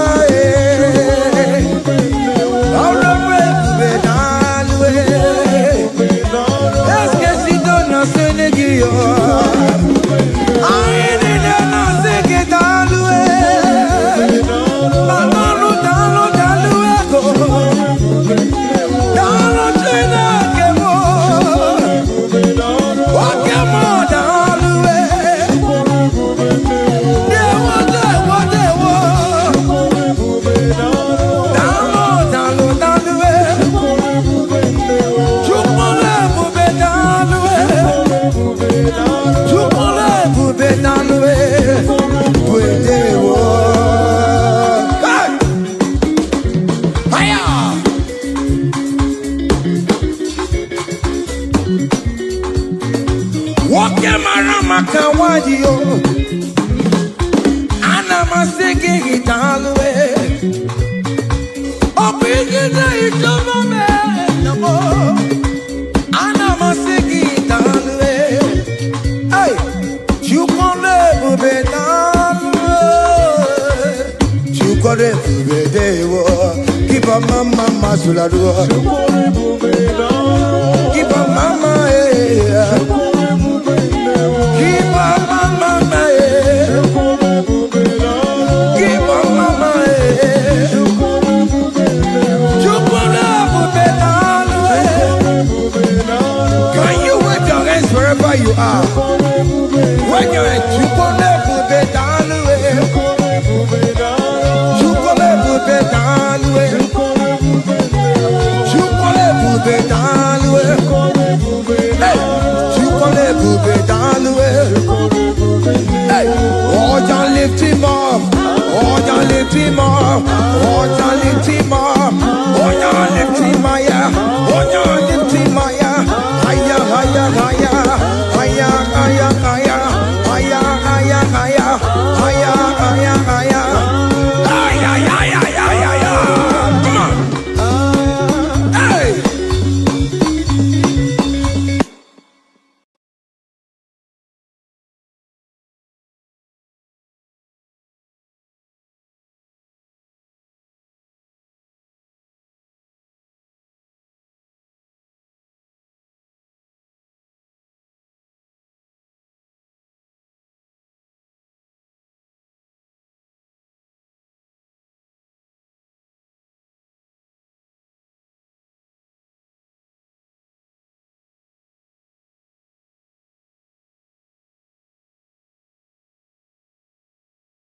C: Keep a mama Keep on mama, keep on mama, keep on mama, Can you wave your hands wherever you are? When you're at lift him up, lift him up, lift him up, lift him higher,